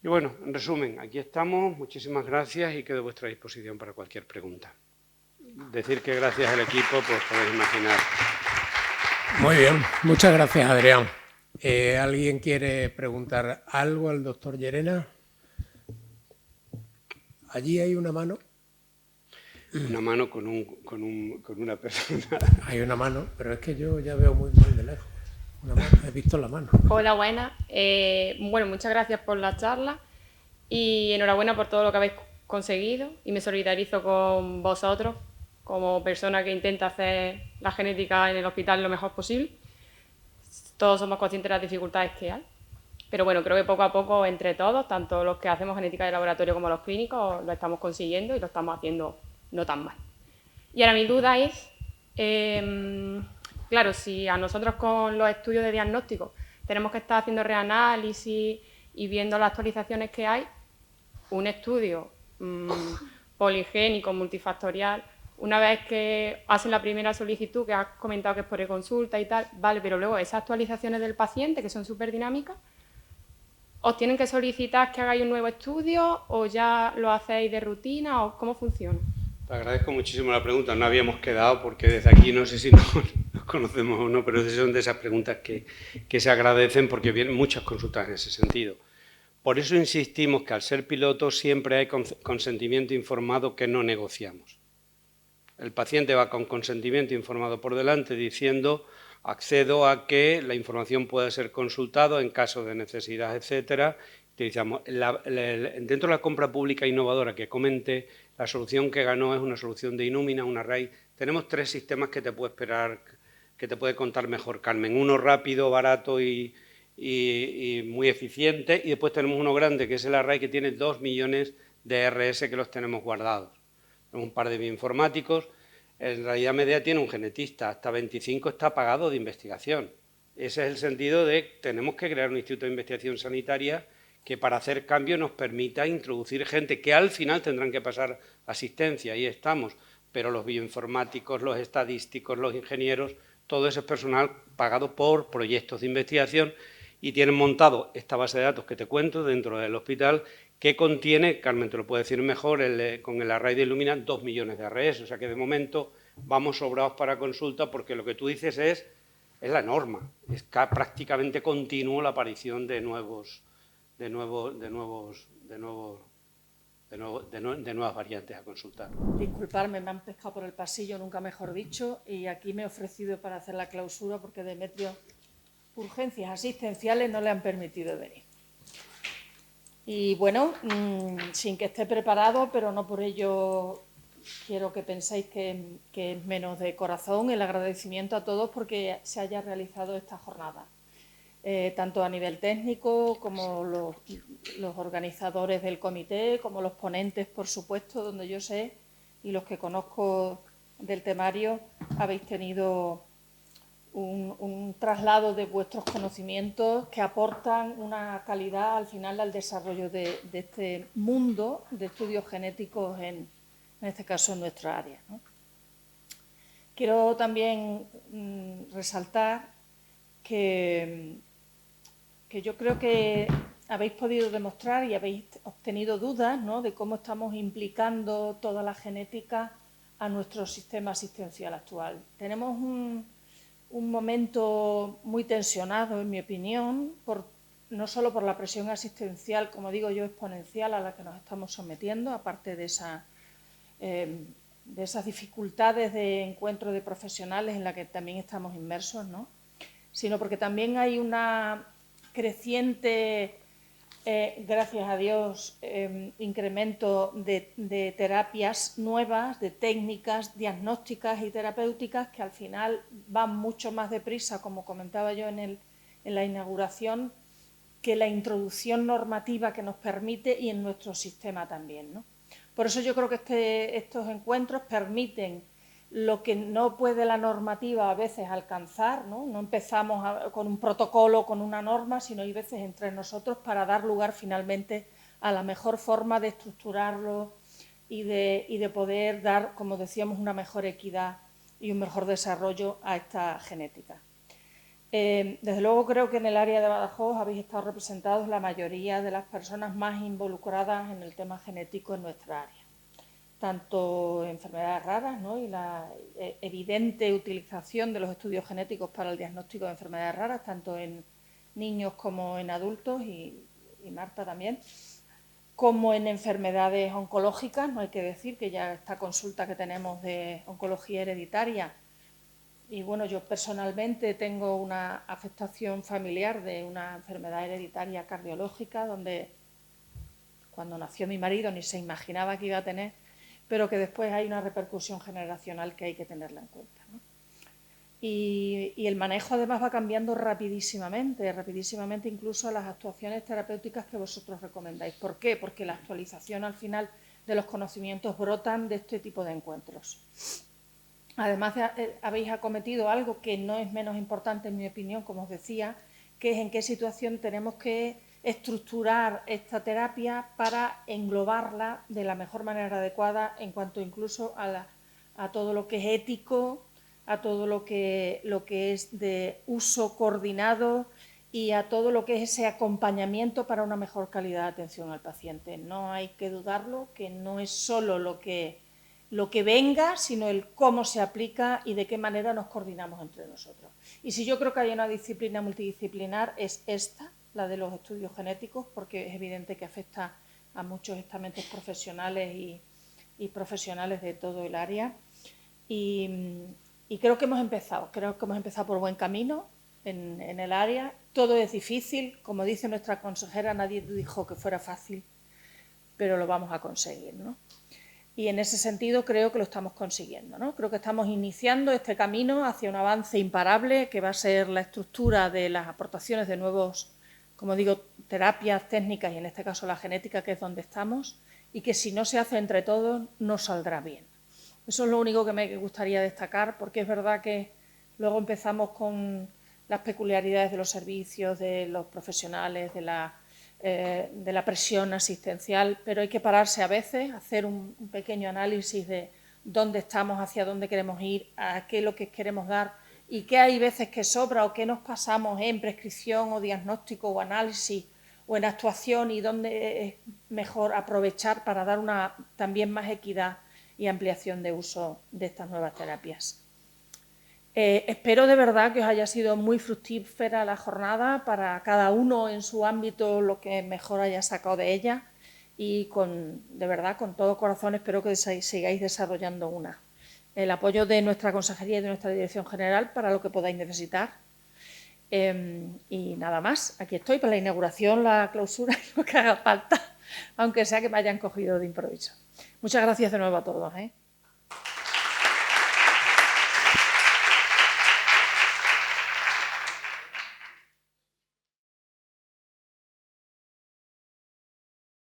Y bueno, en resumen, aquí estamos. Muchísimas gracias y quedo a vuestra disposición para cualquier pregunta. Decir que gracias al equipo, pues podéis imaginar. Muy bien, muchas gracias, Adrián. ¿Alguien quiere preguntar algo al doctor Llerena? Allí hay una mano. Una mano con una persona. Hay una mano, pero es que yo ya veo muy de lejos. Una mano, he visto la mano. Hola, buenas. Bueno, muchas gracias por la charla y enhorabuena por todo lo que habéis conseguido y me solidarizo con vosotros como persona que intenta hacer la genética en el hospital lo mejor posible. Todos somos conscientes de las dificultades que hay, pero bueno, creo que poco a poco entre todos, tanto los que hacemos genética de laboratorio como los clínicos, lo estamos consiguiendo y lo estamos haciendo no tan mal. Y ahora mi duda es, claro, si a nosotros con los estudios de diagnóstico tenemos que estar haciendo reanálisis y viendo las actualizaciones que hay, un estudio poligénico, multifactorial, una vez que hacen la primera solicitud, que has comentado que es por e-consulta y tal, vale, pero luego esas actualizaciones del paciente, que son súper dinámicas, ¿os tienen que solicitar que hagáis un nuevo estudio o ya lo hacéis de rutina o cómo funciona? Te agradezco muchísimo la pregunta. No habíamos quedado porque desde aquí no sé si nos conocemos o no, pero son de esas preguntas que se agradecen porque vienen muchas consultas en ese sentido. Por eso insistimos que al ser piloto siempre hay consentimiento informado que no negociamos. El paciente va con consentimiento informado por delante diciendo accedo a que la información pueda ser consultada en caso de necesidad, etcétera. Utilizamos dentro de la compra pública innovadora que comenté, la solución que ganó es una solución de Illumina, una RAI. Tenemos 3 sistemas que te puede esperar, que te puede contar mejor Carmen. Uno rápido, barato y muy eficiente, y después tenemos uno grande que es el Array, que tiene 2 millones de RS que los tenemos guardados. Tenemos un par de bioinformáticos. En realidad media tiene un genetista, hasta 25 está pagado de investigación. Ese es el sentido de que tenemos que crear un instituto de investigación sanitaria que para hacer cambios nos permita introducir gente que al final tendrán que pasar asistencia, ahí estamos, pero los bioinformáticos, los estadísticos, los ingenieros, todo ese es personal pagado por proyectos de investigación y tienen montado esta base de datos que te cuento dentro del hospital que contiene, Carmen te lo puede decir mejor, con el array de Illumina 2 millones de RS, o sea que de momento vamos sobrados para consulta porque lo que tú dices es la norma, es prácticamente continuo la aparición de nuevas variantes a consultar. Disculparme, me han pescado por el pasillo, nunca mejor dicho, y aquí me he ofrecido para hacer la clausura porque Demetrio, urgencias asistenciales no le han permitido venir. Y bueno, sin que esté preparado, pero no por ello quiero que penséis que es menos de corazón, el agradecimiento a todos porque se haya realizado esta jornada. Tanto a nivel técnico como los organizadores del comité, como los ponentes, por supuesto, donde yo sé y los que conozco del temario habéis tenido un traslado de vuestros conocimientos que aportan una calidad al final al desarrollo de este mundo de estudios genéticos, en este caso en nuestra área, ¿no? Quiero también resaltar que yo creo que habéis podido demostrar y habéis obtenido dudas, ¿no?, de cómo estamos implicando toda la genética a nuestro sistema asistencial actual. Tenemos un momento muy tensionado, en mi opinión, no solo por la presión asistencial, como digo yo, exponencial a la que nos estamos sometiendo, aparte de esas dificultades de encuentro de profesionales en la que también estamos inmersos, ¿no?, sino porque también hay una creciente, gracias a Dios, incremento de terapias nuevas, de técnicas diagnósticas y terapéuticas que al final van mucho más deprisa, como comentaba yo en la inauguración, que la introducción normativa que nos permite y en nuestro sistema también, ¿no? Por eso yo creo que estos encuentros permiten lo que no puede la normativa a veces alcanzar, ¿no? No empezamos con un protocolo, con una norma, sino hay veces entre nosotros para dar lugar finalmente a la mejor forma de estructurarlo y de poder dar, como decíamos, una mejor equidad y un mejor desarrollo a esta genética. Desde luego creo que en el área de Badajoz habéis estado representados la mayoría de las personas más involucradas en el tema genético en nuestra área, tanto enfermedades raras, ¿no?, y la evidente utilización de los estudios genéticos para el diagnóstico de enfermedades raras, tanto en niños como en adultos, y Marta también, como en enfermedades oncológicas. No hay que decir que ya esta consulta que tenemos de oncología hereditaria, y bueno, yo personalmente tengo una afectación familiar de una enfermedad hereditaria cardiológica, donde cuando nació mi marido ni se imaginaba que iba a tener, pero que después hay una repercusión generacional que hay que tenerla en cuenta, ¿no? Y el manejo además va cambiando rapidísimamente incluso las actuaciones terapéuticas que vosotros recomendáis. ¿Por qué? Porque la actualización al final de los conocimientos brotan de este tipo de encuentros. Además, habéis acometido algo que no es menos importante, en mi opinión, como os decía, que es en qué situación tenemos que estructurar esta terapia para englobarla de la mejor manera adecuada en cuanto incluso a todo lo que es ético, a todo lo que es de uso coordinado y a todo lo que es ese acompañamiento para una mejor calidad de atención al paciente. No hay que dudarlo, que no es solo lo que venga, sino el cómo se aplica y de qué manera nos coordinamos entre nosotros. Y si yo creo que hay una disciplina multidisciplinar, es esta, la de los estudios genéticos, porque es evidente que afecta a muchos estamentos profesionales y profesionales de todo el área. Y creo que hemos empezado por buen camino en el área. Todo es difícil, como dice nuestra consejera, nadie dijo que fuera fácil, pero lo vamos a conseguir, ¿no? Y en ese sentido creo que lo estamos consiguiendo, ¿no? Creo que estamos iniciando este camino hacia un avance imparable que va a ser la estructura de las aportaciones de nuevos, como digo, terapias técnicas, y en este caso la genética, que es donde estamos, y que si no se hace entre todos no saldrá bien. Eso es lo único que me gustaría destacar, porque es verdad que luego empezamos con las peculiaridades de los servicios, de los profesionales, de la presión asistencial, pero hay que pararse a veces, hacer un pequeño análisis de dónde estamos, hacia dónde queremos ir, a qué es lo que queremos dar y qué hay veces que sobra o qué nos pasamos en prescripción o diagnóstico o análisis o en actuación, y dónde es mejor aprovechar para dar también más equidad y ampliación de uso de estas nuevas terapias. Espero de verdad que os haya sido muy fructífera la jornada, para cada uno en su ámbito lo que mejor haya sacado de ella, y de verdad con todo corazón espero que sigáis desarrollando el apoyo de nuestra consejería y de nuestra dirección general para lo que podáis necesitar. Y nada más, aquí estoy para la inauguración, la clausura y lo que haga falta, aunque sea que me hayan cogido de improviso. Muchas gracias de nuevo a todos, ¿eh?